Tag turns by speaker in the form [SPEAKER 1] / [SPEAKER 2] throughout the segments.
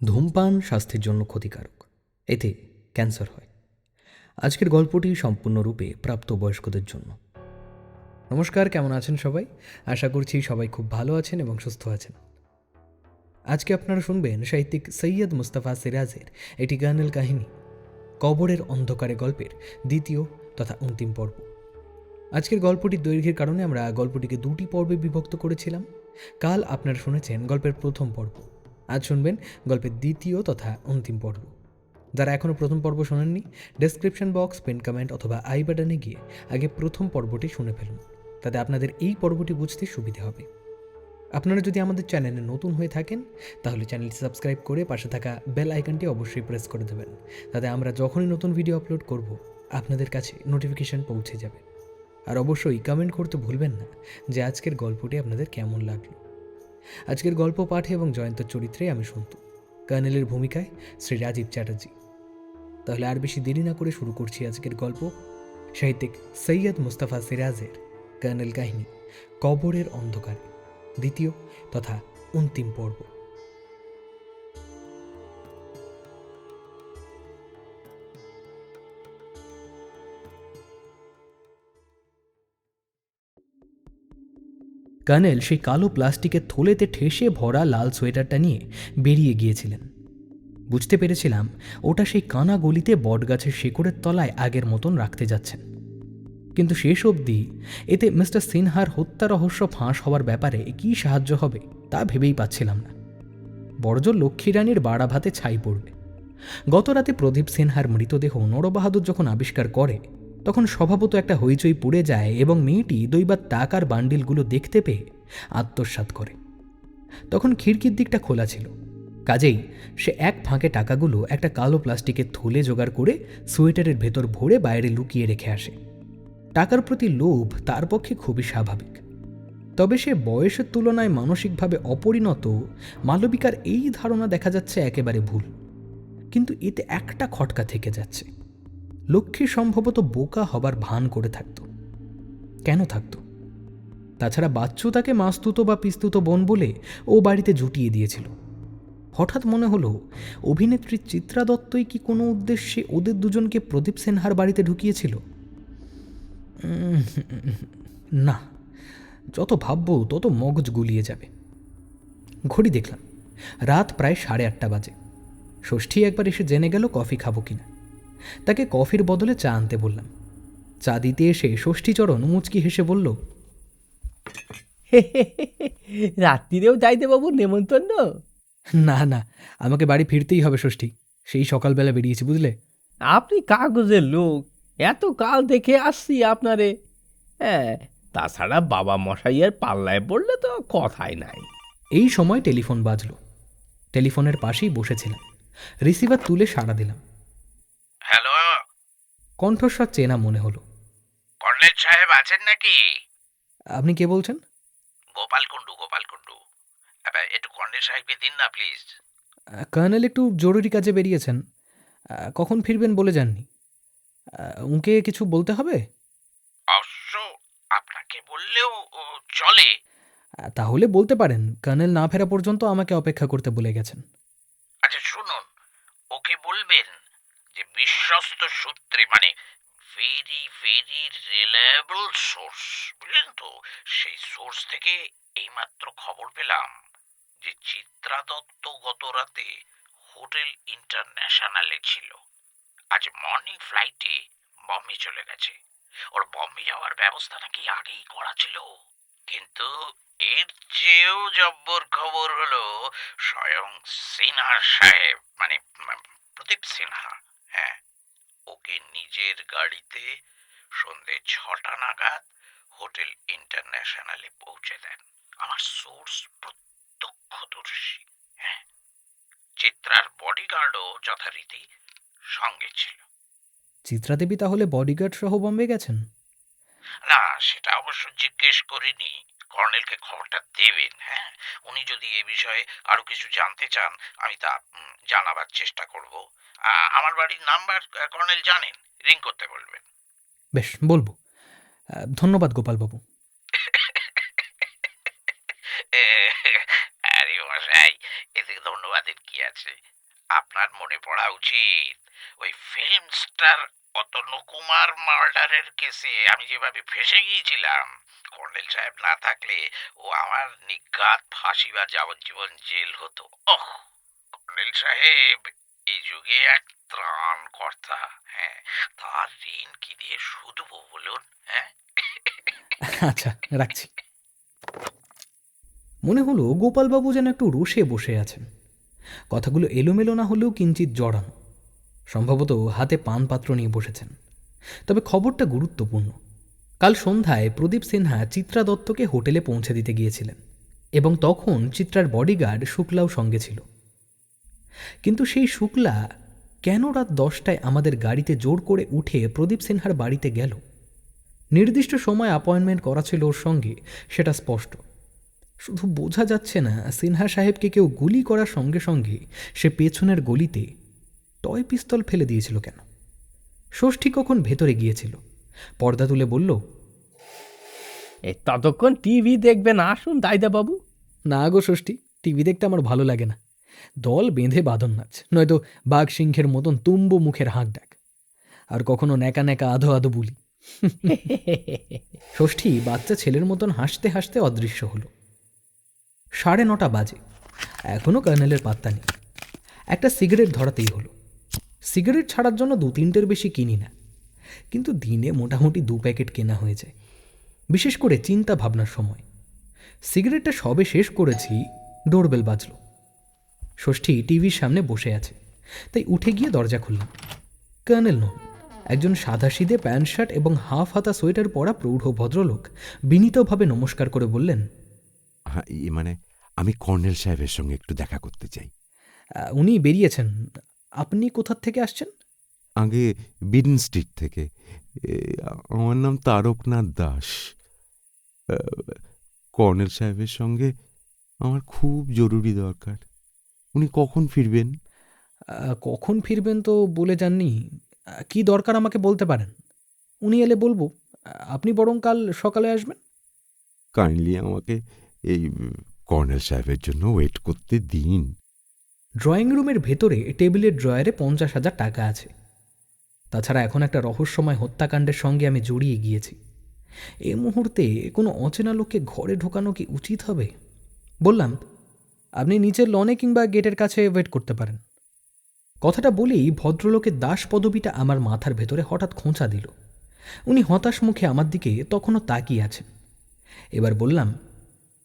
[SPEAKER 1] ধূমপান স্বাস্থ্যের জন্য ক্ষতিকারক, এতে ক্যান্সার হয়। আজকের গল্পটি সম্পূর্ণরূপে প্রাপ্তবয়স্কদের জন্য। নমস্কার, কেমন আছেন সবাই? আশা করছি সবাই খুব ভালো আছেন এবং সুস্থ আছেন। আজকে আপনারা শুনবেন সাহিত্যিক সৈয়দ মুস্তাফা সিরাজের একটি গানের কাহিনী, কবরের অন্ধকারে গল্পের দ্বিতীয় তথা অন্তিম পর্ব। আজকের গল্পটির দৈর্ঘ্যের কারণে আমরা গল্পটিকে দুটি পর্বে বিভক্ত করেছিলাম। কাল আপনারা শুনেছেন গল্পের প্রথম পর্ব, আজ শুনবেন গল্পের দ্বিতীয় তথা অন্তিম পর্ব। যারা এখনও প্রথম পর্ব শোনেননি, ডেসক্রিপশন বক্স, পেন কমেন্ট অথবা আই বাটনে গিয়ে আগে প্রথম পর্বটি শুনে ফেলুন, তাতে আপনাদের এই পর্বটি বুঝতে সুবিধে হবে। আপনারা যদি আমাদের চ্যানেলে নতুন হয়ে থাকেন তাহলে চ্যানেলটি সাবস্ক্রাইব করে পাশে থাকা বেল আইকনটি অবশ্যই প্রেস করে দেবেন, তাতে আমরা যখনই নতুন ভিডিও আপলোড করব আপনাদের কাছে নোটিফিকেশন পৌঁছে যাবে। আর অবশ্যই কমেন্ট করতে ভুলবেন না যে আজকের গল্পটি আপনাদের কেমন লাগলো। আজকের গল্প পাঠে এবং জয়ন্তর চরিত্রে আমি সন্তু, কর্নেলের ভূমিকায় শ্রী রাজীব চ্যাটার্জি। তাহলে আর বেশি দেরি না করে শুরু করছি আজকের গল্প, সাহিত্যিক সৈয়দ মুস্তাফা সিরাজের কর্নেল কাহিনী, কবরের অন্ধকার, দ্বিতীয় তথা অন্তিম পর্ব। কর্নেল সেই কালো প্লাস্টিকের থলেতে ঠেসে ভরা লাল সোয়েটারটা নিয়ে বেরিয়ে গিয়েছিলেন। বুঝতে পেরেছিলাম ওটা সেই কানা গলিতে বটগাছের শেকড়ের তলায় আগের মতন রাখতে যাচ্ছেন, কিন্তু শেষ অবধি এতে মিস্টার সিনহার হত্যা রহস্য ফাঁস হওয়ার ব্যাপারে কী সাহায্য হবে তা ভেবেই পাচ্ছিলাম না। বড়জোর লক্ষ্মী রানীর বাড়া ভাতে ছাই পড়বে। গত রাতে প্রদীপ সিনহার মৃতদেহ নরবাহাদুর যখন আবিষ্কার করে তখন স্বভাবত একটা হইচই পুড়ে যায় এবং মেয়েটি দৈবাত টাকার বান্ডিলগুলো দেখতে পেয়ে আত্মসাৎ করে। তখন খিড়কির দিকটা খোলা ছিল, কাজেই সে এক ফাঁকে টাকাগুলো একটা কালো প্লাস্টিকের থলে জোগাড় করে সোয়েটারের ভেতর ভরে বাইরে লুকিয়ে রেখে আসে। টাকার প্রতি লোভ তার পক্ষে খুবই স্বাভাবিক, তবে সে বয়সের তুলনায় মানসিকভাবে অপরিণত মালবিকার এই ধারণা দেখা যাচ্ছে একেবারে ভুল। কিন্তু এতে একটা খটকা থেকে যাচ্ছে, লক্ষ্মী সম্ভবত বোকা হবার ভান করে থাকত। কেন থাকত? তাছাড়া বাচ্চু তাকে মাস্তুত বা পিস্তুত বোন বলে ও বাড়িতে জুটিয়ে দিয়েছিল। হঠাৎ মনে হলো অভিনেত্রী চিত্রা দত্তই কি কোনো উদ্দেশ্যে ওদের দুজনকে প্রদীপ সিনহার বাড়িতে ঢুকিয়েছিল? না, যত ভাববো তত মগজ গুলিয়ে যাবে। ঘড়ি দেখলাম, রাত প্রায় 8:30 বাজে। ষষ্ঠী একবার এসে জেনে গেল কফি খাবো কিনা। তাকে কফির বদলে চা আনতে বললাম। চা দিতে এসে ষষ্ঠীচরণ মুচকি হেসে বলল,
[SPEAKER 2] রাত্রিরেও যাইতে বাবুর নেমন্তন্ন?
[SPEAKER 1] না না, আমাকে বাড়ি ফিরতেই হবে ষষ্ঠী, সেই সকালবেলা বেরিয়েছি বুঝলে।
[SPEAKER 2] আপনি কাগজের লোক, এত কাল দেখে আসছি আপনারে। হ্যাঁ, তাছাড়া বাবা মশাইয়ের পাল্লায় পড়লে তো কথাই নাই।
[SPEAKER 1] এই সময় টেলিফোন বাজলো। টেলিফোনের পাশেই বসেছিলাম, রিসিভার তুলে সাড়া দিলাম।
[SPEAKER 3] হ্যালো,
[SPEAKER 1] কণ্ঠস্বর চেনা মনে হলো।
[SPEAKER 3] কর্নেল সাহেব আছেন নাকি?
[SPEAKER 1] আপনি কে বলছেন?
[SPEAKER 3] গোপাল কুণ্ডু, গোপাল কুণ্ডু। একটু কর্নেল সাহেবকে দিন না প্লিজ।
[SPEAKER 1] কর্নেল একটু জরুরি কাজে বেরিয়েছেন, কখন ফিরবেন বলে যাননি। উনকে কিছু বলতে হবে?
[SPEAKER 3] অবশ্য আপনাকে বললেও চলে।
[SPEAKER 1] তাহলে বলতে পারেন কর্নেল না ফেরা পর্যন্ত আমাকে অপেক্ষা করতে বলে গেছেন।
[SPEAKER 3] আচ্ছা শুনুন, ওকে বলবেন যে বিশ্বস্ত সূত্রে, মানে ভেরি ভেরি রিলায়েবল সোর্স, বুঝলেন তো, সেই সোর্স থেকে এইমাত্র খবর পেলাম যে চিত্রা দত্ত গত রাতে হোটেল ইন্টারন্যাশনালে ছিল। আজ মর্নিং ফ্লাইটে বম্বে চলে গেছে। ওর বম্বে যাওয়ার ব্যবস্থা নাকি আগেই করা ছিল। কিন্তু এর চেয়েও জব্বর খবর হলো স্বয়ং সিনহা সাহেব, মানে প্রদীপ সিনহা, হ্যাঁ, ওকে নিজের গাড়িতে সন্ধে 6টা নাগাদ হোটেল ইন্টারন্যাশনালে পৌঁছে দেন। আমার সোর্স প্রত্যক্ষদর্শী। হ্যাঁ, চিত্রার বডিগার্ডও যথারীতি সঙ্গে ছিল।
[SPEAKER 1] চিত্রাদেবী তাহলে বডিগার্ড সহ বম্বে গেছেন?
[SPEAKER 3] না, সেটা অবশ্য জিজ্ঞেস করিনি। কর্নেলকে খবরটা দেবেন। হ্যাঁ, উনি যদি এ বিষয়ে আরো কিছু জানতে চান আমি তা জানাবার চেষ্টা করব। আমার বাড়ির নাম্বার কর্নেল জানেন, রিং করতে বলবেন।
[SPEAKER 1] বেশ, বলবো। ধন্যবাদ গোপালবাবু।
[SPEAKER 3] আরে মশাই, এতে ধন্যবাদের কি আছে? আপনার মনে পড়া উচিত ওই ফিল্ম স্টার অতনু কুমার মার্ডারের কেসে আমি যেভাবে ফেঁসে গিয়েছিলাম। কর্নেল সাহেব না থাকলে ও আমার নিজ্ঞাত ফাঁসি বা যাবজ্জীবন জেল হতো। ওহ, কর্নেল সাহেব এই যুগে এক ত্রাণকর্তা। হ্যাঁ, তার ঋণ কি দিয়ে শুধবো বলুন? হ্যাঁ।
[SPEAKER 1] আচ্ছা, রাখছি। মনে হলো গোপালবাবু যেন একটু রোষে বসে আছেন। কথাগুলো এলোমেলো না হলেও কিঞ্চিত জড়ানো। সম্ভবত হাতে পান পাত্র নিয়ে বসেছেন। তবে খবরটা গুরুত্বপূর্ণ। কাল সন্ধ্যায় প্রদীপ সিনহা চিত্রা দত্তকে হোটেলে পৌঁছে দিতে গিয়েছিলেন এবং তখন চিত্রার বডিগার্ড শুক্লাও সঙ্গে ছিল। কিন্তু সেই শুক্লা কেন রাত 10টায় আমাদের গাড়িতে জোর করে উঠে প্রদীপ সিনহার বাড়িতে গেল? নির্দিষ্ট সময় অ্যাপয়েন্টমেন্ট করা ছিল ওর সঙ্গে, সেটা স্পষ্ট। শুধু বোঝা যাচ্ছে না সিনহা সাহেবকে কেউ গুলি করার সঙ্গে সঙ্গে সে পেছনের গলিতে টয় পিস্তল ফেলে দিয়েছিল কেন? ষষ্ঠী কখন ভেতরে গিয়েছিল? পর্দা তুলে বলল,
[SPEAKER 2] এই ততক্ষণ টিভি দেখবেন, আসুন দাইদাবাবু।
[SPEAKER 1] না গো ষষ্ঠী, টিভি দেখতে আমার ভালো লাগে না। দল বেঁধে বাঁধন নাচ, নয়তো বাঘ সিংহের মতন তুম্ব মুখের হাঁক ডাক, আর কখনো ন্যাকা ন্যাকা আধো আধো বুলি। ষষ্ঠী বাচ্চা ছেলের মতন হাসতে হাসতে অদৃশ্য হলো। 9:30 বাজে, এখনও কর্নেলের পাত্তা নেই। একটা সিগারেট ধরাতেই হলো। সিগারেট ছাড়ার জন্য 2-3টের বেশি কিনি না, কিন্তু দিনে মোটামুটি 2 প্যাকেট কেনা হয়ে যায়, বিশেষ করে চিন্তা ভাবনার সময়। সিগারেটটা সবে শেষ করেছি, ডোরবেল বাজল। ষষ্ঠী টিভির সামনে বসে আছে, তাই উঠে গিয়ে দরজা খুললাম। কর্নেল নন, একজন সাদাসিধে প্যান্ট শার্ট এবং হাফ হাতা সোয়েটার পরা প্রৌঢ় ভদ্রলোক বিনীতভাবে নমস্কার করে বললেন,
[SPEAKER 4] হ্যাঁ, মানে আমি কর্নেল সাহেবের সঙ্গে একটু দেখা করতে চাই।
[SPEAKER 1] উনি বেরিয়েছেন। আপনি কোথার থেকে আসছেন?
[SPEAKER 4] আগে বিডন স্ট্রিট থেকে। এ, আমার নাম তারকনাথ দাস। কর্নেল সাহেবের সঙ্গে আমার খুব জরুরি দরকার। উনি কখন ফিরবেন?
[SPEAKER 1] কখন ফিরবেন তো বলে যাননি। কি দরকার আমাকে বলতে পারেন, উনি এলে বলবো। আপনি বরং কাল সকালে আসবেন।
[SPEAKER 4] কাইন্ডলি আমাকে এই কর্নেল সাহেবের জন্য ওয়েট করতে দিন।
[SPEAKER 1] ড্রয়িং রুমের ভেতরে টেবিলের ড্রয়ারে 50,000 টাকা আছে। তাছাড়া এখন একটা রহস্যময় হত্যাকাণ্ডের সঙ্গে আমি জড়িয়ে গিয়েছি। এই মুহূর্তে কোনো অচেনা লোককে ঘরে ঢোকানো কি উচিত হবে? বললাম, আপনি নিচের লনে কিংবা গেটের কাছে ওয়েট করতে পারেন। কথাটা বলেই ভদ্রলোকের দাস পদবিটা আমার মাথার ভেতরে হঠাৎ খোঁচা দিল। উনি হতাশ মুখে আমার দিকে তখনও তাকিয়ে আছেন। এবার বললাম,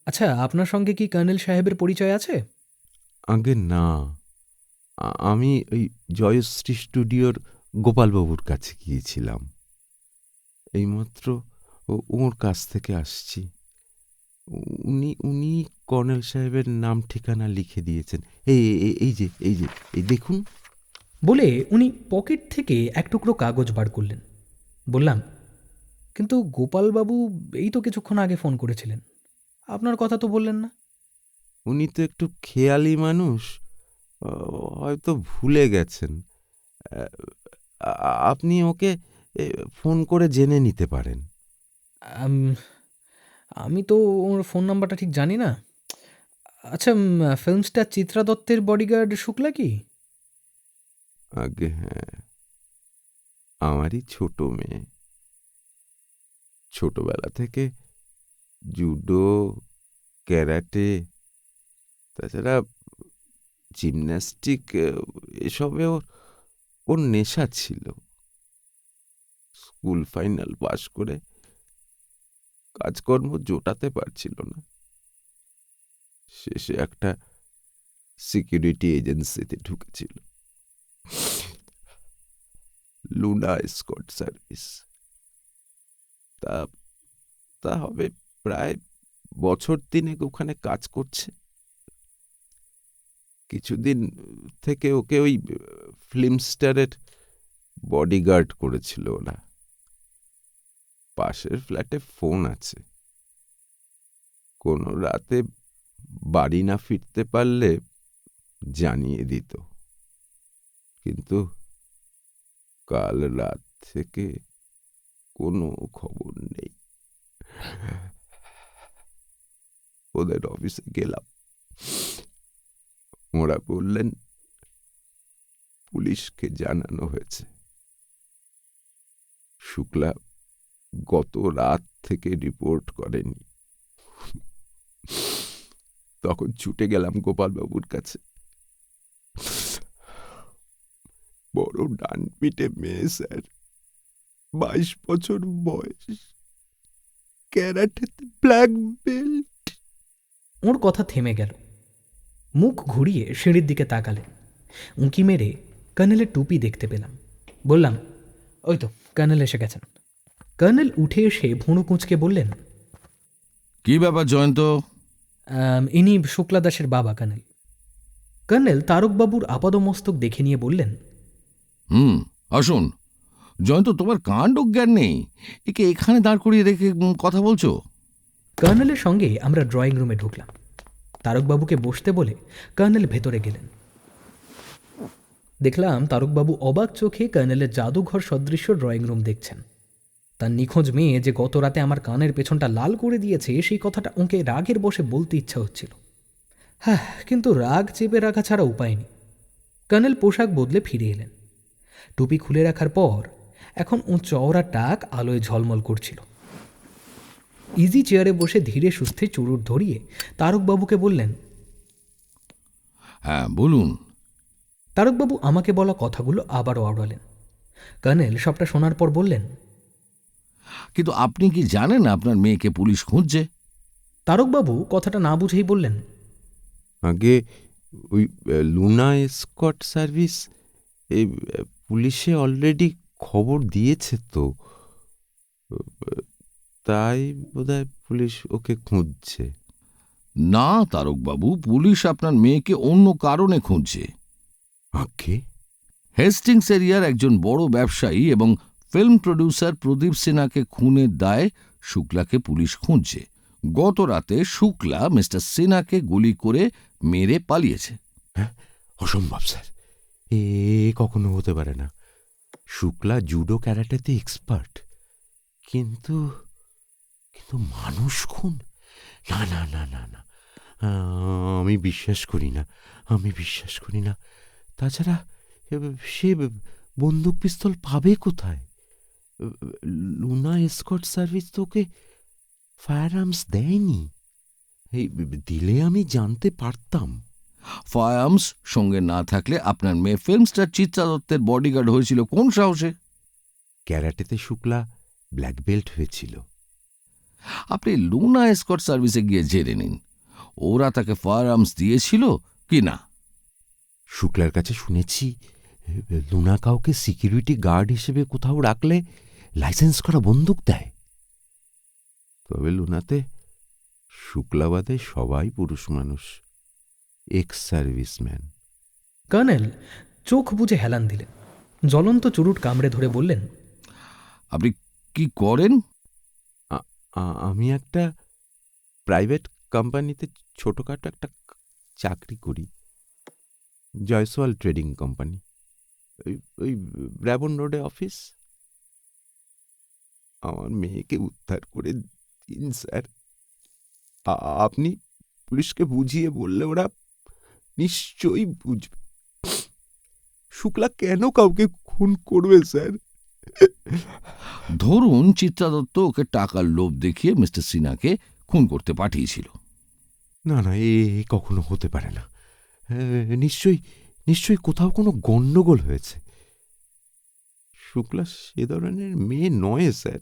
[SPEAKER 1] আচ্ছা, আপনার সঙ্গে কি কর্নেল সাহেবের পরিচয় আছে?
[SPEAKER 4] আগে না, আমি ওই জয়শ্রী স্টুডিওর গোপালবাবুর কাছে গিয়েছিলাম। এইমাত্র ওর কাছ থেকে আসছি। উনি উনি কর্নেল সাহেবের নাম ঠিকানা লিখে দিয়েছেন। এই দেখুন।
[SPEAKER 1] বলে উনি পকেট থেকে এক টুকরো কাগজ বার করলেন। বললাম, কিন্তু গোপালবাবু এই তো কিছুক্ষণ আগে ফোন করেছিলেন, আপনার কথা তো বললেন না।
[SPEAKER 4] উনি তো একটু খেয়ালি মানুষ, হয়তো ভুলে গেছেন। আপনি ওকে ফোন করে জেনে নিতে পারেন।
[SPEAKER 1] আমি তো ওর ফোন নাম্বারটা ঠিক জানি না। আচ্ছা, ফিল্ম স্টার চিত্রা দত্তের বডিগার্ড শুক্লা কি?
[SPEAKER 4] আগে হ্যাঁ, আমারই ছোট মেয়ে। ছোটবেলা থেকে জুডো, ক্যারাটে, তাছাড়া জিমন্যাস্টিক, এসবে ওর নেশা ছিল। স্কুল ফাইনাল পাশ করে কাজকর্ম জোটাতে পারছিল না। শেষে একটা সিকিউরিটি এজেন্সিতে ঢুকেছিল, লুনা এসকর্ট সার্ভিস। তা তা হবে প্রায় বছর 3 ওখানে কাজ করছে। কিছুদিন থেকে ওকে ওই ফিল্ম স্টারের বডিগার্ড করেছিল ওরা। পাশের ফ্ল্যাটে ফোন আছে, কোনো রাতে বাড়ি না ফিরতে পারলে জানিয়ে দিত। কিন্তু কাল রাত থেকে কোনো খবর নেই। ওদের অফিসে গেলাম, ওরা বললেন পুলিশকে জানানো হয়েছে। শুক্লা গত রাত থেকে রিপোর্ট করেনি। তখন ছুটে গেলাম গোপালবাবুর কাছে। বড় ডানপিটে মেয়ে স্যার, 22 বছর বয়স, ক্যারাটেতে ব্ল্যাক বেল্ট।
[SPEAKER 1] ওর কথা থেমে গেল। মুখ ঘুরিয়ে সিঁড়ির দিকে তাকালেন। উঁকি মেরে কর্নেলের টুপি দেখতে পেলাম। বললাম, ওই তো কর্নেল এসে গেছেন। কর্নেল উঠে এসে ভুঁড়ো কুঁচকে বললেন,
[SPEAKER 5] কি ব্যাপার জয়ন্ত?
[SPEAKER 1] ইনি শুক্লা দাসের বাবা কর্নেল। কর্নেল তারকবাবুর আপাদমস্তক দেখে নিয়ে বললেন,
[SPEAKER 5] আসুন। জয়ন্ত, তোমার কাণ্ড জ্ঞান নেই, একে এখানে দাঁড় করিয়ে রেখে কথা বলছো?
[SPEAKER 1] কর্নেলের সঙ্গে আমরা ড্রয়িং রুমে ঢুকলাম। তারকবাবুকে বসতে বলে কর্নেল ভেতরে গেলেন। দেখলাম তারকবাবু অবাক চোখে কর্নেলের জাদুঘর সদৃশ্য ড্রয়িং রুম দেখছেন। তার নিখোঁজ মেয়ে যে গত রাতে আমার কানের পেছনটা লাল করে দিয়েছে, সেই কথাটা ওকে রাগের বসে বলতে ইচ্ছা হচ্ছিল। হ্যাঁ, কিন্তু রাগ চেপে রাখা ছাড়া উপায় নেই। কর্নেল পোশাক বদলে ফিরে এলেন। টুপি খুলে রাখার পর এখন ও চওড়া টাক আলোয় ঝলমল করছিল। ইজি চেয়ারে বসে ধীরে সুস্থে চুরুট ধরিয়ে তারকবাবুকে বললেন,
[SPEAKER 5] হ্যাঁ, বলুন।
[SPEAKER 1] তারকবাবু আমাকে বলা কথাগুলো আবারও আওড়ালেন। কর্নেল সবটা শোনার পর বললেন,
[SPEAKER 5] কিন্তু আপনি কি জানেন আপনার মেয়েকে পুলিশ খুঁজছে?
[SPEAKER 1] তারকবাবু কথাটা না বুঝেই বললেন,
[SPEAKER 4] আগে ওই লুনা এসকর্ট সার্ভিস এই পুলিশে অলরেডি খবর দিয়েছে তো, তাই বোধহয় পুলিশ ওকে খুঁজছে।
[SPEAKER 5] না তারকবাবু, পুলিশ আপনার মেয়েকে অন্য কারণে খুঁজছে।
[SPEAKER 4] আগে
[SPEAKER 5] হেস্টিংস এরিয়ার একজন বড় ব্যবসায়ী এবং ফিল্ম প্রডিউসার প্রদীপ সিনহাকে খুনের দায়ে শুক্লাকে পুলিশ খুঁজছে। গত রাতে শুক্লা মিস্টার সিনহাকে গুলি করে মেরে পালিয়েছে।
[SPEAKER 4] হ্যাঁ, অসম্ভব স্যার, এ কখনো হতে পারে না। শুক্লা জুডো ক্যারাটেতে এক্সপার্ট, কিন্তু কিন্তু মানুষ খুন? না না না না না, আমি বিশ্বাস করি না, আমি বিশ্বাস করি না। তাছাড়া সে বন্দুক পিস্তল পাবে কোথায়? লুনা এসকর্ট সার্ভিস তো ওকে ফায়ার আর্মস দেয়নি। এই দিলে আমি জানতে পারতাম।
[SPEAKER 5] ফায়ার্মস সঙ্গে না থাকলে আপনার মেয়ে ফিল্ম স্টার চিত্রা দত্তের বডিগার্ড হয়েছিল কোন সাহসে?
[SPEAKER 4] ক্যারাটেতে শুক্লা ব্ল্যাক বেল্ট হয়েছিল।
[SPEAKER 5] আপনি লুনা এসকর্ট সার্ভিসে গিয়ে জেনে নিন ওরা তাকে ফায়ার আর্মস দিয়েছিল কি না।
[SPEAKER 4] শুক্লার কাছে শুনেছি লুনা কাউকে সিকিউরিটি গার্ড হিসেবে কোথাও রাখলে লাইসেন্স করা বন্দুক দেয়। তবে লুনাতে শুক্লাবাদে সবাই পুরুষ মানুষ, এক্স সার্ভিসম্যান।
[SPEAKER 1] কর্নেল চোখ বুজে হেলান দিলেন। জ্বলন্ত চুরুট কামড়ে ধরে বললেন,
[SPEAKER 5] আপনি কি করেন?
[SPEAKER 4] আমি একটা প্রাইভেট কোম্পানিতে ছোটখাটো একটা চাকরি করি, জয়সওয়াল ট্রেডিং কোম্পানি, ওই ব্র্যাবন রোডে অফিস। আমার মেয়েকে উদ্ধার করে দিন স্যার। আপনি পুলিশকে বুঝিয়ে বললে ওরা নিশ্চয়ই বুঝবে। শুক্লা কেন কাউকে খুন করবে স্যার?
[SPEAKER 5] ধরুন চিত্রা দত্ত ওকে টাকার লোভ দেখিয়ে মিস্টার সিনহাকে খুন করতে পাঠিয়েছিল।
[SPEAKER 4] না না, এ কখনো হতে পারে না। নিশ্চয়ই নিশ্চয়ই কোথাও কোনো গণ্ডগোল হয়েছে। শুক্লা সে ধরনের মেয়ে নয় স্যার।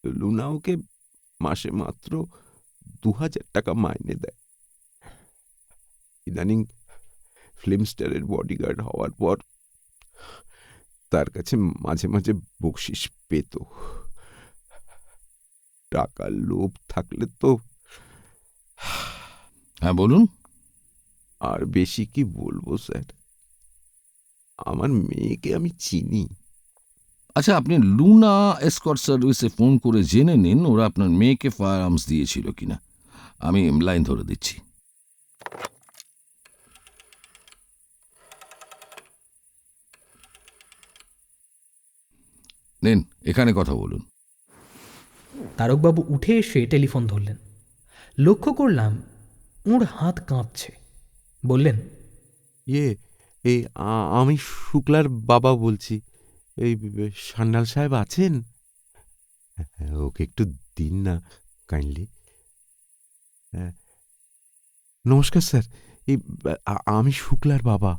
[SPEAKER 4] লুনা ওকে মাসে মাত্র 2000 টাকা মাইনে দেয়। ইদানিং ফিল্ম স্টারের বডিগার্ড হওয়ার পর তার কাছে মাঝে মাঝে বকশিস পেত। টাকার লোভ থাকলে তো।
[SPEAKER 5] হ্যাঁ, বলুন।
[SPEAKER 4] আর বেশি কি বলবো স্যার, আমার মেয়েকে আমি চিনি।
[SPEAKER 5] আচ্ছা, আপনি লুনা এসকর্ট সার্ভিসে ফোন করে জেনে নিন ওরা আপনার মেয়েকে ফায়ার আর্মস দিয়েছিল কিনা। আমি লাইন ধরে দিচ্ছি। নিন, এখানে কথা বলুন।
[SPEAKER 1] তারকবাবু উঠে এসে টেলিফোন ধরলেন। লক্ষ্য করলাম ওর হাত কাঁপছে। বললেন,
[SPEAKER 4] ইয়ে এই আমি শুক্লার বাবা বলছি। এই সান্যাল সাহেব আছেন? ওকে একটু দিন না কাইন্ডলি। নমস্কার স্যার, এই আমি শুক্লার বাবা।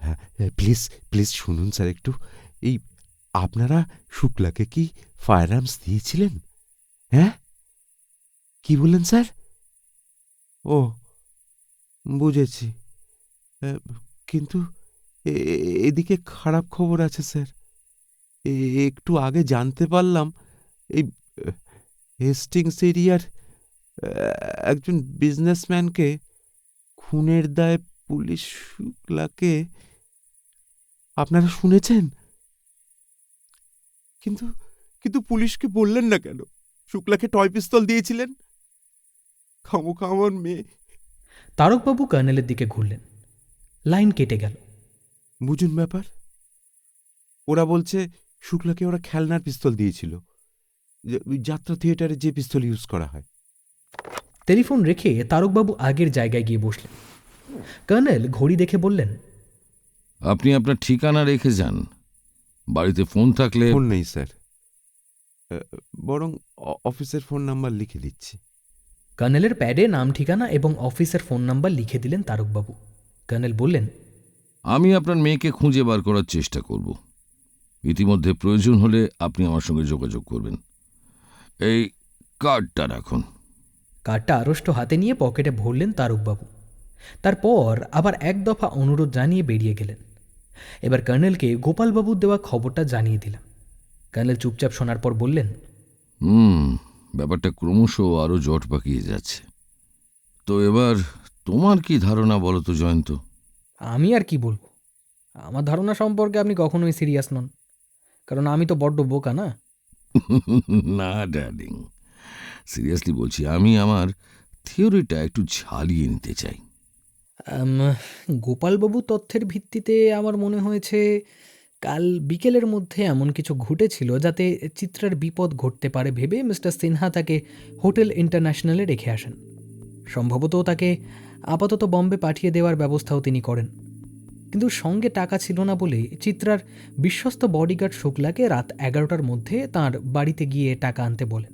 [SPEAKER 4] হ্যাঁ, প্লিজ প্লিজ শুনুন স্যার একটু। এই আপনারা শুক্লাকে কি ফায়ার আর্মস দিয়েছিলেন? হ্যাঁ, কি বললেন স্যার? ও, বুঝেছি। কিন্তু এদিকে খারাপ খবর আছে স্যার। একটু আগে জানতে পারলাম এই হেস্টিংস এরিয়ার একজন বিজনেসম্যানকে খুনের দায়ে পুলিশ শুক্লাকে। আপনারা শুনেছেন? কিন্তু কিন্তু পুলিশকে বললেন না কেন শুক্লাকে টয় পিস্তল দিয়েছিলেন? খামোখা আমার মেয়ে।
[SPEAKER 1] তারকবাবু কর্নেলের দিকে ঘুরলেন। লাইন কেটে গেল।
[SPEAKER 4] বুঝুন ব্যাপার। ওরা বলছে শুক্লাকে ওরা খেলনার পিস্তল দিয়েছিল, যাত্রা থিয়েটারে যে পিস্তল ইউজ করা হয়।
[SPEAKER 1] টেলিফোন রেখে তারকবাবু আগের জায়গায় গিয়ে বসলেন। কর্নেল ঘড়ি দেখে বললেন,
[SPEAKER 5] আপনি আপনার ঠিকানা রেখে যান। বাড়িতে ফোন থাকলে।
[SPEAKER 4] ফোন নেই স্যার, বরং অফিসের ফোন নাম্বার লিখে দিচ্ছি।
[SPEAKER 1] কর্নেলের প্যাডে নাম ঠিকানা এবং অফিসের ফোন নাম্বার লিখে দিলেন তারকবাবু। কর্নেল বললেন,
[SPEAKER 5] আমি আপনার মেয়েকে খুঁজে বার করার চেষ্টা করব। ইতিমধ্যে প্রয়োজন হলে আপনি আমার সঙ্গে যোগাযোগ করবেন। এই কার্ডটা রাখুন।
[SPEAKER 1] কার্ডটা আড়ষ্ট হাতে নিয়ে পকেটে ভরলেন তারকবাবু। তারপর আবার এক দফা অনুরোধ জানিয়ে বেরিয়ে গেলেন। এবার কর্নেলকে গোপালবাবুর দেওয়া খবরটা জানিয়ে দিলাম। কর্নেল চুপচাপ শোনার পর বললেন,
[SPEAKER 5] ব্যাপারটা ক্রমশ আরও জট পাকিয়ে যাচ্ছে। তো এবার তোমার কি ধারণা বলো তো জয়ন্ত?
[SPEAKER 1] আমি আর কি বলবো? আমার ধারণা সম্পর্কে আপনি কখনোই সিরিয়াস নন, কারণ আমি তো বড্ড বোকা না।
[SPEAKER 5] না ডার্লিং, সিরিয়াসলি বলছি, আমি আমার থিওরিটা একটু ঝালিয়ে নিতে চাই।
[SPEAKER 1] গোপালবাবু তথ্যের ভিত্তিতে আমার মনে হয়েছে কাল বিকেলের মধ্যে এমন কিছু ঘটেছিল যাতে চিত্রার বিপদ ঘটতে পারে ভেবে মিস্টার সিনহা তাকে হোটেল ইন্টারন্যাশনালে রেখে আসেন। সম্ভবত তাকে আপাতত বম্বে পাঠিয়ে দেওয়ার ব্যবস্থাও তিনি করেন। কিন্তু সঙ্গে টাকা ছিল না বলে চিত্রার বিশ্বস্ত বডিগার্ড শুক্লাকে রাত 11টার মধ্যে তাঁর বাড়িতে গিয়ে টাকা আনতে বলেন।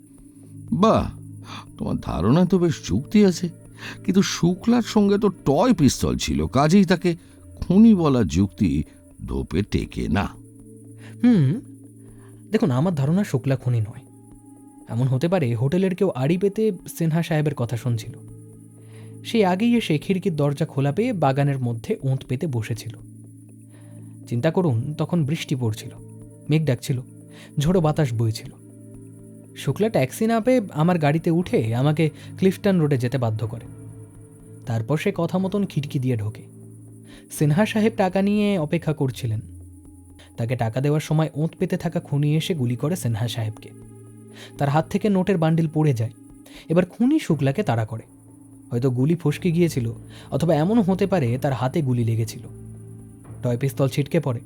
[SPEAKER 5] বাহ, তোমার ধারণা তো বেশ যুক্তি আছে, কিন্তু শুক্লার সঙ্গে তো টয় পিস্তল ছিল, কাজেই তাকে খুনি বলার যুক্তি ধোপে টেকে না।
[SPEAKER 1] দেখুন, আমার ধারণা শুক্লা খুনি নয়। এমন হতে পারে হোটেলের কেউ আড়ি পেতে সিনহা সাহেবের কথা শুনছিল। সেই আগেই এসে খিড়কির দরজা খোলা পেয়ে বাগানের মধ্যে ওঁত পেতে বসেছিল। চিন্তা করুন, তখন বৃষ্টি পড়ছিল, মেঘ ডাকছিল, ঝোড়ো বাতাস বইছিল। শুক্লা ট্যাক্সি না পেয়ে আমার গাড়িতে উঠে আমাকে ক্লিফটন রোডে যেতে বাধ্য করে। তারপর সে কথা মতন খিড়কি দিয়ে ঢোকে। সিনহা সাহেব টাকা নিয়ে অপেক্ষা করছিলেন। তাকে টাকা দেওয়ার সময় ওঁত পেতে থাকা খুনি এসে গুলি করে সিনহা সাহেবকে। তার হাত থেকে নোটের বান্ডিল পড়ে যায়। এবার খুনি শুক্লাকে তাড়া করে। হয়তো গুলি ফসকে গিয়েছিল, অথবা এমনও হতে পারে তার হাতে গুলি লেগেছিল। টয় পিস্তল ছিটকে পড়ে।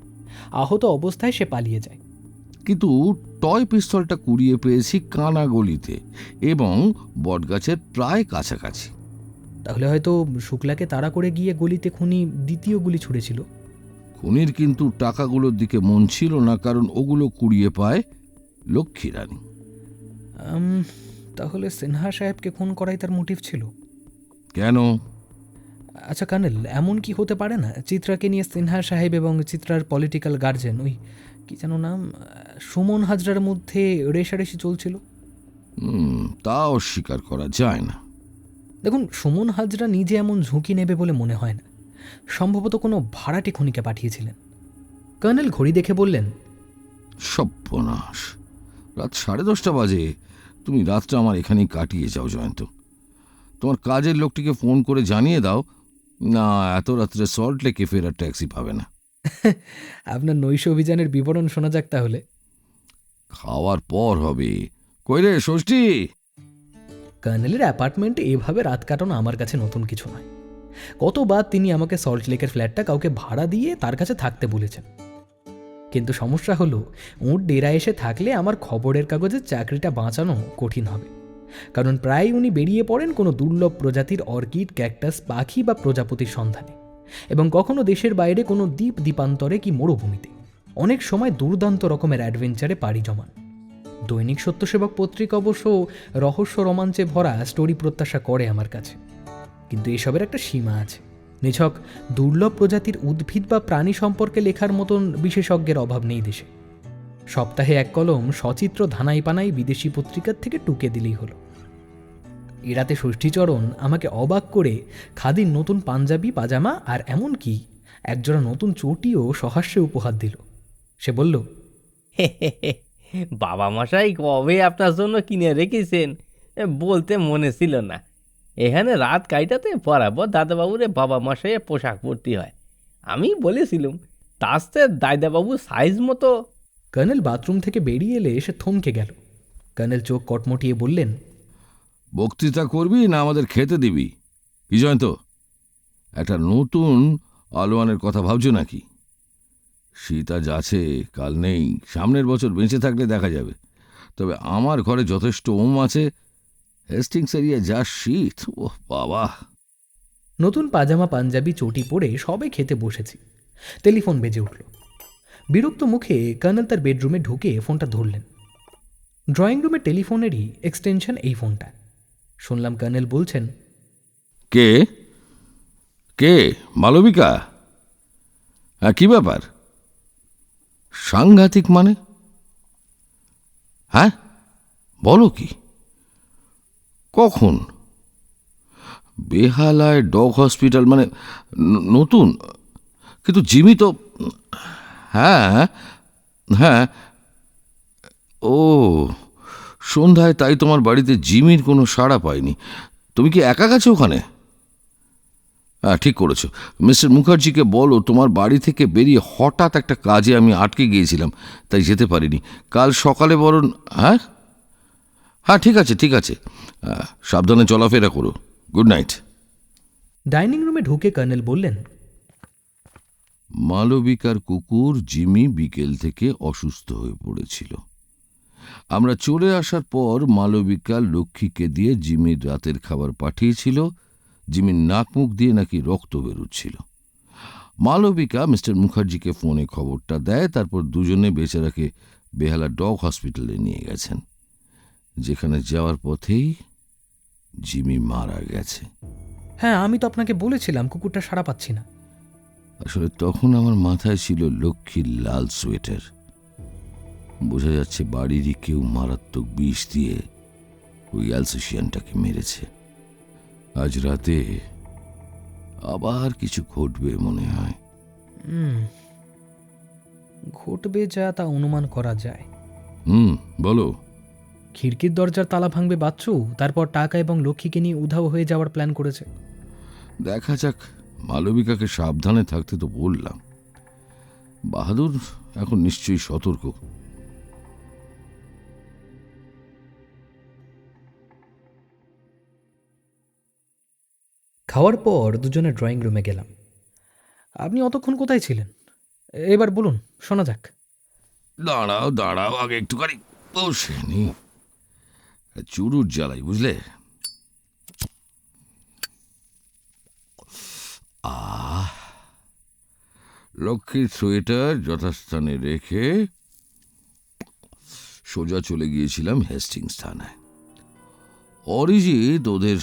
[SPEAKER 1] আহত অবস্থায় সে পালিয়ে যায়।
[SPEAKER 5] কিন্তু টয় পিস্তলটা কুড়িয়ে পেয়েছি কানা গলিতে এবং বটগাছের প্রায় কাছাকাছি।
[SPEAKER 1] তাহলে হয়তো শুক্লাকে তাড়া করে গিয়ে গলিতে খুনি দ্বিতীয় গুলি ছুড়েছিল।
[SPEAKER 5] খুনির কিন্তু টাকাগুলোর দিকে মন ছিল না, কারণ ওগুলো কুড়িয়ে পায় লক্ষ্মী রানী।
[SPEAKER 1] তাহলে সিনহা সাহেবকে খুন করাই তার মোটিভ ছিল।
[SPEAKER 5] কেন?
[SPEAKER 1] আচ্ছা কর্নেল, এমন কি হতে পারে না চিত্রাকে নিয়ে সিনহা সাহেব এবং চিত্রার পলিটিক্যাল গার্জেন, ওই কি যেন নাম, সুমন হাজরার মধ্যে রেশারেশি চলছিল?
[SPEAKER 5] তা অস্বীকার করা যায় না।
[SPEAKER 1] দেখুন, সুমন হাজরা নিজে এমন ঝুঁকি নেবে বলে মনে হয় না। সম্ভবত কোনো ভাড়াটে খুনিকে পাঠিয়েছিলেন। কর্নেল ঘড়ি দেখে বললেন,
[SPEAKER 5] সর্বনাশ, রাত 10:30 বাজে। তুমি রাতটা আমার এখানেই কাটিয়ে যাও জয়ন্ত। তোমার কাজের লোকটিকে ফোন করে জানিয়ে দাও, না এত রাত্রে সল্ট লেকে ফেরার ট্যাক্সি পাবে না।
[SPEAKER 1] আপনার নৈশ অভিযানের বিবরণ শোনা যাক তাহলে।
[SPEAKER 5] খাওয়ার পর হবে। কই রে ষষ্ঠী?
[SPEAKER 1] কর্নেলের অ্যাপার্টমেন্টে এভাবে রাত কাটানো আমার কাছে নতুন কিছু নয়। কতবার তিনি আমাকে সল্ট লেকের ফ্ল্যাটটা কাউকে ভাড়া দিয়ে তার কাছে থাকতে বলেছেন। কিন্তু সমস্যা হলো, ওর ডেরা এসে থাকলে আমার খবরের কাগজের চাকরিটা বাঁচানো কঠিন হবে। কারণ প্রায় উনি বেরিয়ে পড়েন কোনো দুর্লভ প্রজাতির অর্কিড, ক্যাকটাস, পাখি বা প্রজাপতির সন্ধানে। এবং কখনো দেশের বাইরে কোনো দ্বীপ দ্বীপান্তরে কি মরুভূমিতে অনেক সময় দুর্দান্ত রকমের অ্যাডভেঞ্চারে পাড়ি জমান। দৈনিক সত্যসেবক পত্রিকা অবশ্য রহস্য রোমাঞ্চে ভরা স্টোরি প্রত্যাশা করে আমার কাছে, কিন্তু এসবের একটা সীমা আছে। নিছক দুর্লভ প্রজাতির উদ্ভিদ বা প্রাণী সম্পর্কে লেখার মতন বিশেষজ্ঞের অভাব নেই দেশে। সপ্তাহে এক কলম সচিত্র ধানাই পানাই বিদেশি পত্রিকার থেকে টুকে দিলেই হলো। এড়াতে ষষ্ঠীচরণ আমাকে অবাক করে খাদির নতুন পাঞ্জাবি পাজামা আর এমনকি একজোড়া নতুন চটিও সহাস্যে উপহার দিল। সে বলল,
[SPEAKER 2] বাবা মশাই কবে আপনার জন্য কিনে রেখেছেন বলতে মনে ছিল না। এখানে রাত কাইটাতে বরাবর দাদাবাবুরে বাবা মশাইয়ের পোশাক পরতে হয়। আমি বলেছিলাম তাতে দাদাবাবু সাইজ মতো।
[SPEAKER 1] কর্নেল বাথরুম থেকে বেরিয়ে এলে সে থমকে গেল। কর্নেল চোখ কটমটিয়ে বললেন,
[SPEAKER 5] বক্তৃতা করবি না আমাদের খেতে দিবি? কি জয়ন্ত, একটা নতুন আলোয়ানের কথা ভাবছো নাকি? শীত আজ আছে, কাল নেই। সামনের বছর বেঁচে থাকলে দেখা যাবে। তবে আমার ঘরে যথেষ্ট ওম আছে। হেস্টিংস এরিয়া যা শীত, ওহ বাবা!
[SPEAKER 1] নতুন পাজামা পাঞ্জাবি চটি পরে সবে খেতে বসেছি, টেলিফোন বেজে উঠল। বিরক্ত মুখে কর্নেল তার বেডরুমে ঢুকে ফোনটা ধরলেন। ড্রয়িং রুমের টেলিফোনেরই এক্সটেনশন এই ফোনটা। শুনলাম কর্নেল বলছেন,
[SPEAKER 5] কে কে মালবিকা? হ্যাঁ, কি ব্যাপার? সাংঘাতিক মানে? হ্যাঁ, বলো কি? কখন? বেহালায় ডগ হসপিটাল মানে নতুন? কিন্তু জিমি তো... হ্যাঁ হ্যাঁ, ও সন্ধ্যায় তাই তোমার বাড়িতে জিমির কোনো সাড়া পাইনি। তুমি কি একা গেছো ওখানে? হ্যাঁ, ঠিক করেছো। মিস্টার মুখার্জিকে বলো তোমার বাড়ি থেকে বেরিয়ে হঠাৎ একটা কাজে আমি আটকে গিয়েছিলাম, তাই যেতে পারিনি। কাল সকালে বরং... হ্যাঁ হ্যাঁ, ঠিক আছে ঠিক আছে, সাবধানে চলাফেরা করো। Good night.
[SPEAKER 1] ডাইনিং রুমে ঢুকে কর্নেল বললেন,
[SPEAKER 5] মালবিকার কুকুর জিমি বিকেল থেকে অসুস্থ হয়ে পড়েছিল। আমরা চলে আসার পর মালবিকা লক্ষ্মীকে দিয়ে জিমির রাতের খাবার পাঠিয়েছিল। জিমির নাক মুখ দিয়ে নাকি রক্ত বেরোচ্ছিল। মালবিকা মিস্টার মুখার্জিকে ফোনে খবরটা দেয়। তারপর দুজনে বেচারাকে বেহালা ডগ হসপিটালে নিয়ে গেছেন, যেখানে যাওয়ার পথেই জিমি মারা গেছে।
[SPEAKER 1] হ্যাঁ, আমি তো আপনাকে বলেছিলাম কুকুরটা সাড়া পাচ্ছি না।
[SPEAKER 5] আসলে তখন আমার মাথায় ছিল লক্ষ্মীর লাল সোয়েটার। বোঝা যাচ্ছে বাড়িরই কেউ মারাত্মক বিষ দিয়ে ওই অ্যালসেশিয়ানটাকে মেরেছে। আজ রাতে আবার কিছু ঘটবে মনে হয়।
[SPEAKER 1] ঘটবে যা তা অনুমান করা যায়।
[SPEAKER 5] বলো।
[SPEAKER 1] খিড়কির দরজার তালা ভাঙবে বাচ্চু, তারপর টাকা এবং লক্ষ্মীকে নিয়ে উধাও হয়ে যাওয়ার প্ল্যান করেছে।
[SPEAKER 5] দেখা যাক। মালবিকাকে সাবধানে থাকতে তো বললাম। বাহাদুর এখন নিশ্চয়ই সতর্ক।
[SPEAKER 1] খাওয়ার পর দুজনে ড্রয়িং রুমে গেলাম। আপনি অতক্ষণ কোথায় ছিলেন? এবার বলুন, শোনা যাক।
[SPEAKER 5] দাঁড়াও দাঁড়াও, আগে একটুখানি বসে নি। চুরুট জ্বালাই, বুঝলে? লক্ষ্মীর সোয়েটার যথাস্থানে রেখে সোজা চলে গিয়েছিলাম হেস্টিংস থানায়। অরিজিৎ ওদের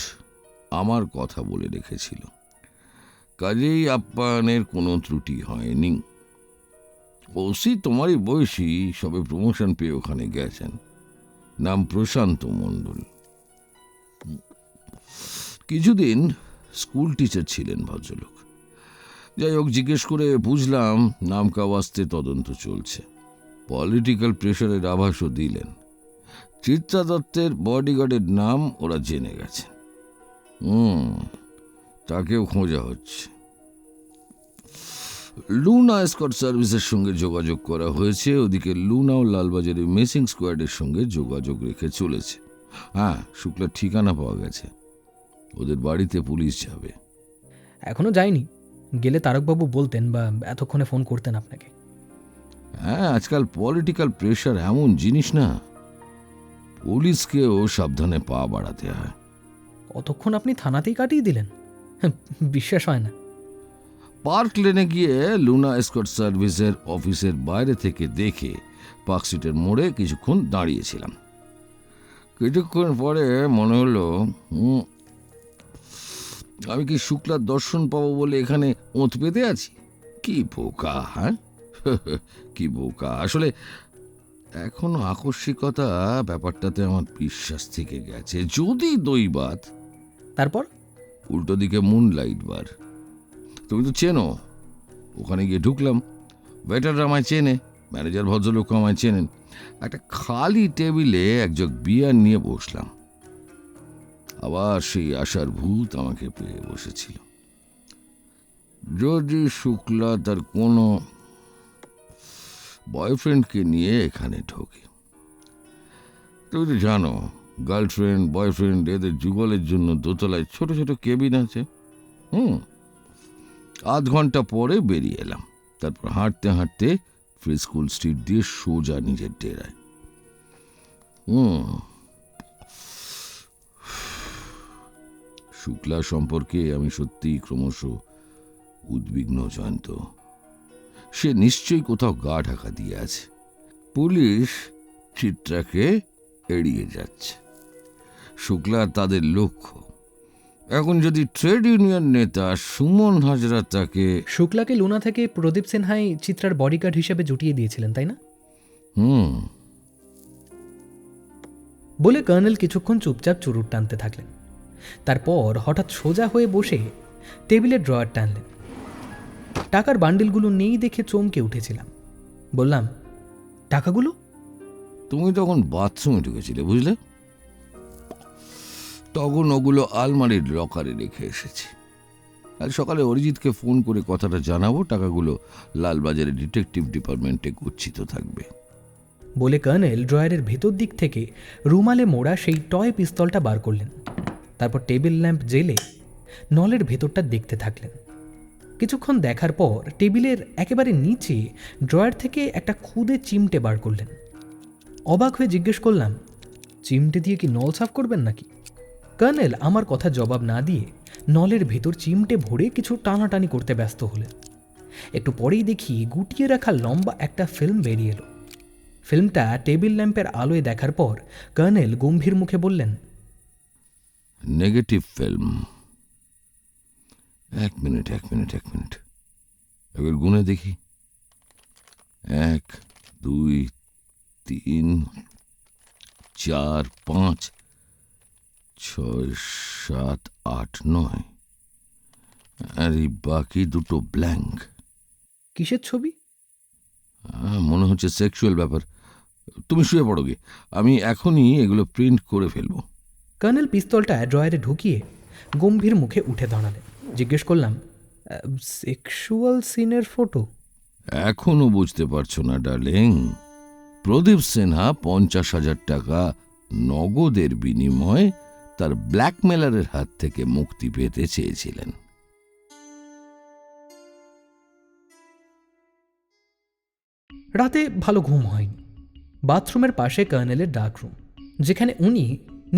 [SPEAKER 5] আমার কথা বলে রেখেছিল, কাজেই আপ্যায়নের কোনো ত্রুটি হয়নি। ওসি তোমারই বয়সী, সবে প্রমোশন পেয়ে ওখানে গেছেন। নাম প্রশান্ত মণ্ডল। কিছুদিন স্কুল টিচার ছিলেন ভদ্রলোক। যাই হোক, জিজ্ঞেস করে বুঝলাম নাম কাওয়াস্তে তদন্ত চলছে। পলিটিক্যাল প্রেশারের আভাসও দিলেন। চিত্রা দত্তের বডিগার্ডের নাম ওরা জেনে গেছে। তাকেও খোঁজা হচ্ছে। লুনা এসকর্ট সার্ভিসের সঙ্গে যোগাযোগ করা হয়েছে। ওদিকে লুনাও লালবাজারের মিসিং স্কোয়াডের সঙ্গে যোগাযোগ রেখে চলেছে। হ্যাঁ, শুক্লার ঠিকানা পাওয়া গেছে। ওদের বাড়িতে পুলিশ যাবে।
[SPEAKER 1] এখনো যায়নি, গেলে তারকবাবু বলতেন বা এতক্ষণে ফোন করতেন আপনাকে।
[SPEAKER 5] হ্যাঁ, আজকাল পলিটিক্যাল প্রেশার এমন জিনিস না, পুলিশকেও সাবধানে পা বাড়াতে হয়।
[SPEAKER 1] অতক্ষণ আপনি থানাতেই কাটিয়ে দিলেন? বিশ্বাস হয় না।
[SPEAKER 5] পার্ক লেনে গিয়ে লুনা এসকর্ট সার্ভিসের অফিসের বাইরে থেকে দেখে পার্ক স্ট্রিটের মোড়ে কিছুক্ষণ দাঁড়িয়েছিলাম। কিছুক্ষণ পরে মনে হলো আমি কি শুক্লার দর্শন পাবো বলে এখানে ওঁত পেতে আছি। কি বোকা, হ্যাঁ কি বোকা। আসলে এখনো আকস্মিকতা ব্যাপারটাতে আমার বিশ্বাস থেকে গেছে। যদি দৈবাত,
[SPEAKER 1] তারপর
[SPEAKER 5] উল্টো দিকে মুনলাইট বার, তুমি তো চেনো। ওখানে গিয়ে ঢুকলাম, ওয়েটাররা আমায় চেনে, ম্যানেজার ভদ্রলোক আমায় চেনেন। একটা খালি টেবিলে এক জগ বিয়ার নিয়ে বসলাম। আবার সেই আশার ভূত আমাকে পেয়ে বসেছিল। যদি শুক্লা তার কোনো বয়ফ্রেন্ডকে নিয়ে এখানে ঢোকে, তুমি তো জানো গার্লফ্রেন্ড বয়ফ্রেন্ড এদের যুগলের জন্য দোতলায় ছোট ছোট কেবিন আছে। আধ ঘন্টা পরে বেরিয়ে এলাম। তারপর হাঁটতে হাঁটতে ফ্রি স্কুল স্ট্রিট দিয়ে সোজা নিজের ডেরায়। শুক্লা সম্পর্কে আমি সত্যিই ক্রমশ উদ্বিগ্ন জয়ন্ত। সে নিশ্চয়ই কোথাও গা ঢাকা দিয়ে আছে। পুলিশ চিত্রাকে এড়িয়ে যাচ্ছে। শুক্লা তাদের লক্ষ্য। এখন যদি ট্রেড ইউনিয়ন নেতা সুমন হাজরা তাকে
[SPEAKER 1] শুক্লাকে লুনা থেকে প্রদীপ সিনহাই চিত্রার বডিগার্ড হিসেবে জুটিয়ে দিয়েছিলেন, তাই না? বলে কর্নেল কিছুক্ষণ চুপচাপ চুরুট টানতে থাকলেন। তারপর হঠাৎ সোজা হয়ে বসে টেবিলের ড্রয়ার টানলেন। টাকার বান্ডিলগুলো নেই দেখে চমকে উঠেছিলাম। বললাম, টাকাগুলো?
[SPEAKER 5] তুমি তখন বাথরুমে ঢুকেছিলে, বুঝলে? তখন ওগুলো আলমারির লকারে রেখে এসেছি। আজ সকালে অরিজিৎকে ফোন করে কথাটা জানাবো। টাকাগুলো লালবাজারের ডিটেকটিভ ডিপার্টমেন্টে গচ্ছিত থাকবে।
[SPEAKER 1] বলে কর্নেল ড্রয়ারের ভেতর দিক থেকে রুমালে মোড়া সেই টয় পিস্তলটা বার করলেন। তারপর টেবিল ল্যাম্প জেলে নলের ভেতরটা দেখতে থাকলেন। কিছুক্ষণ দেখার পর টেবিলের একেবারে নিচে ড্রয়ার থেকে একটা খুদে চিমটে বার করলেন। অবাক হয়ে জিজ্ঞেস করলাম, চিমটে দিয়ে কি নল সাফ করবেন নাকি? কর্নেল আমার কথা জবাব না দিয়ে নলের ভেতর চিমটে ভরে কিছু টানাটানি করতে ব্যস্ত হলেন। একটু পরেই দেখি গুটিয়ে রাখা লম্বা একটা ফিল্ম বেরিয়ে এলো। ফিল্মটা টেবিল ল্যাম্পের আলোয় দেখার পর কর্নেল গম্ভীর মুখে বললেন,
[SPEAKER 5] নেগেটিভ ফিল্ম। এক মিনিট এবার গুনে দেখি। 1 2 3 4 5 6 7 8 9, আর এই বাকি দুটো ব্ল্যাঙ্ক।
[SPEAKER 1] কিসের ছবি?
[SPEAKER 5] মনে হচ্ছে সেক্সুয়াল ব্যাপার। তুমি শুয়ে পড়ো গে, আমি এখনই এগুলো প্রিন্ট করে ফেলবো।
[SPEAKER 1] কর্নেল পিস্তলটা ড্রয়ারে ঢুকিয়ে গম্ভীর মুখে উঠে দাঁড়ালেন। জিজ্ঞেস করলাম, সেক্সুয়াল সিনের ফটো?
[SPEAKER 5] এখনো বুঝতে পারছো না ডার্লিং? প্রদীপ সিনহা 50,000 টাকা নগদের বিনিময়ে তার ব্ল্যাকমেলারের হাত থেকে মুক্তি পেতে চেয়েছিলেন।
[SPEAKER 1] রাতে ভালো ঘুম হয়নি। বাথরুমের পাশে কর্নেলের ডার্ক রুম, যেখানে উনি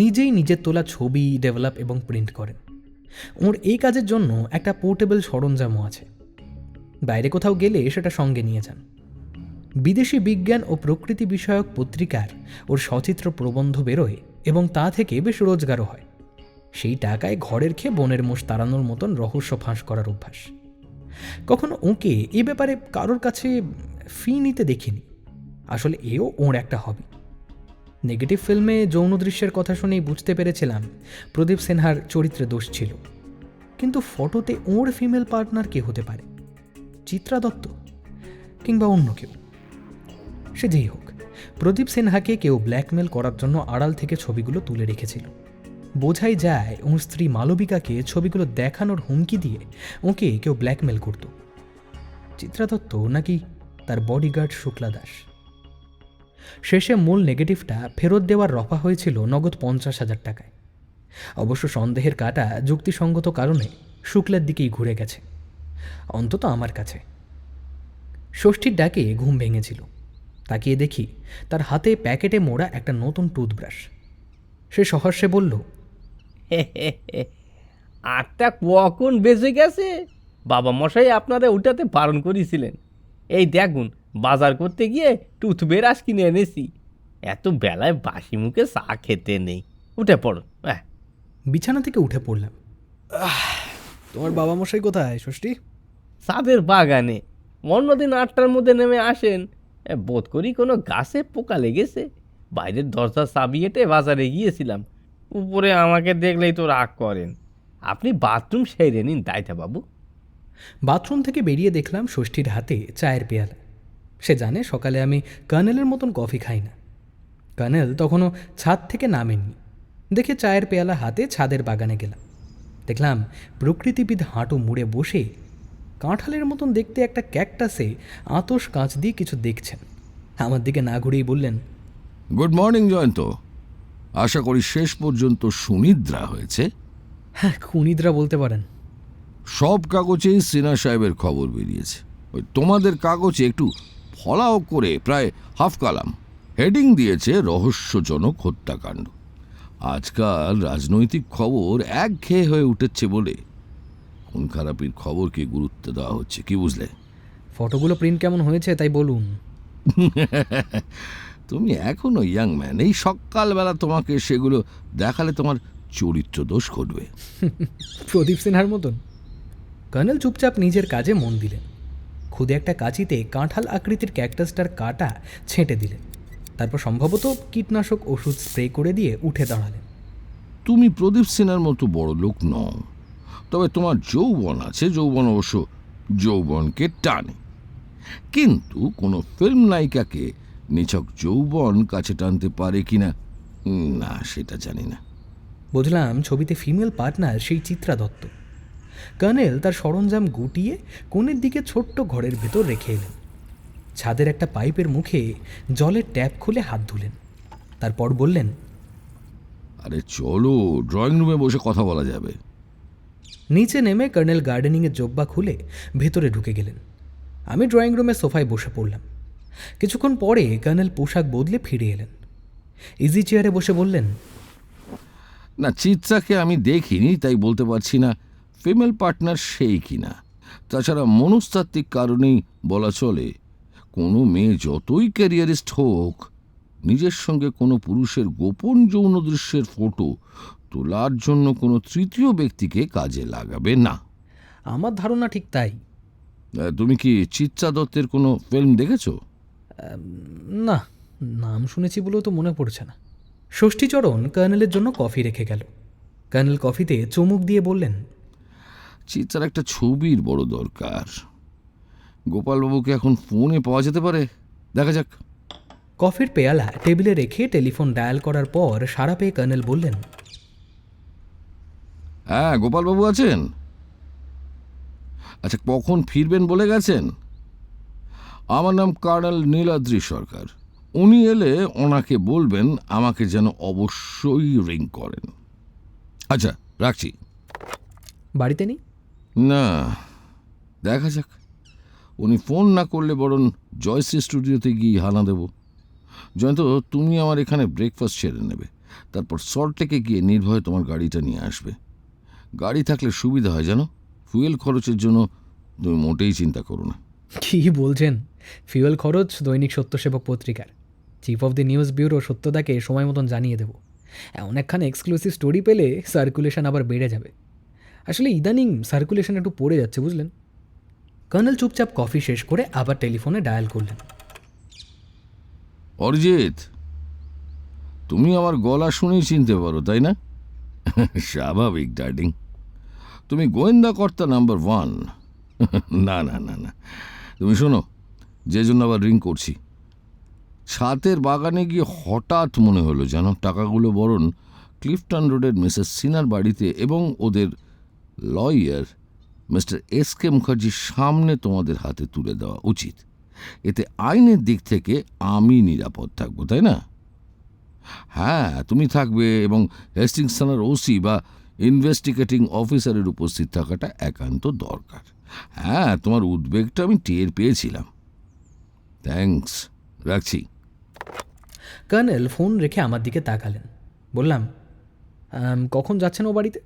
[SPEAKER 1] নিজেই নিজের তোলা ছবি ডেভেলপ এবং প্রিন্ট করেন। ওর এই কাজের জন্য একটা পোর্টেবল সরঞ্জামও আছে। বাইরে কোথাও গেলে সেটা সঙ্গে নিয়ে যান। বিদেশি বিজ্ঞান ও প্রকৃতি বিষয়ক পত্রিকার ওর সচিত্র প্রবন্ধ বেরোয় এবং তা থেকে বেশ রোজগারও হয়। সেই টাকায় ঘরের খেয়ে বনের মোষ তাড়ানোর মতন রহস্য ফাঁস করার অভ্যাস। কখনো ওকে এ ব্যাপারে কারোর কাছে ফি নিতে দেখিনি। আসলে এও ওর একটা হবি। নেগেটিভ ফিল্মে যৌন দৃশ্যের কথা শুনেই বুঝতে পেরেছিলাম প্রদীপ সিনহার চরিত্রে দোষ ছিল। কিন্তু ফটোতে ওর ফিমেল পার্টনার কে হতে পারে? চিত্রা দত্ত কিংবা অন্য কেউ? সে যেই হোক, প্রদীপ সিনহাকে কেউ ব্ল্যাকমেল করার জন্য আড়াল থেকে ছবিগুলো তুলে রেখেছিল। বোঝাই যায় ওর স্ত্রী মালবিকাকে ছবিগুলো দেখানোর হুমকি দিয়ে ওকে কেউ ব্ল্যাকমেল করত। চিত্রা দত্ত নাকি তার বডিগার্ড শুক্লা দাস? শেষে মূল নেগেটিভটা ফেরত দেওয়ার রফা হয়েছিল নগদ 50,000 টাকায়। অবশ্য সন্দেহের কাঁটা যুক্তিসঙ্গত কারণে শুক্লার দিকেই ঘুরে গেছে, অন্তত আমার কাছে। ষষ্ঠীর ডাকে ঘুম ভেঙেছিল। তাকিয়ে দেখি তার হাতে প্যাকেটে মোড়া একটা নতুন টুথব্রাশ। সে সহর্ষে বলল,
[SPEAKER 2] 8টা কখন বেজে গেছে? বাবা মশাই আপনারা উঠাতে বারণ করেছিলেন। এই দেখুন, বাজার করতে গিয়ে টুথব্রাশ কিনে এনেছি। এত বেলায় বাসি মুখে চা খেতে নেই, উঠে পড়ুন।
[SPEAKER 1] বিছানা থেকে উঠে পড়লাম। তোমার বাবা মশাই কোথায় ষষ্ঠী?
[SPEAKER 2] ছাদের বাগানে। অন্যদিন 8টার মধ্যে নেমে আসেন। বোধ করি কোনো গাছে পোকা লেগেছে। বাইরের দরজার চাবি এঁটে বাজারে গিয়েছিলাম। উপরে আমাকে দেখলেই তো রাগ করেন। আপনি বাথরুম সেরে নিন দায়িত্ববাবু।
[SPEAKER 1] বাথরুম থেকে বেরিয়ে দেখলাম ষষ্ঠীর হাতে চায়ের পেয়ালা। সে জানে সকালে আমি কর্নেলের মতন কফি খাই না। কর্নেল তখনও ছাদ থেকে নামেননি। দেখে চায়ের পেয়ালা হাতে ছাদের বাগানে গেলাম। দেখলাম প্রকৃতিবিদ হাঁটু মুড়ে বসে কাঁঠালের মতন দেখতে একটা ক্যাকটাসে আতশ কাঁচ দিয়ে কিছু দেখছেন। আমার দিকে না ঘুরেই বললেন,
[SPEAKER 5] গুড মর্নিং জয়ন্ত। আশা করি শেষ পর্যন্ত সুনিদ্রা হয়েছে।
[SPEAKER 1] হ্যাঁ, খুনিদরা বলতে পারেন।
[SPEAKER 5] সব কাগজেই সিনহা সাহেবের খবর বেরিয়েছে। ওই তোমাদের কাগজে একটু ফলাও করে প্রায় হাফ কালাম হেডিং দিয়েছে রহস্যজনক হত্যাকাণ্ড। আজকাল রাজনৈতিক খবর একঘেয়ে হয়ে উঠেছে বলে খুন খারাপির খবরকে গুরুত্ব দেওয়া হচ্ছে, কি বুঝলে?
[SPEAKER 1] ফটোগুলো প্রিন্ট কেমন হয়েছে তাই বলুন।
[SPEAKER 5] তুমি এখনো ইয়াং ম্যান, এই সকালবেলা তোমাকে সেগুলো দেখালে তোমার চরিত্র দোষ ঘটবে।
[SPEAKER 1] প্রদীপ সিনহার মতন। কর্নেল চুপচাপ নিজের কাজে মন দিলেন। খুদে একটা কাঁচিতে কাঁঠাল আকৃতির ক্যাকটাসটার কাটা ছেঁটে দিলেন। তারপর সম্ভবত কীটনাশক ওষুধ স্প্রে করে দিয়ে উঠে দাঁড়ালেন।
[SPEAKER 5] তুমি প্রদীপ সিনহার মতো বড় লোক নও, তবে তোমার যৌবন আছে। যৌবন অবশ্য যৌবনকে টানে, কিন্তু কোনো ফিল্ম নায়িকাকে নিছক যৌবন কাছে টানতে পারে কিনা না সেটা জানি না।
[SPEAKER 1] বুঝলাম ছবিতে ফিমেল পার্টনার সেই চিত্রা দত্ত। কর্নেল তার সরঞ্জাম গুটিয়ে কোণের দিকে ছোট্ট ঘরের ভেতর রেখে এলেন। ছাদের একটা পাইপের মুখে জলের ট্যাপ খুলে হাত ধুলেন। তারপর বললেন,
[SPEAKER 5] আরে চলো, ড্রয়িং রুমে বসে কথা বলা যাবে।
[SPEAKER 1] নিচে নেমে কর্নেল গার্ডেনিংয়ের জব্বা খুলে ভেতরে ঢুকে গেলেন। আমি ড্রয়িং রুমে সোফায় বসে পড়লাম। কিছুক্ষণ পরে কর্নেল পোশাক বদলে ফিরে এলেন। ইজি চেয়ারে বসে বললেন,
[SPEAKER 5] না, চিত্রাকে আমি দেখিনি তাই বলতে পারছি না ফিমেল পার্টনার সেই কিনা। তাছাড়া মনস্তাত্ত্বিক কারণেই বলা চলে, কোনো মেয়ে যতই ক্যারিয়ারিস্ট হোক, নিজের সঙ্গে কোনো পুরুষের গোপন যৌন দৃশ্যের ফটো তোলার জন্য কোনো তৃতীয় ব্যক্তিকে কাজে লাগাবে না।
[SPEAKER 1] আমার ধারণা ঠিক তাই।
[SPEAKER 5] তুমি কি চিত্রা দত্তের কোনো ফিল্ম দেখেছো?
[SPEAKER 1] না, নাম শুনেছি বলেও তো মনে পড়ছে না। ষষ্ঠীচরণ কর্নেলের জন্য কফি রেখে গেল। কর্নেল কফিতে চুমুক দিয়ে বললেন,
[SPEAKER 5] চিত্রার একটা ছবির বড় দরকার। গোপালবাবুকে এখন ফোনে পাওয়া যেতে পারে, দেখা যাক।
[SPEAKER 1] কফির পেয়ালা টেবিলে রেখে টেলিফোন ডায়াল করার পর সাড়া পেয়ে কর্নেল বললেন,
[SPEAKER 5] হ্যাঁ, গোপালবাবু আছেন? আচ্ছা, কখন ফিরবেন বলে গেছেন? আমার নাম কর্নেল নীলাদ্রি সরকার। উনি এলে ওনাকে বলবেন আমাকে যেন অবশ্যই রিং করেন। আচ্ছা, রাখছি।
[SPEAKER 1] বাড়িতে নেই?
[SPEAKER 5] না, দেখা যাক। উনি ফোন না করলে বরং জয়শ্রী স্টুডিওতে গিয়ে হানা দেব। জয়ন্ত, তুমি আমার এখানে ব্রেকফাস্ট সেরে নেবে, তারপর সল্টলেকে গিয়ে নির্ভয়ে তোমার গাড়িটা নিয়ে আসবে। গাড়ি থাকলে সুবিধা হয়, জানো, ফুয়েল খরচের জন্য তুমি মোটেই চিন্তা করো না।
[SPEAKER 1] কি বলছেন? ফিউয়েল খরচ দৈনিক সত্যসেবক পত্রিকার chief of the news bureau সত্যদাকে সময় মতন জানিয়ে দেব। এমন একখানে এক্সক্লুসিভ স্টোরি পেলে সার্কুলেশন আবার বেড়ে যাবে। আসলে ইদানিং সার্কুলেশন একটু পড়ে যাচ্ছে, বুঝলেন। কর্নেল চুপচাপ কফি শেষ করে আবার টেলিফোনে ডায়াল করলেন।
[SPEAKER 5] অরিজিৎ, তুমি আমার গলা শুনেই চিনতে পারো, তাই না? স্বাভাবিক ডার্লিং, তুমি গোয়েন্দা কর্তা নাম্বার 1। না না না না, তুমি শোনো, যে জন্য আবার রিং করছি। ছাতের বাগানে গিয়ে হঠাৎ মনে হলো যেন টাকাগুলো বরং ক্লিফটন রোডের মিসেস সিনার বাড়িতে এবং ওদের লয়ার মিস্টার এস.কে. মুখার্জির সামনে তোমাদের হাতে তুলে দেওয়া উচিত। এতে আইনের দিক থেকে আমি নিরাপদ থাকবো, তাই না? হ্যাঁ, তুমি থাকবে এবং হেস্টিংস থানার ওসি বা ইনভেস্টিগেটিং অফিসারের উপস্থিত থাকাটা একান্ত দরকার। হ্যাঁ, তোমার উদ্বেগটা আমি টের পেয়েছিলাম। থ্যাঙ্কস, রাখছি।
[SPEAKER 1] কর্নেল ফোন রেখে আমার দিকে তাকালেন। বললাম, কখন যাচ্ছেন ও বাড়িতে?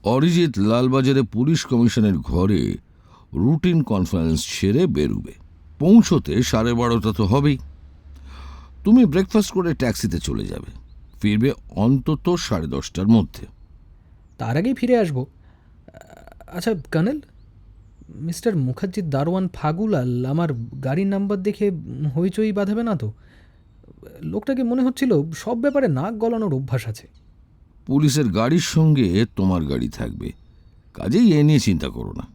[SPEAKER 5] অরিজিৎ লালবাজারে পুলিশ কমিশনের ঘরে রুটিন কনফারেন্স সেরে বেরুবে। পৌঁছতে 12:30 তো হবেই। তুমি ব্রেকফাস্ট করে ট্যাক্সিতে চলে যাবে, ফিরবে অন্তত 10:30টার মধ্যে।
[SPEAKER 1] তার আগেই ফিরে আসব। আচ্ছা কর্নেল, মিস্টার মুখার্জির দারোয়ান ফাগুলাল আমার গাড়ির নাম্বার দেখে হইচই বাঁধাবে না তো? লোকটাকে মনে হচ্ছিল সব ব্যাপারে নাক গলানোর অভ্যাস আছে।
[SPEAKER 5] পুলিশের গাড়ির সঙ্গে তোমার গাড়ি থাকবে, কাজেই এ নিয়ে চিন্তা করো না।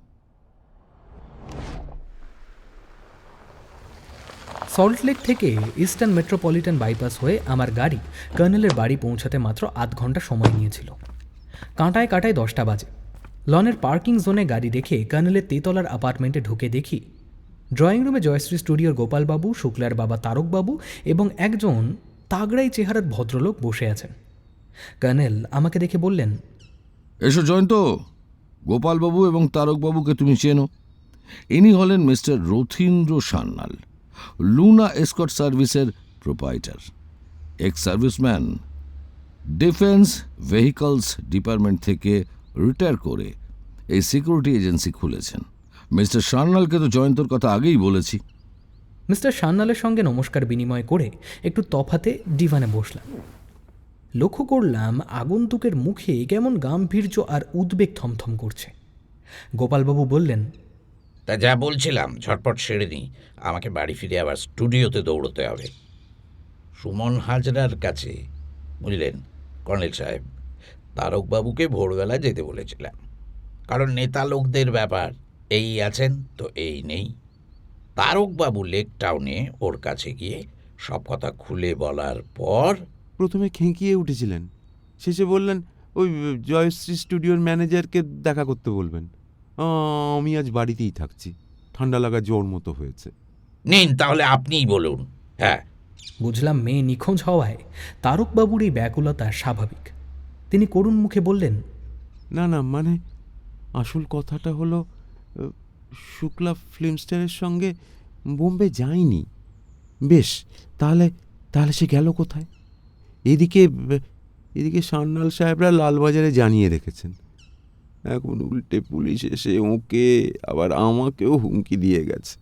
[SPEAKER 1] সল্টলেক থেকে ইস্টার্ন মেট্রোপলিটন বাইপাস হয়ে আমার গাড়ি কর্নেলের বাড়ি পৌঁছাতে মাত্র আধ ঘন্টা সময় নিয়েছিল। কাঁটায় কাঁটায় 10টা বাজে। লনের পার্কিং জোনে গাড়ি রেখে কর্নেলের তেতলার অ্যাপার্টমেন্টে ঢুকে দেখি ড্রয়িং রুমে জয়শ্রী স্টুডিওর গোপালবাবু, শুক্লার বাবা তারকবাবু এবং একজন তাগড়াই চেহারার ভদ্রলোক বসে আছেন। কর্নেল আমাকে দেখে বললেন,
[SPEAKER 5] এসো জয়ন্ত, গোপালবাবু এবং তারকবাবুকে তুমি চেনো। ইনি হলেন মিস্টার রথীন্দ্র সান্যাল, লুনা এসকর্ট সার্ভিসের proprietor, ex serviceman. Defence vehicles department থেকে রিটায়ার করে এই সিকিউরিটি এজেন্সি খুলেছেন। মিস্টার সান্যালকে তো জয়ন্তর কথা আগেই বলেছি।
[SPEAKER 1] মিস্টার সান্যালের সঙ্গে নমস্কার বিনিময় করে একটু তফাতে ডিভানে বসলাম। লক্ষ্য করলাম আগন্তুকের মুখে কেমন গাম্ভীর্য আর উদ্বেগ থমথম করছে। গোপালবাবু বললেন,
[SPEAKER 3] তা যা বলছিলাম ঝটপট সেরে নিই, আমাকে বাড়ি ফিরে আবার স্টুডিওতে দৌড়তে হবে। সুমন হাজরার কাছে, বুঝলেন কর্নেল সাহেব, তারকবাবুকে ভোরবেলা যেতে বলেছিলাম, কারণ নেতা লোকদের ব্যাপার, এই আছেন তো এই নেই। তারকবাবু লেক টাউনে ওর কাছে গিয়ে সব কথা খুলে বলার পর
[SPEAKER 4] প্রথমে খেঁকিয়ে উঠেছিলেন, শেষে বললেন ওই জয়শ্রী স্টুডিওর ম্যানেজারকে দেখা করতে বলবেন। আমি আজ বাড়িতেই থাকছি, ঠান্ডা লাগা জ্বর মতো হয়েছে।
[SPEAKER 3] নিন তাহলে আপনিই বলুন। হ্যাঁ,
[SPEAKER 1] বুঝলাম মেয়ে নিখোঁজ হওয়ায় তারকবাবুর এই ব্যাকুলতা স্বাভাবিক। তিনি করুণ মুখে বললেন,
[SPEAKER 4] না না, মানে আসল কথাটা হলো শুক্লা ফিল্মস্টারের সঙ্গে বোম্বে যায়নি। বেশ, তাহলে তাহলে সে গেল কোথায়? এদিকে এদিকে সান্যাল সাহেবরা লালবাজারে জানিয়ে রেখেছেন। এখন উল্টে পুলিশ এসে ওকে আবার আমাকেও হুমকি দিয়ে গেছে।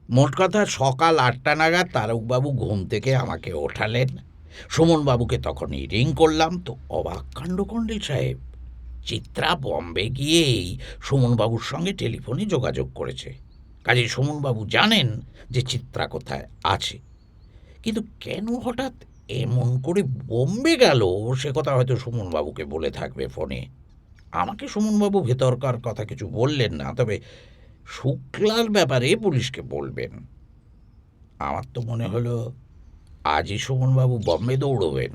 [SPEAKER 3] মোট কথা সকাল 8টা নাগাদ তারকবাবু ঘুম থেকে আমাকে ওঠালেন। সুমনবাবুকে তখনই রিং করলাম, তো অবাক কাণ্ড কর্নেল সাহেব, চিত্রা বম্বে গিয়েই সুমনবাবুর সঙ্গে টেলিফোনে যোগাযোগ করেছে। কাজে সুমনবাবু জানেন যে চিত্রা কোথায় আছে, কিন্তু কেন হঠাৎ এমন করে বোম্বে গেল সে কথা হয়তো সুমনবাবুকে বলে থাকবে ফোনে। আমাকে সুমনবাবু ভেতরকার কথা কিছু বললেন না, তবে শুক্লার ব্যাপারে পুলিশকে বলবেন। আমার তো মনে হলো আজই সুমনবাবু বম্বে দৌড়বেন।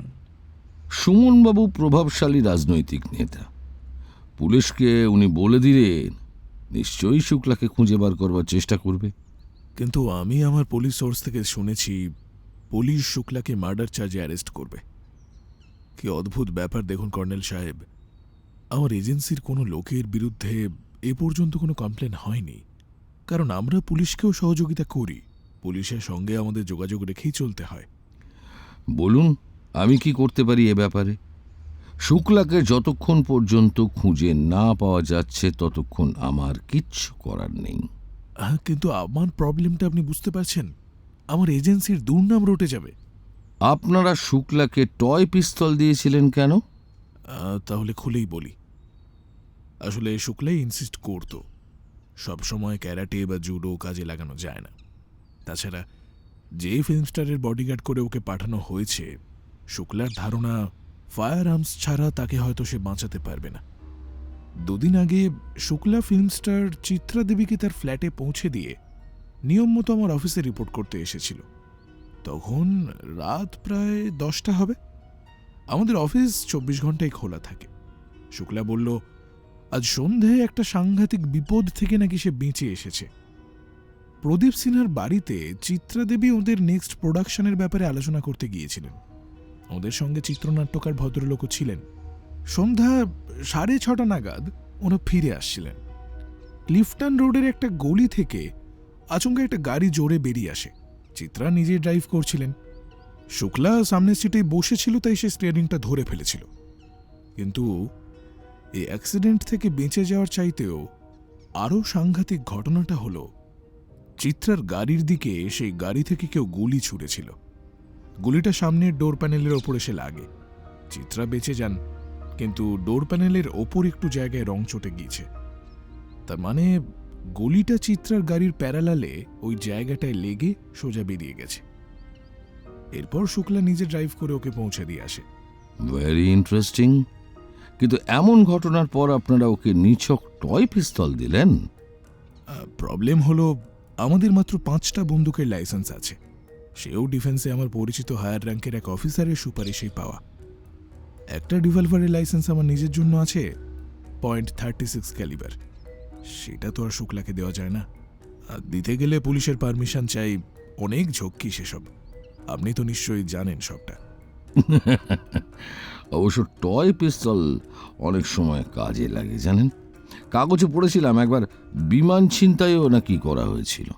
[SPEAKER 5] সুমনবাবু প্রভাবশালী রাজনৈতিক নেতা, পুলিশকে উনি বলে দিলেন নিশ্চয়ই শুক্লাকে খুঁজে বার করবার চেষ্টা করবে।
[SPEAKER 6] কিন্তু আমি আমার পুলিশ সোর্স থেকে শুনেছি পুলিশ শুক্লাকে মার্ডার চার্জে অ্যারেস্ট করবে। কি অদ্ভুত ব্যাপার দেখুন কর্নেল সাহেব, আমার এজেন্সির কোনো লোকের বিরুদ্ধে এ পর্যন্ত কোনো কমপ্লেন হয়নি, কারণ আমরা পুলিশকেও সহযোগিতা করি। পুলিশের সঙ্গে আমাদের যোগাযোগ রেখেই চলতে হয়।
[SPEAKER 5] বলুন আমি কি করতে পারি এ ব্যাপারে? শুক্লাকে যতক্ষণ পর্যন্ত খুঁজে না পাওয়া যাচ্ছে ততক্ষণ আমার কিচ্ছু করার নেই।
[SPEAKER 6] হ্যাঁ, কিন্তু আমার প্রবলেমটা আপনি বুঝতে পারছেন, আমার এজেন্সির দুর্নাম রটে যাবে।
[SPEAKER 5] আপনারা শুক্লাকে টয় পিস্তল দিয়েছিলেন কেন?
[SPEAKER 6] তাহলে খুলেই বলি, আসলে শুক্লাই ইনসিস্ট করত সবসময় ক্যারাটে বা জুডো কাজে লাগানো যায় না। তাছাড়া যে ফিল্মস্টারের বডিগার্ড করে ওকে পাঠানো হয়েছে, শুক্লার ধারণা ফায়ার আর্মস ছাড়া তাকে হয়তো সে বাঁচাতে পারবে না। দুদিন আগে শুক্লা ফিল্মস্টার চিত্রা দেবীকে তার ফ্ল্যাটে পৌঁছে দিয়ে নিয়ম মতো আমার অফিসে রিপোর্ট করতে এসেছিল। তখন রাত প্রায় 10টা হবে। আমাদের অফিস 24 ঘন্টাই খোলা থাকে। শুক্লা বলল আজ সন্ধে একটা সাংঘাতিক বিপদ থেকে নাকি সে বেঁচে এসেছে। প্রদীপ সিনহার বাড়িতে চিত্রা দেবী ওদের নেক্সট প্রোডাকশনের ব্যাপারে আলোচনা করতে গিয়েছিলেন। ওদের সঙ্গে চিত্রনাট্যকার ভদ্রলোকও ছিলেন। সন্ধ্যা 6:30 নাগাদ ওরা ফিরে আসছিলেন। ক্লিফটন রোডের একটা গলি থেকে আচমকা একটা গাড়ি জোরে বেরিয়ে আসে। চিত্রা নিজে ড্রাইভ করছিলেন। শুক্লা সামনের সিটে বসেছিল, তাই সে স্টিয়ারিংটা ধরে ফেলেছিল। কিন্তু এই অ্যাক্সিডেন্ট থেকে বেঁচে যাওয়ার চাইতেও আরও সাংঘাতিক ঘটনাটা হলো, চিত্রার গাড়ির দিকে সেই গাড়ি থেকে কেউ গুলি ছুঁড়েছিল। গুলিটা সামনের ডোর প্যানেলের ওপর এসে লাগে। চিত্রা বেঁচে যান, কিন্তু ডোর প্যানেলের ওপর একটু জায়গায় রং চটে গিয়েছে। তার মানে গুলিটা চিত্রার গাড়ির প্যারালালে ওই জায়গাটায় লেগে সোজা বেরিয়ে গেছে। এরপর শুক্লা নিজে ড্রাইভ করে ওকে পৌঁছে দিয়ে আসে।
[SPEAKER 5] Very interesting. কিন্তু এমন ঘটনার পর আপনারা ওকে নিছক টয় পিস্তল দিলেন?
[SPEAKER 6] প্রবলেম হলো, আমাদের মাত্র 5টা বন্দুকের লাইসেন্স আছে। সেও ডিফেন্সে আমার পরিচিত হায়ার র্যাঙ্কের এক অফিসারের সুপারিশেই পাওয়া। একটা রিভলভারের লাইসেন্স আমার নিজের জন্য আছে, .36 ক্যালিবার। সেটা তো আর শুক্লাকে দেওয়া যায় না। আর দিতে গেলে পুলিশের পারমিশন চাই, অনেক ঝক্কি সেসব। আপনি তো নিশ্চয়ই জানেন সবটা।
[SPEAKER 5] অবশ্য টয় পিস্তল অনেক সময় কাজে লাগে জানেন। কাগজে পড়েছিলাম একবার বিমান ছিনতাইও নাকি করা হয়েছিল।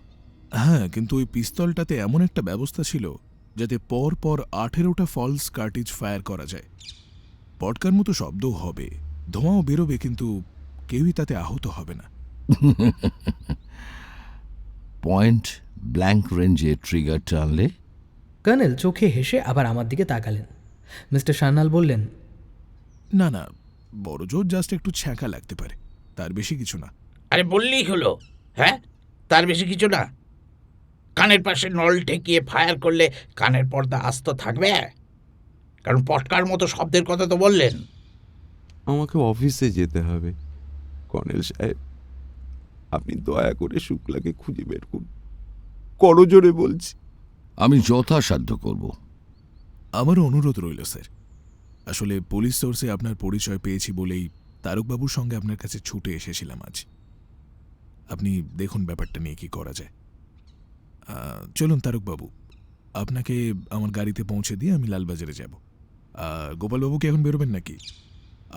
[SPEAKER 6] হ্যাঁ, কিন্তু ওই পিস্তলটাতে এমন একটা ব্যবস্থা ছিল যাতে পর পর 18টা ফলস কার্টিজ ফায়ার করা যায়। পটকার মতো শব্দও হবে, ধোঁয়াও বেরোবে, কিন্তু কেউই তাতে আহত হবে না।
[SPEAKER 5] পয়েন্ট ব্ল্যাঙ্ক রেঞ্জে ট্রিগার টানলে?
[SPEAKER 1] কর্নেল চোখে হেসে আবার আমার দিকে তাকালেন। মিস্টার সান্যাল বললেন,
[SPEAKER 6] না না, বড় জোর জাস্ট একটু ছ্যাঁকা লাগতে পারে, তার বেশি কিছু না।
[SPEAKER 3] আরে বললেই হলো। হ্যাঁ, তার বেশি কিছু না। কানের পাশে নল ঠেকিয়ে ফায়ার করলে কানের পর্দা আস্ত থাকবে? কারণ পটকার মতো শব্দের কথা তো বললেন।
[SPEAKER 4] আমাকে অফিসে যেতে হবে। কর্নেল সাহেব, আপনি দয়া করে শুক্লাকে খুঁজে বের করুন, করজোরে বলছি।
[SPEAKER 5] আমি যথাসাধ্য করব।
[SPEAKER 6] আমারও অনুরোধ রইল স্যার। আসলে পুলিশ সোর্সে আপনার পরিচয় পেয়েছি বলেই তারকবাবুর সঙ্গে আপনার কাছে ছুটে এসেছিলাম আজ। আপনি দেখুন ব্যাপারটা নিয়ে কি করা যায়। চলুন তারকবাবু, আপনাকে আমার গাড়িতে পৌঁছে দিয়ে আমি লালবাজারে যাব। গোপালবাবু কি এখন বেরোবেন নাকি?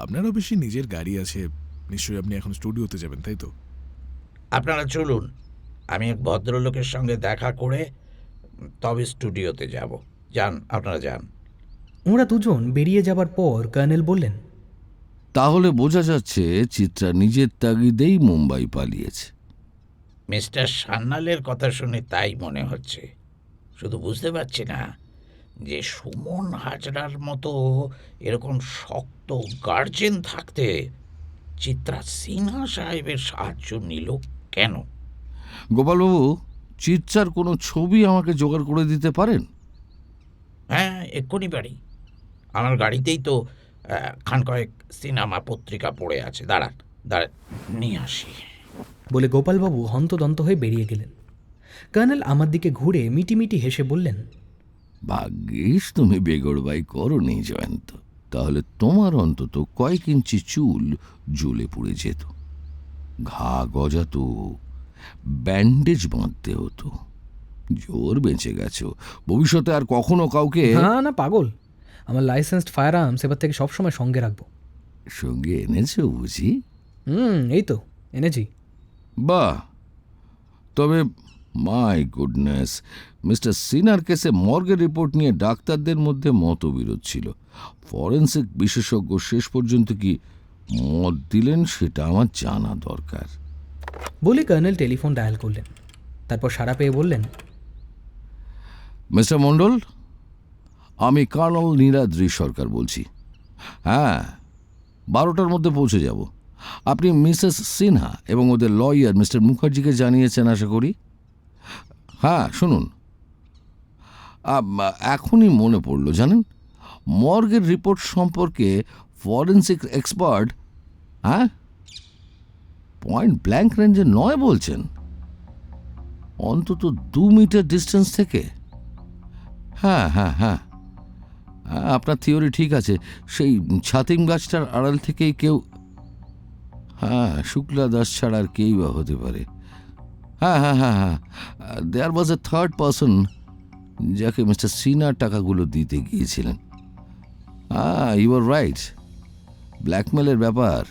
[SPEAKER 6] আপনারও বেশি নিজের গাড়ি আছে, নিশ্চয়ই আপনি এখন স্টুডিওতে যাবেন, তাই তো?
[SPEAKER 3] আপনারা চলুন, আমি এক ভদ্রলোকের সঙ্গে দেখা করে তবে স্টুডিওতে যাব। যান, আপনারা যান।
[SPEAKER 1] ওরা দুজন বেরিয়ে যাবার পর কর্নেল বললেন,
[SPEAKER 5] তাহলে বোঝা যাচ্ছে চিত্রা নিজের তাগিদেই মুম্বাই পালিয়েছে।
[SPEAKER 3] মিস্টার সান্যালের কথা শুনে তাই মনে হচ্ছে। শুধু বুঝতে পারছি না যে সুমন হাজরার মতো এরকম শক্ত গার্জেন থাকতে চিত্রা সিনহা সাহেবের সাহায্য নিল কেন?
[SPEAKER 5] গোপালবাবু, চিত্রার কোনো ছবি আমাকে জোগাড় করে দিতে পারেন?
[SPEAKER 3] হ্যাঁ, এক্ষুনি পারি। আমার গাড়িতেই তো খান কয়েক সিনেমা পত্রিকা পড়ে আছে। দাঁড়ান নিয়ে আসি।
[SPEAKER 1] বলে গোপালবাবু হন্তদন্ত হয়ে বেরিয়ে গেলেন। কর্নেল আমার দিকে ঘুরে মিটিমিটি হেসে বললেন,
[SPEAKER 5] ভাগ্যিস তুমি বেগড়বাই করনি জয়ন্ত, তাহলে তোমার অন্তত কয়েক ইঞ্চি চুল জ্বলে পুড়ে যেত, ঘা গজাতো, ব্যান্ডেজ বাঁধতে হতো। জোর বেঁচে গেছো, ভবিষ্যতে আর কখনো কাউকে।
[SPEAKER 1] না পাগল, আমার লাইসেন্সড ফায়ার আর্মস এবার থেকে সবসময় সঙ্গে রাখবো।
[SPEAKER 5] সঙ্গে এনেছো বুঝি?
[SPEAKER 1] এই তো এনেছি।
[SPEAKER 5] বাহ, তবে মাই গুডনেস, মিস্টার সিনহার কেসে মর্গের রিপোর্ট নিয়ে ডাক্তারদের মধ্যে মতবিরোধ ছিল। ফরেন্সিক বিশেষজ্ঞ শেষ পর্যন্ত কি মত দিলেন সেটা আমার জানা দরকার।
[SPEAKER 1] বলে কর্নেল টেলিফোন ডায়াল করলেন। তারপর সাড়া পেয়ে বললেন,
[SPEAKER 5] মিস্টার মণ্ডল, আমি কর্নেল নীলাদ্রি সরকার বলছি। হ্যাঁ, 12টার মধ্যে পৌঁছে যাব। আপনি মিসেস সিনহা এবং ওদের লয়ার মিস্টার মুখার্জিকে জানিয়েছেন আশা করি। হ্যাঁ, শুনুন, এখনই মনে পড়ল, জানেন, মর্গের রিপোর্ট সম্পর্কে ফরেন্সিক এক্সপার্ট, হ্যাঁ, পয়েন্ট ব্ল্যাঙ্ক রেঞ্জে নয় বলছেন, অন্তত 2 মিটার ডিস্টেন্স থেকে। হ্যাঁ হ্যাঁ হ্যাঁ, আপনার থিওরি ঠিক আছে, সেই ছাতিম গাছটার আড়াল থেকেই কেউ। হ্যাঁ, শুক্লা দাস ছাড়া আর কেই বা হতে পারে। হ্যাঁ হ্যাঁ হ্যাঁ হ্যাঁ, দেয়ার ওয়াজ এ থার্ড পার্সন যাকে মিস্টার সিনহার টাকাগুলো দিতে গিয়েছিলেন। হ্যাঁ, ইউ আর রাইট, ব্ল্যাকমেলের ব্যাপার।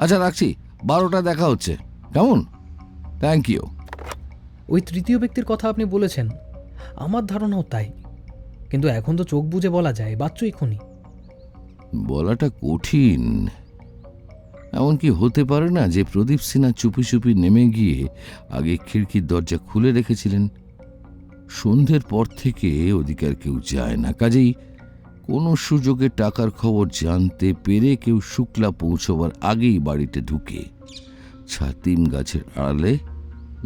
[SPEAKER 5] আচ্ছা রাখছি, 12টা দেখা হচ্ছে, কেমন? Thank you.
[SPEAKER 1] ওই তৃতীয় ব্যক্তির কথা আপনি বলেছেন, আমার ধারণাও তাই। কিন্তু এখন তো চোখ বুজে বলা যায় বাচ্চুই খুনি।
[SPEAKER 5] বলাটা কঠিন, এমনকি হতে পারে না যে প্রদীপ সিনহা চুপি চুপি নেমে গিয়ে আগে খিড়কির দরজা খুলে রেখেছিলেন? সন্ধ্যের পর থেকে ওদিকে আর কেউ যায় না, কাজেই কোনো সুযোগে টাকার খবর জানতে পেরে কেউ শুক্লা পৌঁছবার আগেই বাড়িতে ঢুকে ছাতিম গাছের আড়ালে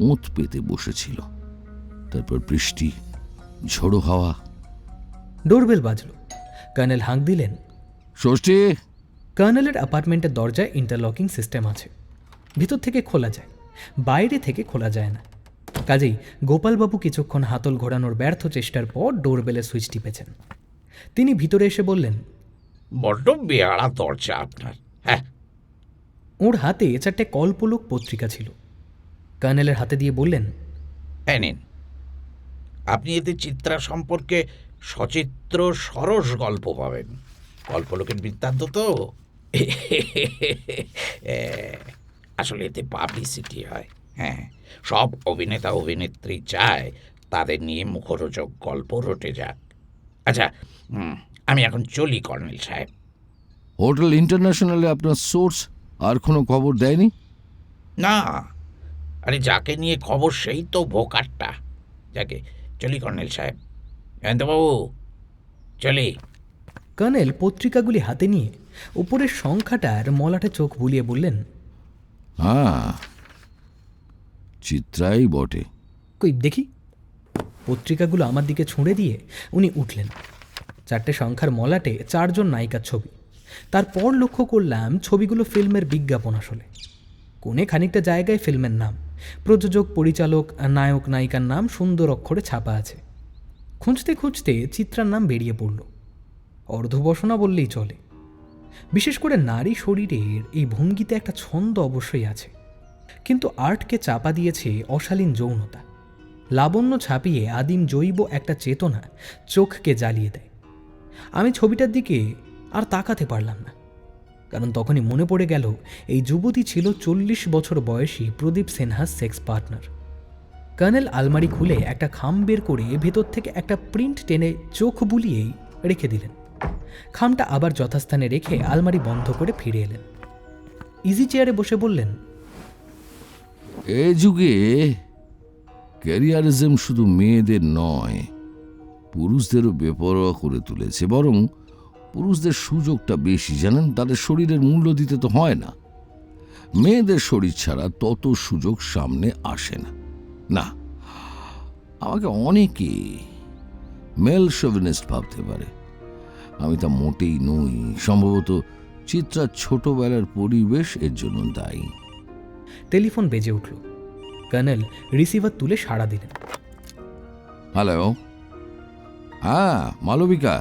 [SPEAKER 5] ওঁত পেতে বসেছিল। তারপর বৃষ্টি, ঝোড়ো হাওয়া।
[SPEAKER 1] ডোরবেল বাজল। কর্নেল হাঁক দিলেন।
[SPEAKER 5] ষষ্ঠী!
[SPEAKER 1] কর্নেলের অ্যাপার্টমেন্টের দরজায় ইন্টারলকিং সিস্টেম আছে, ভিতর থেকে খোলা যায়, বাইরে থেকে খোলা যায় না। কাজেই গোপালবাবু কিছুক্ষণ হাতল ঘোরানোর ব্যর্থ চেষ্টার পর ডোরবেলের সুইচ টিপেছেন। তিনি ভিতরে এসে বললেন,
[SPEAKER 3] বড্ড বেয়াড়া দরজা আপনার। হ্যাঁ,
[SPEAKER 1] ওর হাতে 4টে কল্পলোক পত্রিকা ছিল। কর্নেলের হাতে দিয়ে বললেন,
[SPEAKER 3] এই নিন, আপনি এতে চিত্রা সম্পর্কে সচিত্র সরস গল্প পাবেন। গল্পলোকের বৃত্তান্ত তো। আসলে এতে পাবলিসিটি হয়। হ্যাঁ, সব অভিনেতা অভিনেত্রী চায় তাদের নিয়ে মুখরোচক গল্প রটে যাক। আচ্ছা, আমি এখন চলি কর্নেল সাহেব।
[SPEAKER 5] হোটেল ইন্টারন্যাশনালে আপনার সোর্স আর কোনো খবর দেয়নি?
[SPEAKER 3] না, আরে যাকে নিয়ে খবর সেই তো ভোকারটা। যাকে চলি কর্নেল সাহেব। জয়ন্তবাবু, চলি।
[SPEAKER 1] কর্নেল পত্রিকাগুলি হাতে নিয়ে উপরের সংখ্যাটার মলাটে চোখ বুলিয়ে বললেন,
[SPEAKER 5] হ্যাঁ, চিত্রাই বটে।
[SPEAKER 1] কই দেখি। পত্রিকাগুলো আমার দিকে ছুঁড়ে দিয়ে উনি উঠলেন। 4টে সংখ্যার মলাটে 4 জন নায়িকার ছবি। তারপর লক্ষ্য করলাম ছবিগুলো ফিল্মের বিজ্ঞাপন। আসলে কোণে খানিকটা জায়গায় ফিল্মের নাম, প্রযোজক, পরিচালক, নায়ক নায়িকার নাম সুন্দর অক্ষরে ছাপা আছে। খুঁজতে খুঁজতে চিত্রার নাম বেরিয়ে পড়ল। অর্ধবসনা বললেই চলে। বিশেষ করে নারী শরীরের এই ভঙ্গিতে একটা ছন্দ অবশ্যই আছে, কিন্তু আর্টকে চাপা দিয়েছে অশালীন যৌনতা। লাবণ্য ছাপিয়ে আদিম জৈব একটা চেতনা চোখকে জ্বালিয়ে দেয়। আমি ছবিটার দিকে আর তাকাতে পারলাম না, কারণ তখনই মনে পড়ে গেল এই যুবতী ছিল 40 বছর বয়সী প্রদীপ সিনহার সেক্স পার্টনার। কর্নেল আলমারি খুলে একটা খাম বের করে ভেতর থেকে একটা প্রিন্ট টেনে চোখ বুলিয়েই রেখে দিলেন। খামটা আবার যথাস্থানে রেখে আলমারি বন্ধ করে ফিরে এলেন। ইজি চেয়ারে বসে বললেন,
[SPEAKER 5] এ যুগে ক্যারিয়ারিজম শুধু মেয়েদের নয়, পুরুষদেরও বেপরোয়া করে তুলেছে। বরং পুরুষদের সুযোগটা বেশি, জানেন। তাদের শরীরের মূল্য দিতে তো হয় না। মেয়েদের শরীর ছাড়া তত সুযোগ সামনে আসে না। না, আমাকে অনেকে মেল শোভিনিস্ট ভাবতে পারে, আমি তা মোটেই নই। সম্ভবত চিত্রার ছোটবেলার পরিবেশ এর জন্য দায়ী।
[SPEAKER 1] টেলিফোন বেজে উঠল। কর্নেল রিসিভার তুলে সাড়া দিলেন।
[SPEAKER 5] হ্যালো, হ্যাঁ মালবিকা।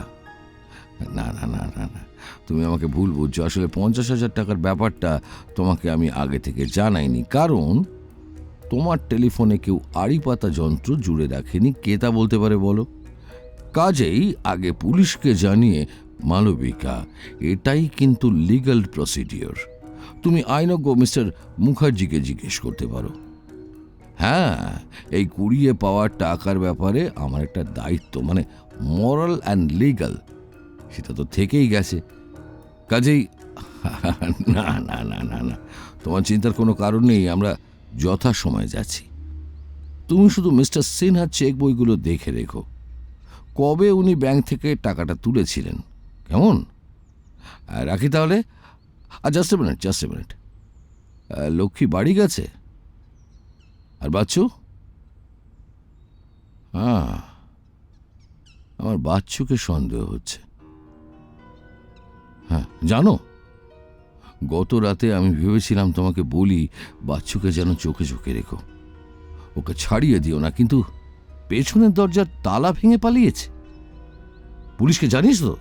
[SPEAKER 5] না না না না না, তুমি আমাকে ভুল বুঝছো। আসলে 50,000 টাকার ব্যাপারটা তোমাকে আমি আগে থেকে জানাইনি, কারণ তোমার টেলিফোনে কেউ আড়ি পাতা যন্ত্র জুড়ে রাখেনি। কে তা বলতে পারে বলো? কাজেই আগে পুলিশকে জানিয়ে, মালবিকা, এটাই কিন্তু লিগ্যাল প্রসিডিওর। তুমি আইনজ্ঞ মিস্টার মুখার্জিকে জিজ্ঞেস করতে পারো। হ্যাঁ, এই কুড়িয়ে পাওয়া টাকার ব্যাপারে আমার একটা দায়িত্ব, মানে মরাল অ্যান্ড লিগ্যাল, সেটা তো থেকেই গেছে। কাজেই না না না না না, তোমার চিন্তার কোনো কারণ নেই। আমরা যথাসময়ে যাচ্ছি। তুমি শুধু মিস্টার সিনহার চেক বইগুলো দেখে রেখো, কবে উনি ব্যাংক থেকে টাকাটা তুলেছিলেন। কেমন? রাখি তাহলে। আর জাস্ট এ মিনিট, লক্ষ্মী বাড়ি গেছে? আর বাচ্চু? হ্যাঁ, আমার বাচ্চুকে সন্দেহ হচ্ছে। হ্যাঁ, জানো, গত রাতে আমি ভেবেছিলাম তোমাকে বলি বাচ্চুকে যেন চোখে চোখে রেখো, ওকে ছাড়িয়ে দিও না, কিন্তু পেছনের দরজার তালা ভেঙে পালিয়েছে। পুলিশকে জানিস তো?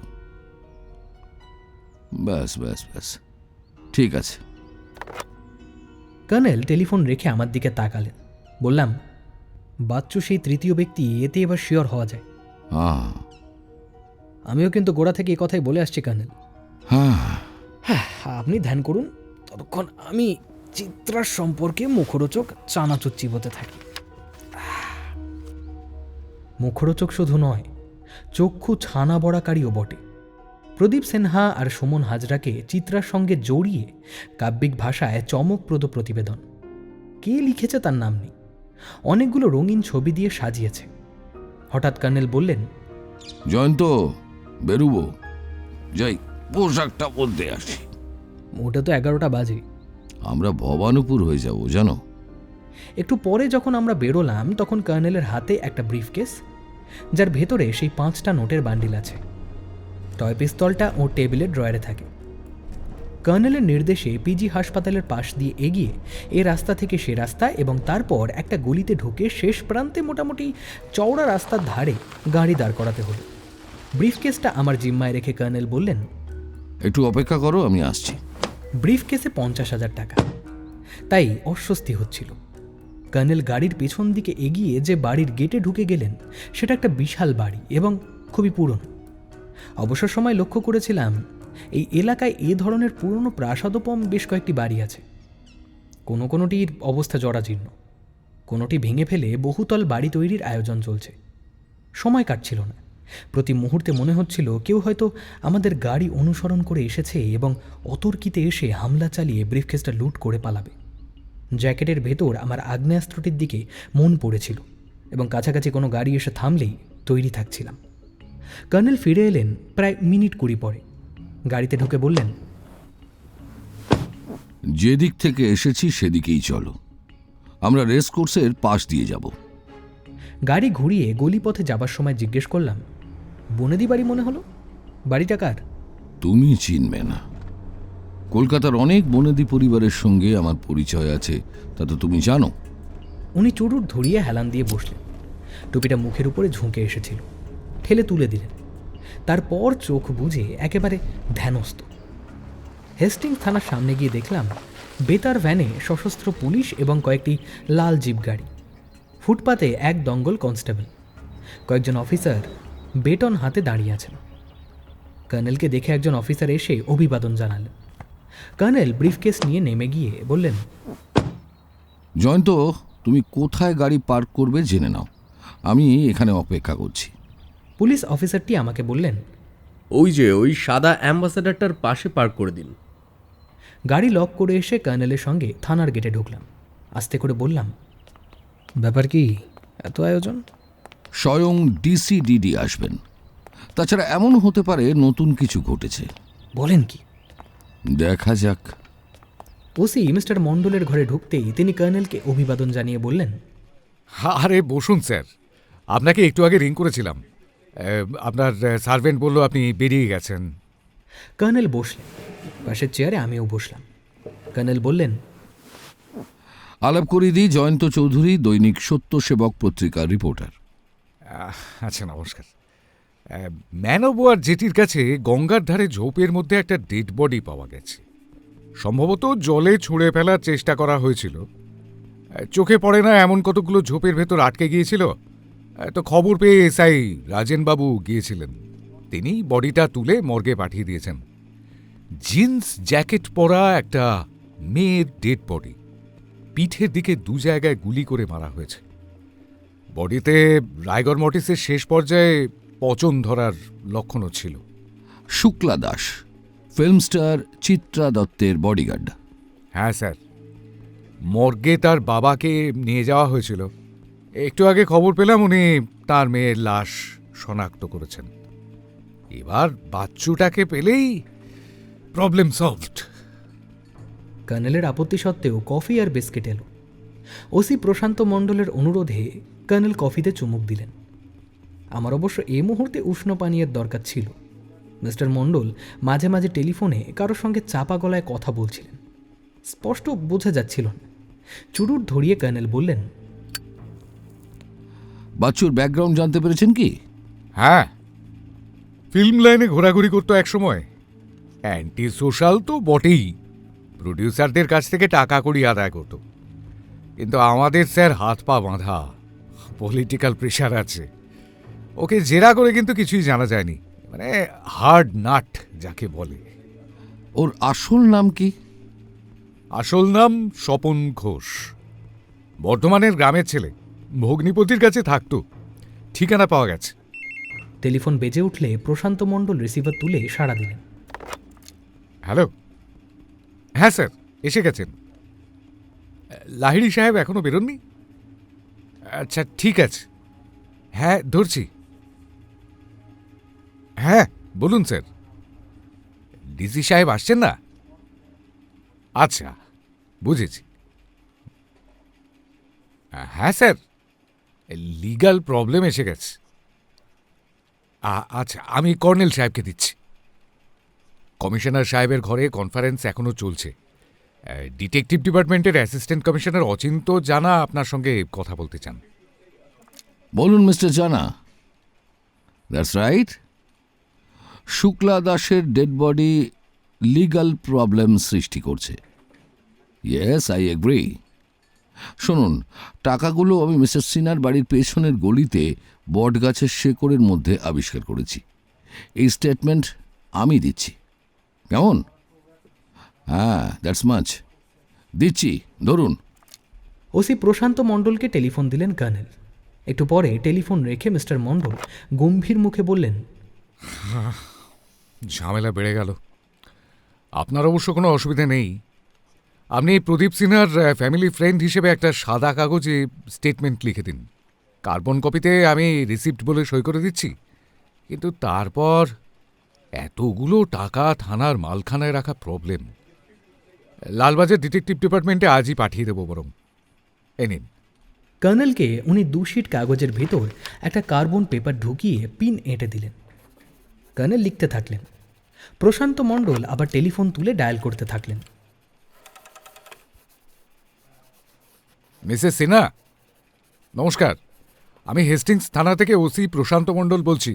[SPEAKER 5] ব্যাস ব্যাস ব্যাস, ঠিক আছে।
[SPEAKER 1] কর্নেল টেলিফোন রেখে আমার দিকে তাকালেন। বললাম, বাচ্চু সেই তৃতীয় ব্যক্তি, এতে এবার শিওর হওয়া যায়।
[SPEAKER 5] হ্যাঁ
[SPEAKER 1] আমিও কিন্তু গোড়া থেকে এই কথাই বলে আসছি কর্নেল।
[SPEAKER 5] হ্যাঁ,
[SPEAKER 1] আপনি ধ্যান করুন, ততক্ষণ আমি চিত্রার সম্পর্কে মুখরোচক চানাচুর চিবোতে থাকি। মুখরোচক শুধু নয়, চক্ষু ছানা বড়াকারীও বটে। প্রদীপ সিনহা আর সুমন হাজরাকে চিত্রার সঙ্গে জড়িয়ে কাব্যিক ভাষায় চমকপ্রদ প্রতিবেদন। কে লিখেছে তার নাম নেই, অনেকগুলো রঙিন ছবি দিয়ে সাজিয়েছে। হঠাৎ কর্নেল বললেন,
[SPEAKER 5] জয়ন্ত, বেরুবো, যাই পোশাকটা বলতে আসি।
[SPEAKER 1] ওটা তো 11টা বাজে।
[SPEAKER 5] আমরা ভবানুপুর হয়ে যাব জানো।
[SPEAKER 1] একটু পরে যখন আমরা বেরোলাম তখন কর্নেলের হাতে একটা ব্রিফকেস, যার ভেতরে সেই 5টা নোটের বান্ডিল আছে। টয় পিস্তলটা ওর টেবিলের ড্রয়ারে থাকে। কর্নেলের নির্দেশে পিজি হাসপাতালের পাশ দিয়ে এগিয়ে এ রাস্তা থেকে সে রাস্তা এবং তারপর একটা গলিতে ঢুকে শেষ প্রান্তে মোটামুটি চওড়া রাস্তার ধারে গাড়ি দাঁড় করাতে হলো। ব্রিফকেসটা আমার জিম্মায় রেখে কর্নেল বললেন,
[SPEAKER 5] একটু অপেক্ষা করো, আমি আসছি।
[SPEAKER 1] ব্রিফকেসে 50,000 টাকা। তাই অস্বস্তি হচ্ছিল। কর্নেল গাড়ির পেছন দিকে এগিয়ে যে বাড়ির গেটে ঢুকে গেলেন সেটা একটা বিশাল বাড়ি এবং খুবই পুরনো। অবসর সময় লক্ষ্য করেছিলাম এই এলাকায় এ ধরনের পুরনো প্রাসাদোপম বেশ কয়েকটি বাড়ি আছে। কোনোটির অবস্থা জরাজীর্ণ, কোনোটি ভেঙে ফেলে বহুতল বাড়ি তৈরির আয়োজন চলছে। সময় কাটছিল না, প্রতি মুহূর্তে মনে হচ্ছিল কেউ হয়তো আমাদের গাড়ি অনুসরণ করে এসেছে এবং অতর্কিতে এসে হামলা চালিয়ে ব্রিফকেসটা লুট করে পালাবে। জ্যাকেটের ভেতর আমার আগ্নেয়াস্ত্রটির দিকে মন পড়েছিল এবং কাছাকাছি কোনো গাড়ি এসে থামলেই তৈরি থাকছিলাম। কর্নেল ফিরে এলেন প্রায় মিনিট 20 পরে। গাড়িতে ঢুকে বললেন,
[SPEAKER 5] যেদিক থেকে এসেছি সেদিকেই চলো, আমরা রেস কোর্সের পাশ দিয়ে যাব।
[SPEAKER 1] গাড়ি ঘুরিয়ে গলিপথে যাবার সময় জিজ্ঞেস করলাম, বনেদি বাড়ি মনে হলো, বাড়িটা কার?
[SPEAKER 5] তুমি চিনবে না, কলকাতার অনেক বনেদি পরিবারের সঙ্গে আমার পরিচয় আছে, তা তো তুমি জানো।
[SPEAKER 1] উনি চুরুট ধরিয়ে হেলান দিয়ে বসলেন। টুপিটা মুখের উপরে ঝুঁকে এসেছিল, ঠেলে তুলে দিলেন। তারপর চোখ বুজে একেবারে ধ্যানস্থ। হেস্টিংস থানার সামনে গিয়ে দেখলাম বেতার ভ্যানে সশস্ত্র পুলিশ এবং কয়েকটি লাল জিপ গাড়ি। ফুটপাতে এক দঙ্গল কনস্টেবল, কয়েকজন অফিসার বেটন হাতে দাঁড়িয়ে আছেন। কর্নেলকে দেখে একজন অফিসার এসে অভিবাদন জানালেন। কর্নেল ব্রিফকেস নিয়ে নেমে গিয়ে বললেন,
[SPEAKER 5] জয়ন্ত, তুমি কোথায় গাড়ি পার্ক করবে জেনে নাও, আমি এখানে অপেক্ষা করছি।
[SPEAKER 1] পুলিশ অফিসারটি আমাকে বললেন,
[SPEAKER 7] ওই সাদা অ্যাম্বাসেডারটার পাশে পার্ক করে দিন।
[SPEAKER 1] গাড়ি লক করে এসে কর্নেলের সঙ্গে থানার গেটে ঢুকলাম। আস্তে করে বললাম, ব্যাপার কি, এত আয়োজন?
[SPEAKER 5] স্বয়ং ডিসিডিডি আসবেন, তাছাড়া এমন হতে পারে নতুন কিছু ঘটেছে।
[SPEAKER 1] বলেন কি?
[SPEAKER 5] দেখা যাক।
[SPEAKER 1] ওসি মিস্টার মণ্ডলের ঘরে ঢুকতেই তিনি কর্নেলকে অভিবাদন জানিয়ে বললেন,
[SPEAKER 8] আরে বসুন স্যার, আপনাকে একটু আগে রিং করেছিলাম। আপনার সার্ভেন্ট বলল আপনি বেরিয়ে গেছেন।
[SPEAKER 1] কর্নেল বসলেন, পাশের চেয়ারে আমিও বসলাম। কর্নেল বললেন,
[SPEAKER 5] আলাপ করিয়ে দিই, জয়ন্ত চৌধুরী, দৈনিক সত্য সেবক পত্রিকার রিপোর্টার।
[SPEAKER 8] আচ্ছা, নমস্কার। ম্যানওয়ার জেটির কাছে গঙ্গার ধারে ঝোপের মধ্যে একটা ডেড বডি পাওয়া গেছে। সম্ভবত জলে ছুঁড়ে ফেলার চেষ্টা করা হয়েছিল। চোখে পড়ে না এমন কতগুলো ঝোপের ভেতর আটকে গিয়েছিল। তো খবর পেয়ে এসআই রাজেনবাবু গিয়েছিলেন, তিনি বডিটা তুলে মর্গে পাঠিয়ে দিয়েছেন। জিন্স জ্যাকেট পরা একটা মেয়ের ডেড বডি, পিঠের দিকে 2 জায়গায় গুলি করে মারা হয়েছে। বডিতে রাইগর মর্টিসের শেষ পর্যায়ে পচন ধরার লক্ষণও ছিল।
[SPEAKER 5] শুক্লা দাস, ফিল্ম স্টার চিত্রা দত্তের বডিগার্ড।
[SPEAKER 8] হ্যাঁ স্যার, মর্গে তার বাবাকে নিয়ে যাওয়া হয়েছিল। একটু আগে খবর পেলাম উনি তার মেয়ের লাশ শনাক্ত করেছেন। এবার বাচ্চুটাকে পেলেই প্রবলেম সলভড।
[SPEAKER 1] কর্নেলের আপত্তি সত্ত্বেও কফি আর বিস্কিট এলো। ওসি প্রশান্ত মণ্ডলের অনুরোধে কর্নেল কফিতে চুমুক দিলেন। আমার অবশ্য এই মুহূর্তে উষ্ণ পানীয়ের দরকার ছিল। মিস্টার মণ্ডল মাঝে মাঝে টেলিফোনে কারোর সঙ্গে চাপা গলায় কথা বলছিলেন, স্পষ্ট বোঝা যাচ্ছিল না। চুরুট ধরিয়ে কর্নেল বললেন,
[SPEAKER 5] বাচ্চুর ব্যাকগ্রাউন্ড জানতে পেরেছেন কি?
[SPEAKER 8] হ্যাঁ, ফিল্ম লাইনে ঘোরাঘুরি করতো একসময়। অ্যান্টি সোশ্যাল তো বটেই, প্রডিউসারদের কাছ থেকে টাকা কড়ি আদায় করত। কিন্তু আমাদের স্যার হাত পা বাঁধা, পলিটিক্যাল প্রেশার আছে। ওকে জেরা করে কিন্তু কিছুই জানা যায়নি, মানে হার্ড নাট যাকে বলে।
[SPEAKER 5] ওর আসল নাম কি?
[SPEAKER 8] আসল নাম স্বপন ঘোষ, বর্ধমানের গ্রামের ছেলে, ভগ্নিপতির কাছে থাকতো। ঠিকানা পাওয়া গেছে।
[SPEAKER 1] টেলিফোন বেজে উঠলে প্রশান্ত মণ্ডল রিসিভার তুলে সাড়া দিলেন।
[SPEAKER 8] হ্যালো, হ্যাঁ স্যার, এসে গেছেন। লাহিড়ী সাহেব এখনো বেরোননি? আচ্ছা ঠিক আছে, হ্যাঁ ধরছি। হ্যাঁ বলুন স্যার, ডিসি সাহেব আসছেন না? আচ্ছা বুঝেছি। হ্যাঁ স্যার, লিগ্যাল প্রবলেম এসে গেছে। আচ্ছা আমি কর্নেল সাহেবকে দিচ্ছি। কমিশনার সাহেবের ঘরে কনফারেন্স এখনো চলছে। ডিটেকটিভ ডিপার্টমেন্টের অ্যাসিস্ট্যান্ট কমিশনার অচিন্ত জানা আপনার সঙ্গে কথা বলতে চান।
[SPEAKER 5] বলুন মিস্টার জানা। That's right. শুক্লা দাসের ডেড বডি লিগ্যাল প্রবলেম সৃষ্টি করছে। Yes, I agree. শুনুন, টাকাগুলো আমি মিস্টার সিনহার বাড়ির পেছনের গলিতে বটগাছের শেকড়ের মধ্যে আবিষ্কার করেছি। এই স্টেটমেন্ট আমি দিচ্ছি, কেমন? হ্যাঁ, দ্যাটস মাচ। দিচ্ছি, ধরুন।
[SPEAKER 1] ওসি প্রশান্ত মণ্ডলকে টেলিফোন দিলেন কর্নেল। একটু পরে টেলিফোন রেখে মিস্টার মণ্ডল গম্ভীর মুখে বললেন,
[SPEAKER 8] ঝামেলা বেড়ে গেল। আপনার অবশ্য কোনো অসুবিধা নেই। আপনি প্রদীপ সিনহার ফ্যামিলি ফ্রেন্ড হিসেবে একটা সাদা কাগজে স্টেটমেন্ট লিখে দিন। কার্বন কপিতে আমি রিসিপ্ট বলে সই করে দিচ্ছি। কিন্তু তারপর এতগুলো টাকা থানার মালখানায় রাখা প্রবলেম। লালবাজার ডিটেকটিভ ডিপার্টমেন্টে আজই পাঠিয়ে দেবো বরং। এ নিন।
[SPEAKER 1] কর্নেলকে উনি 2 শিট কাগজের ভেতর একটা কার্বন পেপার ঢুকিয়ে পিন এঁটে দিলেন। কর্নেল লিখতে থাকলেন। প্রশান্ত মণ্ডল আবার টেলিফোন তুলে ডায়াল করতে থাকলেন।
[SPEAKER 8] মিসেস সিনহা, নমস্কার। আমি হেস্টিংস থানা থেকে ওসি প্রশান্ত মণ্ডল বলছি।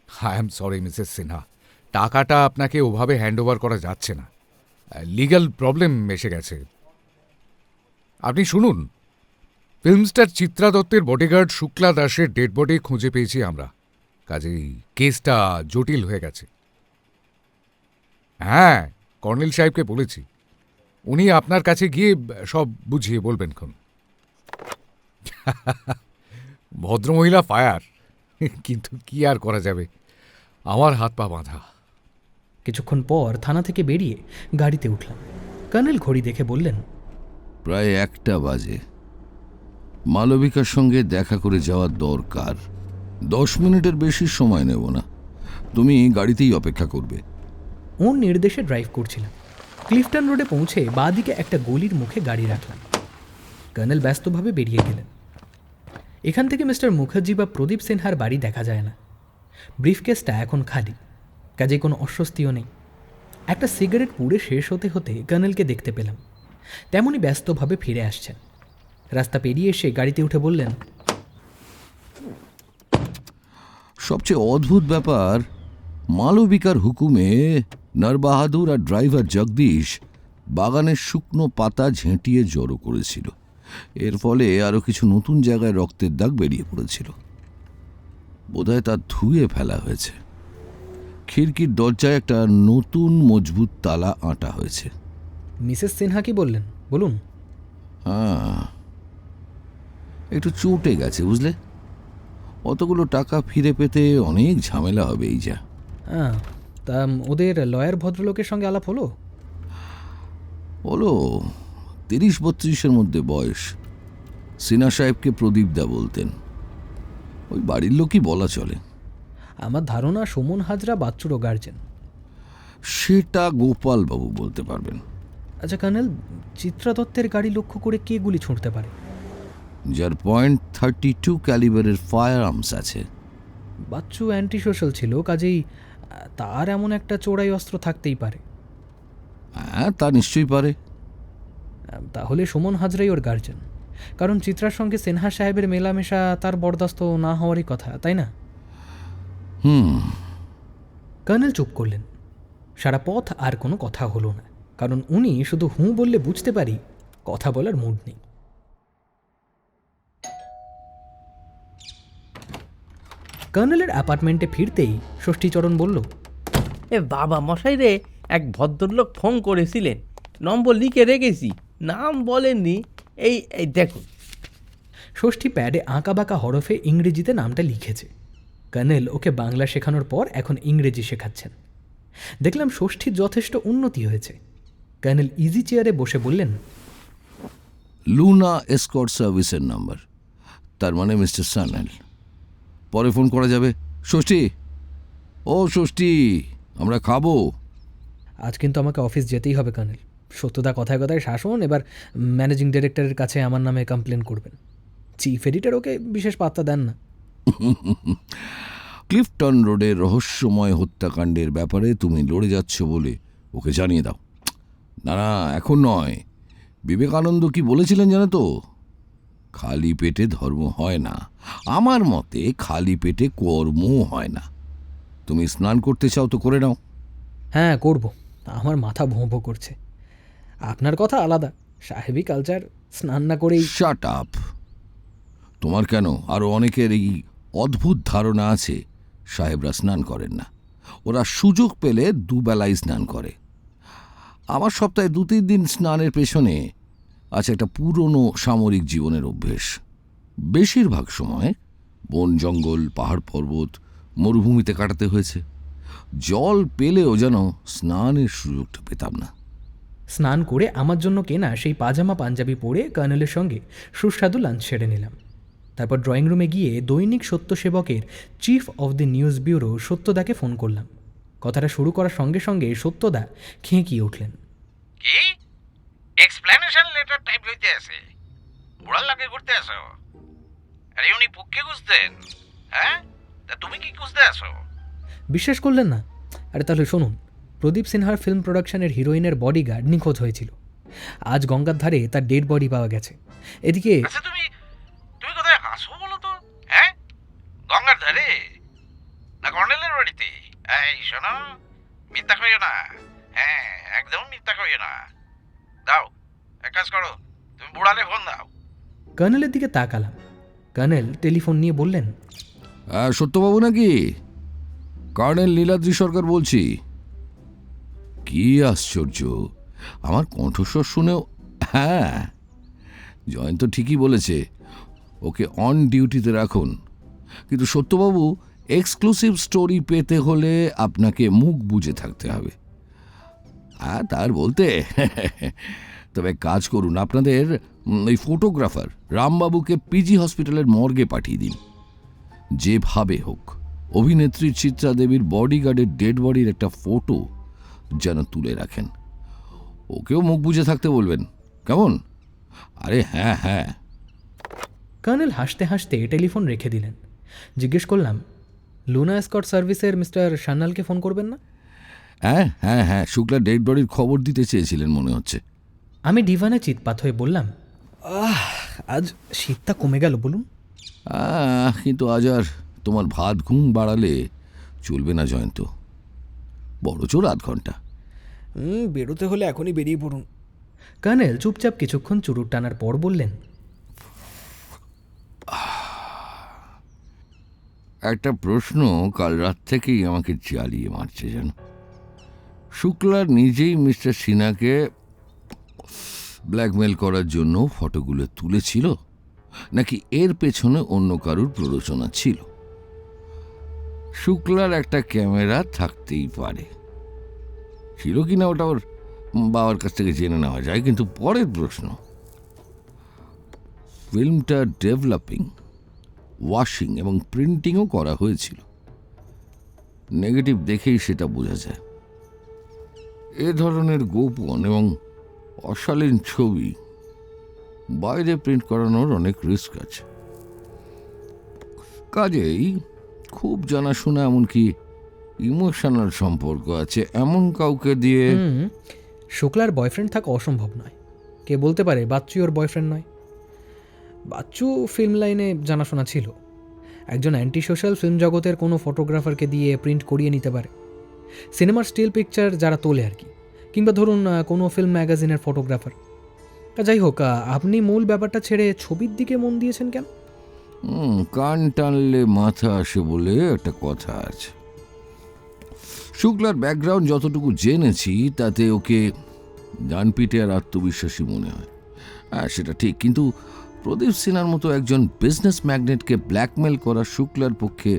[SPEAKER 8] I am sorry Mrs Sinha, টাকাটা আপনাকে ওভাবে হ্যান্ড ওভার করা যাচ্ছে না। লিগ্যাল প্রবলেম এসে গেছে। আপনি শুনুন, ফিল্মস্টার চিত্রা দত্তের বডিগার্ড শুক্লা দাসের ডেড বডি খুঁজে পেয়েছি আমরা। কাজেই কেসটা জটিল হয়ে গেছে। হ্যাঁ, কর্নেল সাহেবকে বলেছি। উনি আপনার কাছে গিয়ে সব বুঝিয়ে বলবেন খন। ভদ্রমহিলা ফায়ার, কিন্তু কি আর করা যাবে, আমার হাত পা বাঁধা।
[SPEAKER 1] কিছুক্ষণ পর থানা থেকে বেরিয়ে গাড়িতে উঠলাম। কর্নেল ঘড়ি দেখে বললেন,
[SPEAKER 5] প্রায় 1টা বাজে। মালবিকার সঙ্গে দেখা করে যাওয়ার দরকার। 10 মিনিটের বেশি সময় নেব না। তুমি গাড়িতেই অপেক্ষা করবে।
[SPEAKER 1] ওর নির্দেশে ড্রাইভ করছিলাম। ক্লিফটন রোডে পৌঁছে বাঁদিকে একটা গলির মুখে গাড়ি রাখলাম। কর্নেল ব্যস্তভাবে বেরিয়ে গেলেন। এখান থেকে মিস্টার মুখার্জি বা প্রদীপ সিনহার বাড়ি দেখা যায় না। ব্রিফকেসটা এখন খালি, কাজে কোনো অস্বস্তিও নেই। একটা সিগারেট পুড়ে শেষ হতে হতে কর্নেলকে দেখতে পেলাম। তেমনই ব্যস্তভাবে ফিরে আসছেন। রাস্তা পেরিয়ে এসে গাড়িতে উঠে বললেন,
[SPEAKER 5] সবচেয়ে অদ্ভুত ব্যাপার, মালবিকার হুকুমে নরবাহাদুর আর ড্রাইভার জগদীশ বাগানের শুকনো পাতা ঝেঁটিয়ে জড়ো করেছিল। এর ফলে আরও কিছু নতুন জায়গায় রক্তের দাগ বেরিয়ে পড়েছিল। বোধহয় তা ধুয়ে ফেলা হয়েছে। খিড়কির দরজায় একটা নতুন মজবুত তালা আঁটা হয়েছে।
[SPEAKER 1] মিসেস সিনহা কি বললেন বলুন?
[SPEAKER 5] হ্যাঁ, একটু চটে গেছে বুঝলে। অতগুলো টাকা ফিরে পেতে অনেক ঝামেলা হবে এই যা।
[SPEAKER 1] হ্যাঁ, তা ওদের লয়ার ভদ্রলোকের সঙ্গে আলাপ হলো?
[SPEAKER 5] হলো, 30-32-এর মধ্যে বয়স। সিনহা সাহেবকে প্রদীপদা বলতেন। ওই বাড়ির লোকই বলা চলে।
[SPEAKER 1] আমার ধারণা সুমন হাজরা বাচ্চুরও গার্জেন।
[SPEAKER 5] সেটা গোপালবাবু বলতে পারবেন।
[SPEAKER 1] আচ্ছা কর্নেল, চিত্রা দত্তের গাড়ি লক্ষ্য করে কে গুলি ছুঁড়তে পারে?
[SPEAKER 5] যার .32 ক্যালিবারের ফায়ার আর্মস আছে।
[SPEAKER 1] বাচ্চু অ্যান্টি সোশ্যাল ছিল, কাজেই তার এমন একটা চোরাই অস্ত্র থাকতেই পারে।
[SPEAKER 5] হ্যাঁ, তা নিশ্চয়ই পারে।
[SPEAKER 1] তাহলে সুমন হাজরাই ওর গার্জেন, কারণ চিত্রার সঙ্গে সিনহা সাহেবের মেলামেশা তার বরদাস্ত না হওয়ারই কথা, তাই না? কর্নেল চুপ করলেন। সারা পথ আর কোনো কথা হলো না, কারণ উনি শুধু হুঁ বললে বুঝতে পারি কথা বলার মুড নেই। কর্নেলের অ্যাপার্টমেন্টে ফিরতেই ষষ্ঠীচরণ বলল,
[SPEAKER 2] এ বাবা মশাই রে, এক ভদ্রলোক ফোন করেছিলেন, নম্বর লিখে রেখেছি, নাম বলেননি। এই দেখুন।
[SPEAKER 1] ষষ্ঠী প্যাডে আঁকা বাঁকা হরফে ইংরেজিতে নামটা লিখেছে। কর্নেল ওকে বাংলা শেখানোর পর এখন ইংরেজি শেখাচ্ছেন। দেখলাম ষষ্ঠীর যথেষ্ট উন্নতি হয়েছে। কর্নেল ইজি চেয়ারে বসে বললেন,
[SPEAKER 5] লুনা এসকর্ট সার্ভিসের নাম্বার, তার মানে মিস্টার সান্যাল। পরে ফোন করা যাবে। ষষ্ঠী, ও ষষ্ঠী, আমরা খাবো।
[SPEAKER 1] আজ কিন্তু আমাকে অফিস যেতেই হবে কর্নেল। সত্যদা কথায় কথায় শাসন, এবার ম্যানেজিং ডিরেক্টরের কাছে আমার নামে কমপ্লেন করবেন। চিফ এডিটর ওকে বিশেষ পাত্তা দেন না।
[SPEAKER 5] ক্লিফটন রোডের রহস্যময় হত্যাকাণ্ডের ব্যাপারে তুমি লড়ে যাচ্ছ বলে ওকে জানিয়ে দাও। না না, এখন নয়। বিবেকানন্দ কি বলেছিলেন জানো তো? খালি পেটে ধর্ম হয় না, আমার মতে খালি পেটে কর্মও হয় না। তুমি স্নান করতে চাও তো করে নাও।
[SPEAKER 1] হ্যাঁ করব, আমার মাথা ভোঁ ভোঁ করছে। আপনার কথা আলাদা, সাহেবি কালচার স্নান না করেই।
[SPEAKER 5] Shut up. তোমার কেন, আরও অনেকের এই অদ্ভুত ধারণা আছে সাহেবরা স্নান করেন না। ওরা সুযোগ পেলে দুবেলাই স্নান করে। আমার সপ্তাহে 2-3 দিন স্নানের পেছনে আছে একটা পুরনো সামরিক জীবনের অভ্যেস। বেশিরভাগ সময় বন জঙ্গল, পাহাড় পর্বত, মরুভূমিতে কাটাতে হয়েছে। জল পেলেও যেন স্নানের সুযোগটা পেতাম না।
[SPEAKER 1] স্নান করে আমার জন্য কেনা সেই পাজামা পাঞ্জাবি পরে কর্নেলের সঙ্গে সুস্বাদু লাঞ্চ সেরে নিলাম। তারপর ড্রয়িং রুমে গিয়ে দৈনিক সত্যসেবকের chief of the news bureau সত্যদাকে ফোন করলাম। কথাটা শুরু করার সঙ্গে সঙ্গে সত্যদা খেঁকিয়ে উঠলেন।
[SPEAKER 3] কি এক্সপ্লেনেশন লেটার টাইপ হইতে আছে? বুড়ার লাগে করতে আসো? আরে উনি পক্ষে খুঁজতেন, হ্যাঁ? তা তুমি কি খুঁজতে আসো?
[SPEAKER 1] বিশ্বাস করলেন না? আরে তাহলে শুনুন, প্রদীপ সিনহার ফিল্ম প্রোডাকশনের হিরোইনের বডিগার্ড নিখোঁজ হয়েছিল। আজ গঙ্গার ধারে তার ডেড বডি পাওয়া গেছে। এদিকে
[SPEAKER 3] আচ্ছা তুমি তুমি কোথায় আসো বলো তো? হ্যাঁ, গঙ্গার ধারে না কর্নেলের বাড়িতে? এই শোনো, মিথ্যা কইও না। হ্যাঁ, একদম মিথ্যা কইও না। দাও, এক কাজ করো, তুমি বুড়ালে ফোন দাও।
[SPEAKER 1] কর্নেলের দিকে তাকালাম। কর্নেল টেলিফোন নিয়ে বললেন,
[SPEAKER 5] সত্যবাবু নাকি? কর্নেল নীলাদ্রি সরকার বলছি। কি আশ্চর্য, আমার কণ্ঠস্বর শুনেও। হ্যাঁ, জয়ন্ত ঠিকই বলেছে, ওকে অন ডিউটিতে রাখুন। কিন্তু সত্যবাবু, এক্সক্লুসিভ স্টোরি পেতে হলে আপনাকে মুখ বুজে থাকতে হবে। হ্যাঁ, তার বলতে তবে কাজ করুন, আপনাদের ওই ফটোগ্রাফার রামবাবুকে পিজি হসপিটালের মর্গে পাঠিয়ে দিন। যেভাবে হোক অভিনেত্রী চিত্রা দেবীর বডিগার্ডের ডেড বডির একটা ফটো যেন তুলে রাখেন। ওকেও মুখ বুজে থাকতে বলবেন, কেমন? আরে হ্যাঁ হ্যাঁ।
[SPEAKER 1] কর্নেল হাসতে হাসতে টেলিফোন রেখে দিলেন। জিজ্ঞেস করলাম, লুনা এসকর্ট সার্ভিসের মিস্টার সান্যালকে ফোন করবেন না?
[SPEAKER 5] হ্যাঁ হ্যাঁ হ্যাঁ, শুক্লা ডেড বডির খবর দিতে চেয়েছিলেন মনে হচ্ছে।
[SPEAKER 1] আমি ডিভানে চিৎপাত হয়ে বললাম, আজ শীতটা কমে গেল বলুন।
[SPEAKER 5] কিন্তু আজ আর তোমার ভাত ঘুম বাড়ালে চলবে না জয়ন্ত। বড় জোর 8 ঘন্টা।
[SPEAKER 1] বেরোতে হলে এখনই বেরিয়ে পড়ুন। কর্নেল চুপচাপ কিছুক্ষণ চুরুট টানার পর বললেন,
[SPEAKER 5] একটা প্রশ্ন কাল রাত থেকেই আমাকে জ্বালিয়ে মারছে যেন। শুক্লার নিজেই মিস্টার সিনহাকে ব্ল্যাকমেল করার জন্য ফটোগুলো তুলেছিল, নাকি এর পেছনে অন্য কারুর প্ররোচনা ছিল? শুক্লার একটা ক্যামেরা থাকতেই পারে, ছিল কিনা ওটা ওর বাবার কাছ থেকে জেনে নেওয়া যায়। কিন্তু পরের প্রশ্ন, ফিল্মটা ডেভেলপিং, ওয়াশিং এবং প্রিন্টিংও করা হয়েছিল। নেগেটিভ দেখেই সেটা বোঝা যায়। এ ধরনের গোপন এবং অশালীন ছবি বাইরে প্রিন্ট করানোর অনেক রিস্ক আছে। কাজেই খুব জানাশোনা, এমনকি ইমোশনাল সম্পর্ক আছে এমন কাউকে দিয়ে।
[SPEAKER 1] শুক্লার বয়ফ্রেন্ড থাকা অসম্ভব নয়। কে বলতে পারে বাচ্চু ওর বয়ফ্রেন্ড নয়? বাচ্চু ফিল্ম লাইনে জানাশোনা ছিল। একজন অ্যান্টি সোশ্যাল ফিল্ম জগতের কোনো ফটোগ্রাফারকে দিয়ে প্রিন্ট করিয়ে নিতে পারে। সিনেমার স্টিল পিকচার যারা তোলে আর কি, কিংবা ধরুন কোনো ফিল্ম ম্যাগাজিনের ফটোগ্রাফার। যাই হোক, আপনি মূল ব্যাপারটা ছেড়ে ছবির দিকে মন দিয়েছেন কেন?
[SPEAKER 5] কান টানলে মাথা আসে বলে একটা কথা আছে। শুক্লার ব্যাকগ্রাউন্ড যতটুকু জেনেছি তাতে ওকে ডানপিটে আর আত্মবিশ্বাসী মনে হয়। হ্যাঁ, সেটা ঠিক। কিন্তু প্রদীপ সিনহার মতো একজন বিজনেস ম্যাগনেটকে ব্ল্যাকমেল করা শুক্লার পক্ষে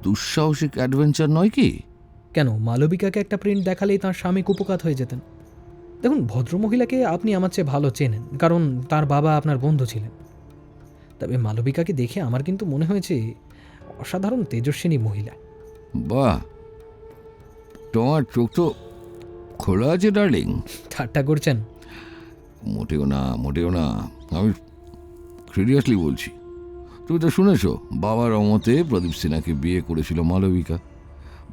[SPEAKER 5] দুঃসাহসিক অ্যাডভেঞ্চার নয় কি?
[SPEAKER 1] কেন, মালবিকাকে একটা প্রিন্ট দেখালেই তাঁর স্বামী কুপকাত হয়ে যেতেন। দেখুন, ভদ্রমহিলাকে আপনি আমার চেয়ে ভালো চেনেন, কারণ তার বাবা আপনার বন্ধু ছিলেন। তবে মালবিকাকে দেখে আমার কিন্তু মনে হয়েছে অসাধারণ তেজস্বিনী মহিলা।
[SPEAKER 5] বাহ, তোমার চোখ তো খোলা আছে ডার্লিং।
[SPEAKER 1] ঠাট্টা করছেন?
[SPEAKER 5] মোটেও না, মোটেও না, আমি সিরিয়াসলি বলছি। তুমি তো শুনেছ, বাবার অমতে প্রদীপ সিনহাকে বিয়ে করেছিল মালবিকা।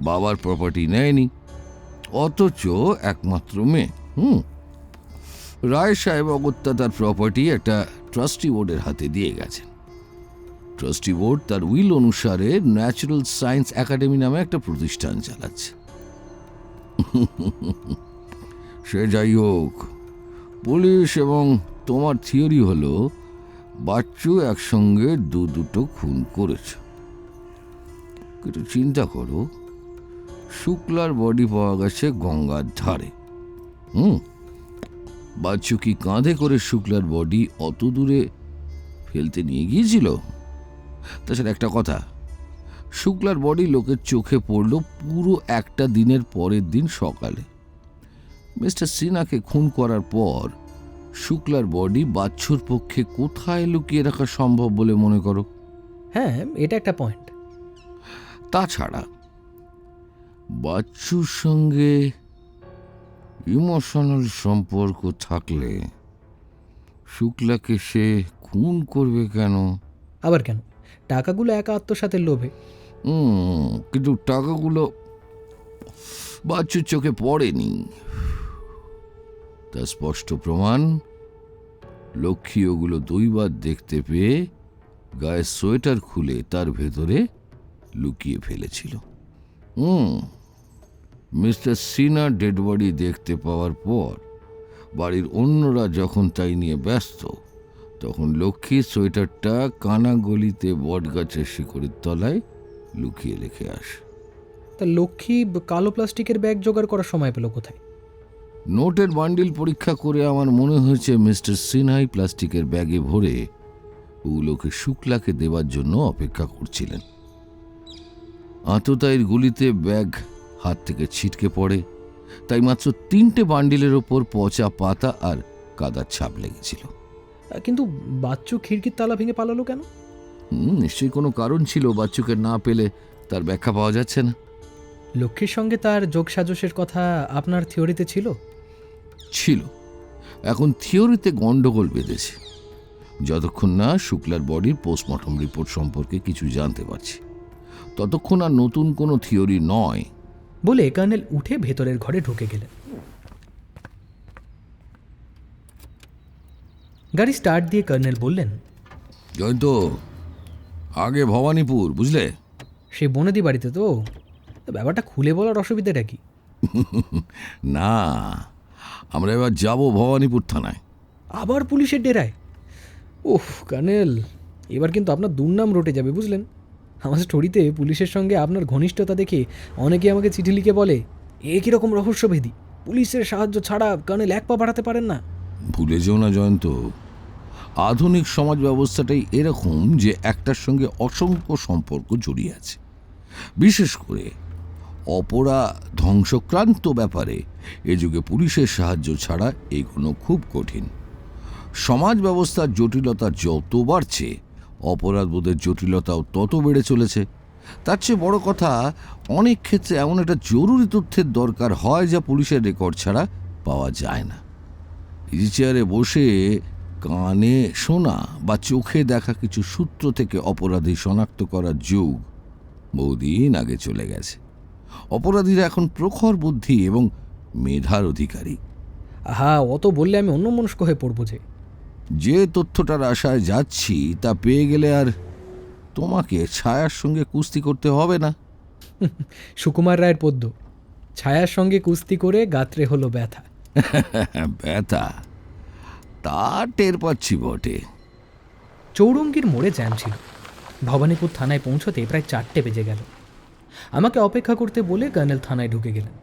[SPEAKER 5] বাবার প্রপার্টি নেয়নি, অথচ একমাত্র মেয়ে। রায় সাহেব অগত্যা তার প্রপার্টি একটা ট্রাস্টি বোর্ডের হাতে দিয়ে গেছেন। ট্রাস্টি বোর্ড তার উইল অনুসারে ন্যাচারাল সায়েন্স একাডেমি নামে একটা প্রতিষ্ঠান চালাচ্ছে। সে যাই হোক, পুলিশ এবং তোমার থিওরি হলো বাচ্চু একসঙ্গে দুটো খুন করেছে। কিন্তু চিন্তা করো, শুক্লার বডি পাওয়া গেছে গঙ্গার ধারে। বাচ্চু কি কাঁধে করে শুক্লার বডি অত দূরে ফেলতে নিয়ে গিয়েছিল? তাছাড়া একটা কথা, শুক্লার বডি লোকের চোখে পড়ল পুরো একটা দিনের পরের দিন সকালে। মিস্টার সিনহাকে খুন করার পর শুক্লার বডি বাচ্চুর পক্ষে কোথায় লুকিয়ে রাখা সম্ভব বলে মনে করো?
[SPEAKER 1] হ্যাঁ, এটা একটা পয়েন্ট।
[SPEAKER 5] তাছাড়া বাচ্চুর সঙ্গে ইমোশনাল সম্পর্ক থাকলে শুক্লাকে সে খুন করবে কেন?
[SPEAKER 1] আবার কেন? টাকাগুলো একা আত্মসাতের লোভে।
[SPEAKER 5] কিন্তু টাকাগুলো বাচ্চুর চোখে পড়েনি, তার স্পষ্ট প্রমাণ লক্ষ্মী ওগুলো দুইবার দেখতে পেয়ে গায়ের সোয়েটার খুলে তার ভেতরে লুকিয়ে ফেলেছিল। মিস্টার সিনহা ডেড বডি দেখতে পাওয়ার পর বাড়ির অন্যরা যখন তাই নিয়ে ব্যস্ত, তখন লক্ষ্মী সোয়েটারটা কানা গলিতে বটগাছের শিকড়ের তলায় লুকিয়ে রেখে আসে।
[SPEAKER 1] তা লক্ষ্মী কালো প্লাস্টিকের ব্যাগ জোগাড় করার সময় পেল কোথায়?
[SPEAKER 5] নোটের বান্ডিল পরীক্ষা করে আমার মনে হয়েছে মিস্টার সিনহাই প্লাস্টিকের ব্যাগে ভরে ওগুলোকে শুক্লাকে দেওয়ার জন্য অপেক্ষা করছিলেন। আততায়ীর গুলিতে ব্যাগ হাত থেকে ছিটকে পড়ে, তাই মাত্র 3টে বান্ডিলের ওপর পচা পাতা আর কাদার ছাপ লেগেছিল।
[SPEAKER 1] কিন্তু বাচ্চু খিড়কির তালা ভেঙে পালালো কেন?
[SPEAKER 5] নিশ্চয়ই কোনো কারণ ছিল, বাচ্চুকে না পেলে তার ব্যাখ্যা পাওয়া যাচ্ছে না।
[SPEAKER 1] লক্ষ্মীর সঙ্গে তার যোগ সাজসের কথা আপনার থিওরিতে ছিল?
[SPEAKER 5] ছিল। এখন থিওরিতে গন্ডগোল বেঁধেছে। যতক্ষণ না শুক্লার বডির পোস্টমর্টম রিপোর্ট সম্পর্কে কিছু জানতে পারছি, ততক্ষণ আর নতুন কোনো থিওরি নয়।
[SPEAKER 1] বলে কর্নেল উঠে ভেতরের ঘরে ঢুকে গেলেন। গাড়ি স্টার্ট দিয়ে কর্নেল বললেন,
[SPEAKER 5] জয়ন্ত, আগে ভবানীপুর, বুঝলে?
[SPEAKER 1] সে বনেদি বাড়িতে তো, ব্যাপারটা খুলে বলার অসুবিধাটা কি?
[SPEAKER 5] না, আমরা এবার যাব ভবানীপুর থানায়।
[SPEAKER 1] আবার পুলিশের ডেরায়? ওহ কর্নেল, এবার কিন্তু আপনার দুর্নাম রটে যাবে, বুঝলেন? আমার স্টোরিতে পুলিশের সঙ্গে আপনার ঘনিষ্ঠতা দেখে অনেকে আমাকে চিঠি লিখে বলে, এ কীরকম রহস্যভেদী, পুলিশের সাহায্য ছাড়া কর্নেল এক পা বাড়াতে পারেন না।
[SPEAKER 5] ভুলে যেও না জয়ন্ত, আধুনিক সমাজ ব্যবস্থাটাই এরকম যে একটার সঙ্গে অসংখ্য সম্পর্ক জড়িয়ে আছে। বিশেষ করে অপরাধ ধ্বংসক্রান্ত ব্যাপারে এ যুগে পুলিশের সাহায্য ছাড়া এগোনো খুব কঠিন। সমাজ ব্যবস্থার জটিলতা যত বাড়ছে, অপরাধবোধের জটিলতাও তত বেড়ে চলেছে। তার চেয়ে বড় কথা, অনেক ক্ষেত্রে এমন একটা জরুরি তথ্যের দরকার হয় যা পুলিশের রেকর্ড ছাড়া পাওয়া যায় না। ইজি চেয়ারে বসে কানে শোনা বা চোখে দেখা কিছু সূত্র থেকে অপরাধী শনাক্ত করার যুগ বহুদিন আগে চলে গেছে। অপরাধীরা এখন প্রখর বুদ্ধি এবং মেধার অধিকারী।
[SPEAKER 1] হ্যাঁ, অত বললে আমি অন্যমনস্ক হয়ে পড়ব।
[SPEAKER 5] যে তথ্যটার আশায় যাচ্ছি তা পেয়ে গেলে আর তোমাকে ছায়ার সঙ্গে কুস্তি করতে হবে না।
[SPEAKER 1] সুকুমার রায়ের পদ্য, ছায়ার সঙ্গে কুস্তি করে গাত্রে হলো ব্যথা।
[SPEAKER 5] ব্যথা তা টের পাচ্ছি বটে।
[SPEAKER 1] চৌরঙ্গীর মোড়ে জ্যাম ছিল। ভবানীপুর থানায় পৌঁছতে প্রায় 4টে বেজে গেল। আমাকে অপেক্ষা করতে বলে কর্নেল থানায় ঢুকে গেলেন।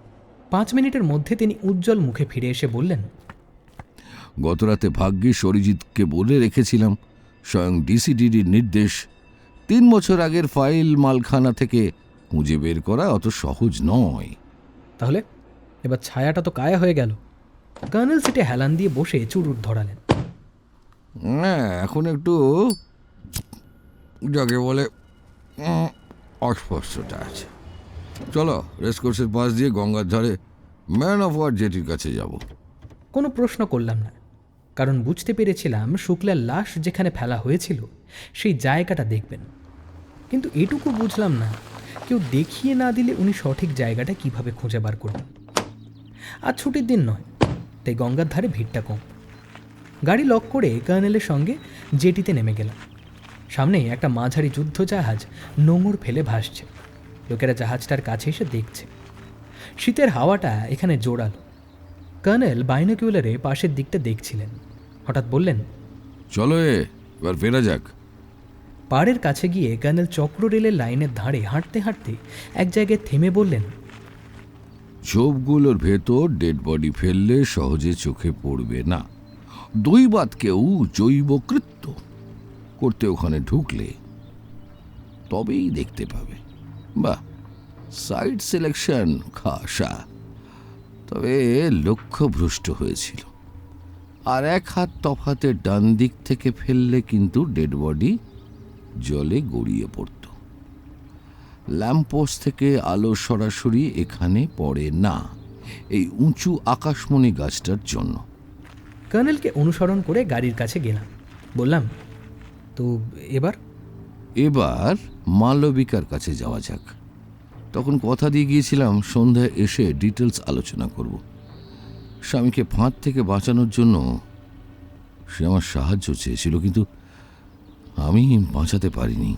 [SPEAKER 1] 5 মিনিটের মধ্যে তিনি উজ্জ্বল মুখে ফিরে এসে বললেন,
[SPEAKER 5] গতরাতে ভাগ্যিস অরিজিৎকে বলে রেখেছিলাম, স্বয়ং ডিসিডিডির নির্দেশ 3 বছর আগের ফাইল মালখানা থেকে খুঁজে বের করা অত সহজ নয়।
[SPEAKER 1] তাহলে এবার ছায়াটা তো কায়া হয়ে গেল। কর্নেল সিটে হেলান দিয়ে বসে চুরুট ধরালেন।
[SPEAKER 5] হ্যাঁ, এখন একটু যাকে বলে অস্পষ্টতা আছে। চলো রেসকোর্সের পাশ দিয়ে গঙ্গার ধারে ম্যান অফ ওয়ার জেটির কাছে যাব।
[SPEAKER 1] কোনো প্রশ্ন করলাম না, কারণ বুঝতে পেরেছিলাম শুক্লার লাশ যেখানে ফেলা হয়েছিল সেই জায়গাটা দেখবেন। কিন্তু এটুকু বুঝলাম না, কেউ দেখিয়ে না দিলে উনি সঠিক জায়গাটা কিভাবে খুঁজে বার করবেন। আর ছুটির দিন নয়, তাই গঙ্গার ধারে ভিড়টা কম। গাড়ি লক করে কর্নেলের সঙ্গে জেটিতে নেমে গেলাম। সামনে একটা মাঝারি যুদ্ধ জাহাজ নোঙর ফেলে ভাসছে। লোকেরা জাহাজটার কাছে এসে দেখছে। শীতের হাওয়াটা এখানে জোরালো। কর্নেল বাইনোকিউলারে পাশের দিকটা দেখছিলেন। হঠাৎ বললেন,
[SPEAKER 5] চলো এবার ফেরা যাক।
[SPEAKER 1] পাড়ের কাছে গিয়ে কর্নেল চক্র রেলের লাইনের ধারে হাঁটতে হাঁটতে এক জায়গায় থেমে বললেন,
[SPEAKER 5] ঝোপগুলোর ভেতর ডেড বডি ফেললে সহজে চোখে পড়বে না। দৈবাত কেউ জৈব কৃত্য করতে ওখানে ঢুকলে তবেই দেখতে পাবে। বাহ, সাইট সিলেকশন খাসা। তবে লক্ষ্যভ্রষ্ট হয়েছিল। আর এক হাত তফাতের ডান দিক থেকে ফেললে কিন্তু ডেড বডি জলে গড়িয়ে পড়ত। ল্যাম্পপোস্ট থেকে আলো সরাসরি এখানে পড়ে না, এই উঁচু আকাশমণি গাছটার জন্য।
[SPEAKER 1] কর্নেলকে অনুসরণ করে গাড়ির কাছে গেলাম। বললাম, তো
[SPEAKER 5] এবার মালবিকার কাছে যাওয়া যাক। তখন কথা দিয়ে গিয়েছিলাম সন্ধ্যায় এসে ডিটেলস আলোচনা করব। স্বামীকে ফাঁদ থেকে বাঁচানোর জন্য সে আমার সাহায্য চেয়েছিল, কিন্তু আমি বাঁচাতে পারিনি।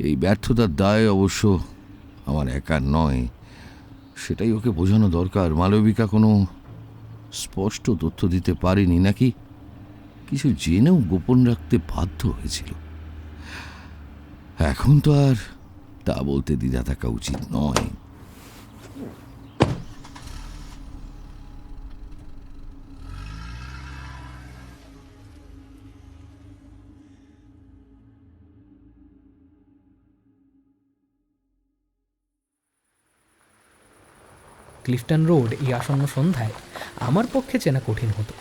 [SPEAKER 5] এই ব্যর্থতার দায় অবশ্য আমার একার নয়, সেটাই ওকে বোঝানো দরকার। মালবিকা কোনো স্পষ্ট তথ্য দিতে পারেনি, নাকি কিছু জেনেও গোপন রাখতে বাধ্য হয়েছিল। এখন তো আর তা বলতে দ্বিধা থাকা উচিত নয়।
[SPEAKER 1] ক্লিফটন রোড এই আসন্ন সন্ধ্যায় আমার পক্ষে চেনা কঠিন হতো।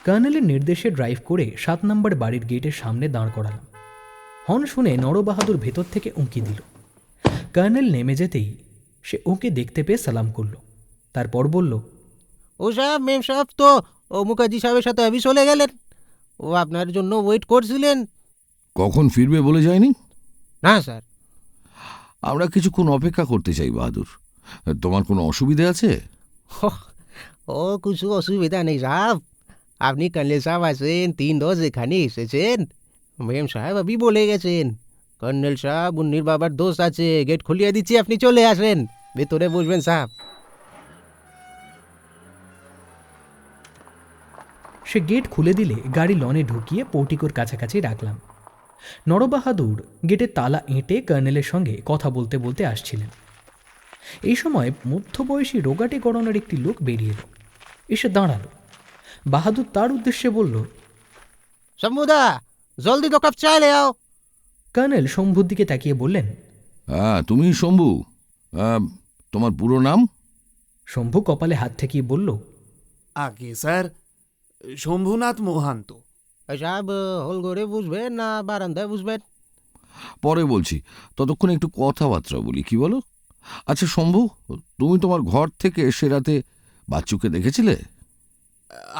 [SPEAKER 1] কর্নেলের নির্দেশে ড্রাইভ করে 7 নম্বর বাড়ির গেটের সামনে দাঁড় করালাম। হর্ন শুনে নরবাহাদুর ভেতর থেকে উঁকি দিল। কর্নেল নেমে যেতেই সে ওকে দেখতে পেয়ে সালাম করল। তারপর বলল,
[SPEAKER 9] ও সাহেব, মেম সাহেব তো ও মুখার্জি সাহেবের সাথে অফিস চলে গেলেন। ও আপনার জন্য ওয়েট করছিলেন।
[SPEAKER 5] কখন ফিরবে বলে যায়নি?
[SPEAKER 9] না স্যার।
[SPEAKER 5] আমরা কিছুক্ষণ অপেক্ষা করতে চাই বাহাদুর। তোমার কোনো অসুবিধা আছে?
[SPEAKER 9] ও কিছু অসুবিধা নেই সাহেব। আপনি কর্নেল সাহেব আছেন, 3-10 এখানে এসেছেন। মেম সাহেব আবি বলে গেছেন, কর্নেল সাহেব উন্নির বাবার দোষ আছে, গেট খুলিয়ে দিচ্ছি, আপনি চলে আসেন, ভেতরে বসবেন সাহেব।
[SPEAKER 1] সে গেট খুলে দিলে গাড়ি লনে ঢুকিয়ে পোর্টিকোর কাছাকাছি রাখলাম। নরবাহাদুর গেটের তালা এঁটে কর্নেলের সঙ্গে কথা বলতে বলতে আসছিলেন। এই সময় মধ্যবয়সী রোগাটে গড়নের একটি লোক বেরিয়ে এলো, এসে দাঁড়ালো। বাহাদুর তার উদ্দেশ্যে বলল,
[SPEAKER 9] শম্ভুদা, জলদি 2 কাপ চা লে আও।
[SPEAKER 1] কর্নেল শম্ভুর দিকে তাকিয়ে বললেন,
[SPEAKER 5] হ্যাঁ, তুমি শম্ভু? তোমার পুরো নাম?
[SPEAKER 1] শম্ভু কপালে হাত ঠেকিয়ে বলল,
[SPEAKER 10] আগে স্যার, শম্ভুনাথ মোহান্ত।
[SPEAKER 9] সাহেব হল ঘরে বুঝবেন না বারান্দায় বুঝবেন?
[SPEAKER 5] পরে বলছি, ততক্ষণে একটু কথাবার্তা বলি, কি বলো? আচ্ছা শম্ভু, তুমি তোমার ঘর থেকে সে রাতে বাচ্চুকে দেখেছিলে?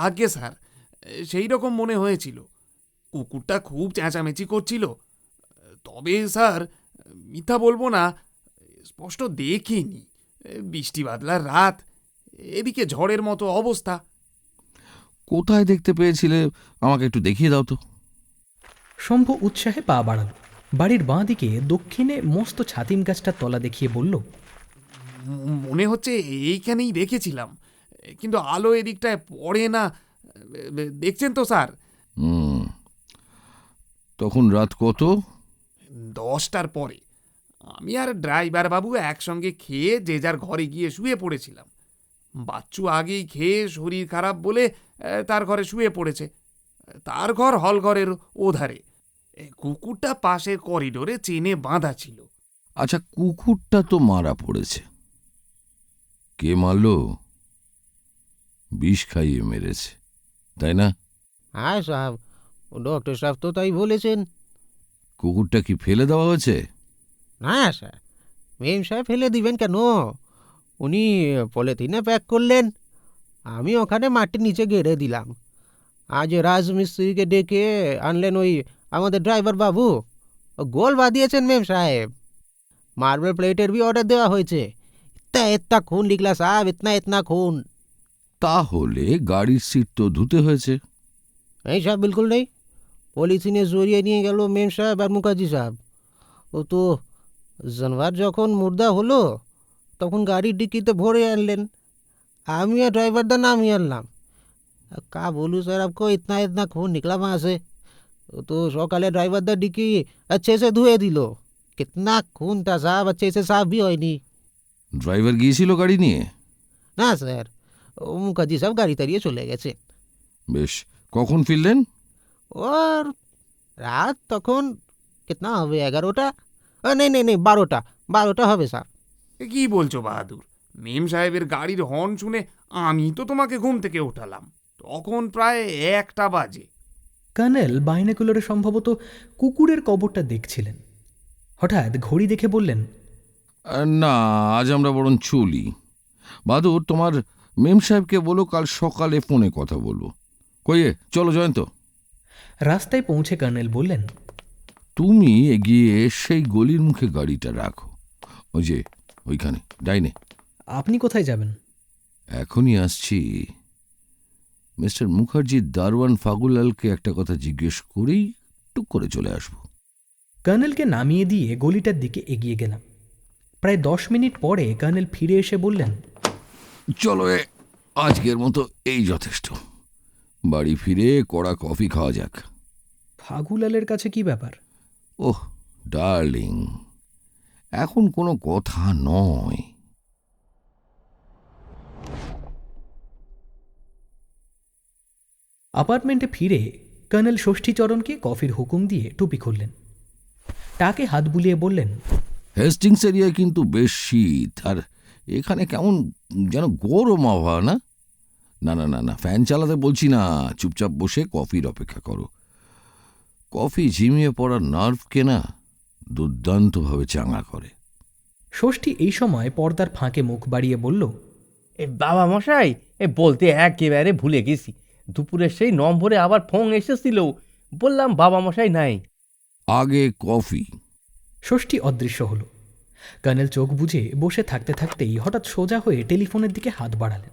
[SPEAKER 10] আগে স্যার, সেই রকম মনে হয়েছিল। কুকুরটা খুব চেঁচামেচি করছিল। তবে স্যার, মিথ্যা বলবো না, স্পষ্ট দেখিনি। বৃষ্টি বাদলার রাত, এদিকে ঝড়ের মতো অবস্থা।
[SPEAKER 5] কোথায় দেখতে পেয়েছিলে আমাকে একটু দেখিয়ে দাও তো।
[SPEAKER 1] শম্ভু উৎসাহে পা বাড়াল। বাড়ির বাঁ দিকে দক্ষিণে মস্ত ছাতিম গাছটার তলা দেখিয়ে বলল,
[SPEAKER 10] মনে হচ্ছে এইখানেই রেখেছিলাম, কিন্তু আলো এদিকটায় পড়ে না। দেখছেন তো স্যার?
[SPEAKER 5] তখন রাত কত?
[SPEAKER 10] 10টার পরে। আমি আর ড্রাইভার বাবু একসঙ্গে খেয়ে যে যার ঘরে গিয়ে শুয়ে পড়েছিলাম। বাচ্চু আগেই খেয়ে শরীর খারাপ বলে তার ঘরে শুয়ে পড়েছে। তার ঘর হল ঘরের ওধারে। কুকুরটা পাশের করিডোরে চেনে বাঁধা ছিল।
[SPEAKER 5] আচ্ছা, কুকুরটা তো মারা পড়েছে, কে মারল? বিষ খাইয়ে মেরেছে, তাই না?
[SPEAKER 9] হ্যাঁ সাহেব, ডক্টর সাহেব তো তাই বলেছেন।
[SPEAKER 5] কুকুরটা কি ফেলে দেওয়া হয়েছে?
[SPEAKER 9] না স্যার, মেম সাহেব ফেলে দিবেন কেন? উনি পলিথিনে প্যাক করলেন, আমি ওখানে মাটির নিচে গেড়ে দিলাম। আজ রাজমিস্ত্রিকে ডেকে আনলেন ওই আমাদের ড্রাইভার বাবু, গোল বাঁধিয়েছেন মেম সাহেব। মার্বেল প্লেটের भी অর্ডার দেওয়া হয়েছে। इतना इतना खून निकला साहब, इतना इतना खून।
[SPEAKER 5] তাহলে গাড়ির সিট তো ধুতে হয়েছে।
[SPEAKER 9] नहीं साहब, बिल्कुल नहीं। পলিথিনে জড়িয়ে নিয়ে গেল মেম সাহেব আর মুখার্জি সাহেব। ও তো জানোয়ার যখন মুর্দা হলো তখন গাড়ির ডিকিতে ভরে আনলেন, আমি আর ড্রাইভারটা নামিয়ে আনলাম। का बोलूँ सर आपको, इतना इतना खून निकला वहाँ से। तो सकाले ड्राइवरदा डिक्की अच्छे से धुए दिल, कितना खून था साहब, अच्छे से साफ भी হয়নি।
[SPEAKER 5] ড্রাইভার গিয়েছিল গাড়ি নিয়ে?
[SPEAKER 9] না স্যার, ও মুখার্জি সাহেব গাড়ি তাড়িয়ে চলে গেছে।
[SPEAKER 5] বেশ, কখন ফিরলেন?
[SPEAKER 9] और রাত তখন কিতনা হবে, 11টা? নেই নেই নেই, 12টা হবে স্যার।
[SPEAKER 10] এ কি বলছো বাহাদুর? মেম সাহেবের গাড়ির হর্ন শুনে আমি তো তোমাকে ঘুম থেকে ওঠালাম, তখন প্রায় 1টা বাজে।
[SPEAKER 1] কর্নেল বাইনাকুলারে সম্ভবত কুকুরের কবরটা দেখছিলেন। হঠাৎ ঘড়ি দেখে বললেন,
[SPEAKER 5] না, আজ আমরা বরং চলি। বাদুর, তোমার মেম সাহেবকে বলো কাল সকালে ফোনে কথা বলবো। কইয়ে চলো জয়ন্ত।
[SPEAKER 1] রাস্তায় পৌঁছে কর্নেল বললেন,
[SPEAKER 5] তুমি এগিয়ে সেই গলির মুখে গাড়িটা রাখো, ওই যে ওইখানে ডাইনে।
[SPEAKER 1] আপনি কোথায় যাবেন?
[SPEAKER 5] এখনই আসছি। মিস্টার মুখার্জির দারোয়ান ফাগুলালকে একটা কথা জিজ্ঞেস করেই টুক করে চলে আসবো।
[SPEAKER 1] কর্নেলকে নামিয়ে দিয়ে গলিটার দিকে এগিয়ে গেলাম। প্রায় 10 মিনিট পরে কর্নেল ফিরে এসে বললেন,
[SPEAKER 5] চলো আজকের মতো এই যথেষ্ট, বাড়ি ফিরে কড়া কফি খাওয়া যাক।
[SPEAKER 1] ফাগুলালের কাছে কি ব্যাপার?
[SPEAKER 5] ওহ ডার্লিং, এখন কোনো কথা নয়।
[SPEAKER 1] অ্যাপার্টমেন্টে ফিরে কর্নেল ষষ্ঠীচরণকে কফির হুকুম দিয়ে টুপি খুললেন। টাকে হাত বুলিয়ে বললেন,
[SPEAKER 5] হেস্টিংস এরিয়ায় কিন্তু বেশ শীত, আর এখানে কেমন যেন গরম আবহাওয়া। না না না না না, ফ্যান চালাতে বলছি না, চুপচাপ বসে কফির অপেক্ষা করো। কফি ঝিমিয়ে পড়া নার্ভকে না দুর্দান্তভাবে চাঙা করে।
[SPEAKER 1] ষষ্ঠী এই সময় পর্দার ফাঁকে মুখ বাড়িয়ে বলল,
[SPEAKER 2] এ বাবা মশাই, বলতে একেবারে ভুলে গেছি, দুপুরে সেই নম্বরে আবার ফোন এসেছিল, বললাম বাবা মশাই নাই।
[SPEAKER 5] আগে কফি।
[SPEAKER 1] ষষ্ঠী অদৃশ্য হল। কর্নেল চোখ বুজে বসে থাকতে থাকতেই হঠাৎ সোজা হয়ে টেলিফোনের দিকে হাত বাড়ালেন।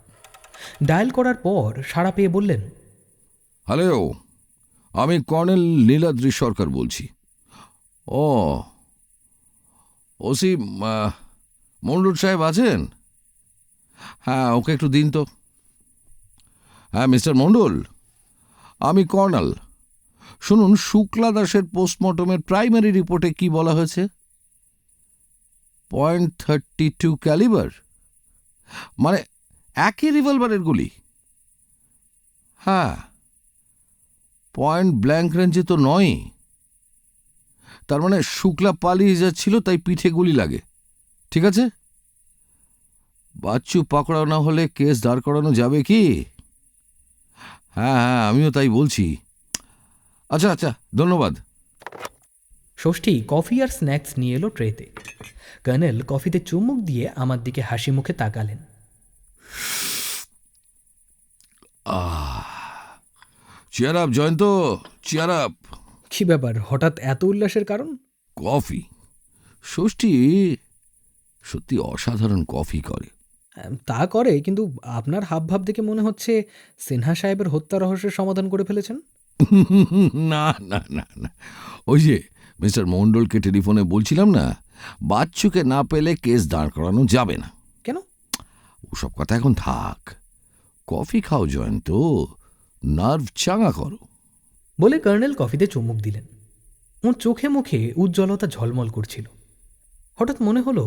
[SPEAKER 1] ডায়াল করার পর সাড়া পেয়ে বললেন,
[SPEAKER 5] হ্যালো, আমি কর্নেল নীলাদ্রি সরকার বলছি। ও ওসি মন্ডল সাহেব আছেন? হ্যাঁ, ওকে একটু দিন তো। হ্যাঁ মিস্টার মন্ডল, আমি কর্নেল। শুনুন, শুক্লা দাসের পোস্টমর্টমের প্রাইমারি রিপোর্টে কি বলা হয়েছে? .32 ক্যালিবার, মানে একই রিভলভারের গুলি। হ্যাঁ, পয়েন্ট ব্ল্যাঙ্ক রেঞ্জে তো নয়। তার মানে শুক্লা পালিয়ে যাচ্ছিল, তাই পিঠে গুলি লাগে। ঠিক আছে, বাচ্চু পাকড়াও না হলে কেস দাঁড় করানো যাবে কি? হ্যাঁ হ্যাঁ, আমিও তাই বলছি। আচ্ছা আচ্ছা, ধন্যবাদ।
[SPEAKER 1] ষষ্ঠী কফি আর স্ন্যাক্স নিয়ে এলো ট্রেতে। কর্নেল কফিতে চুমুক দিয়ে আমার দিকে হাসি মুখে তাকালেন।
[SPEAKER 5] Chair up Jayanta, chair up.
[SPEAKER 1] কি ব্যাপার, হঠাৎ এত উল্লাসের কারণ?
[SPEAKER 5] কফি। ষষ্ঠী সত্যি অসাধারণ কফি করে।
[SPEAKER 1] তা করে, কিন্তু আপনার হাবভাব দেখে মনে হচ্ছে সিনহা সাহেবের হত্যা রহস্যের সমাধান করে ফেলেছেন।
[SPEAKER 5] না না না না, ওই যে মিস্টার মন্ডলকে টেলিফোনে বলছিলাম না, বাচ্চুকে না পেলে কেস দাঁড় করানো যাবে না।
[SPEAKER 1] কেন?
[SPEAKER 5] ওসব কথা এখন থাক, কফি খাও জয়ন্ত, নার্ভ চাঙা করো।
[SPEAKER 1] বলে কর্নেল কফিতে চুমুক দিলেন। ওর চোখে মুখে উজ্জ্বলতা ঝলমল করছিল। হঠাৎ মনে হলো,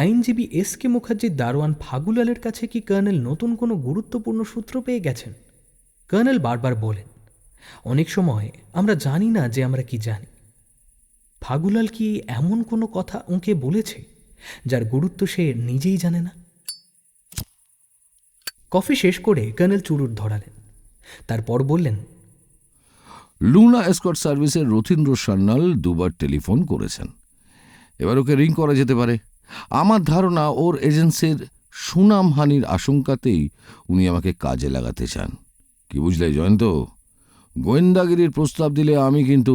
[SPEAKER 1] আইনজীবী এস.কে মুখার্জির দারোয়ান ফাগুলালের কাছে কি কর্নেল নতুন কোনো গুরুত্বপূর্ণ সূত্র পেয়ে গেছেন? কর্নেল বারবার বলেন, অনেক সময় আমরা জানি না যে আমরা কি জানি। ফাগুলাল কি এমন কোনো কথা ওকে বলেছে যার গুরুত্ব সে নিজেই জানে না? কফি শেষ করে কর্নেল চুরুট ধরালেন, তারপর বললেন,
[SPEAKER 5] লুনা এসকর্ট সার্ভিসের রথীন্দ্র সান্যাল দুবার টেলিফোন করেছেন। এবার ওকে রিং করা যেতে পারে। আমার ধারণা ওর এজেন্সির সুনামহানির আশঙ্কাতেই উনি আমাকে কাজে লাগাতে চান। কি বুঝলে জয়ন্ত? গোয়েন্দাগিরির প্রস্তাব দিলে আমি কিন্তু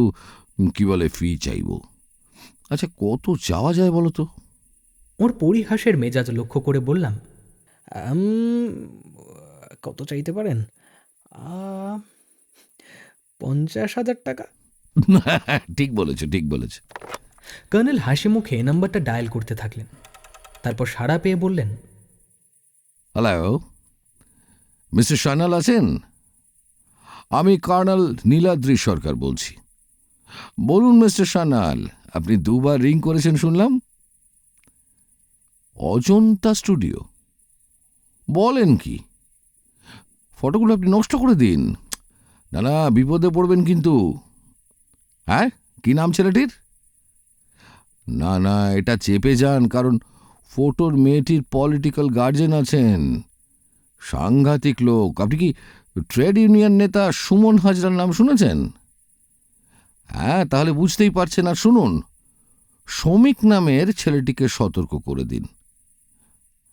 [SPEAKER 5] কি বলে ফি চাইব। আচ্ছা, কত চাওয়া যায় বলো তো?
[SPEAKER 1] ওর পরিহাসের মেজাজ লক্ষ্য করে বললাম, কত চাইতে পারেন? 50,000 টাকা।
[SPEAKER 5] ঠিক বলেছ, ঠিক বলেছ।
[SPEAKER 1] কর্নেল হাসি মুখে নাম্বারটা ডায়াল করতে থাকলেন, তারপর সাড়া পেয়ে বললেন,
[SPEAKER 5] হ্যালো, মিস্টার সান্যাল আছেন? আমি কর্নেল নীলাদ্রি সরকার বলছি। বলুন মিস্টার সান্যাল, আপনি দুবার রিং করেছেন শুনলাম। অজন্তা স্টুডিও? বলেন কি? ফটোগুলো আপনি নষ্ট করে দিন। না না, বিপদে পড়বেন কিন্তু। হ্যাঁ, কি নাম ছেলেটির? না না, এটা চেপে যান, কারণ ফটোর মেয়েটির পলিটিক্যাল গার্জেন আছেন। সাংঘাতিক লোক। আপনি কি ট্রেড ইউনিয়ন নেতা সুমন হাজরার নাম শুনেছেন? হ্যাঁ, তাহলে বুঝতেই পারছেন। আর শুনুন, শ্রমিক নামের ছেলেটিকে সতর্ক করে দিন।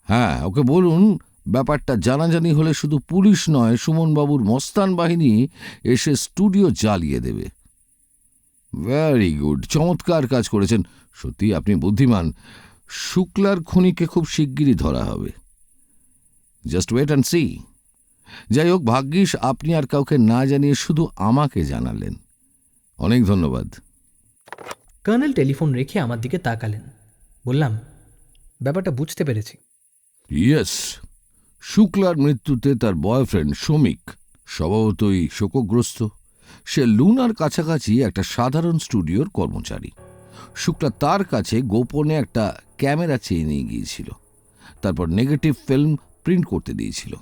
[SPEAKER 5] হ্যাঁ, ওকে বলুন ব্যাপারটা জানাজানি হলে শুধু পুলিশ নয়, সুমনবাবুর মস্তান বাহিনী এসে স্টুডিও জ্বালিয়ে দেবে। ভেরি গুড, চমৎকার কাজ করেছেন। সত্যি আপনি বুদ্ধিমান। শুক্লার খুনিকে খুব শিগগিরই ধরা হবে। Just wait and see. যাই হোক, ভাগ্যিস আপনি আর কাউকে না জানিয়ে শুধু আমাকে জানালেন। অনেক ধন্যবাদ।
[SPEAKER 1] কর্নেল টেলিফোন রেখে আমার দিকে তাকালেন। বললাম, ব্যাপারটা বুঝতে পেরেছি।
[SPEAKER 5] ইয়েস, শুক্লার মৃত্যুতে তার বয়ফ্রেন্ড শ্রমিক স্বভাবতই শোকগ্রস্ত। সে লুনার কাছাকাছি একটা সাধারণ স্টুডিওর কর্মচারী। শুক্লা তার কাছে গোপনে একটা ক্যামেরা চেয়ে নিয়ে গিয়েছিল, তারপর নেগেটিভ ফিল্ম প্রিন্ট করতে দিয়েছিল।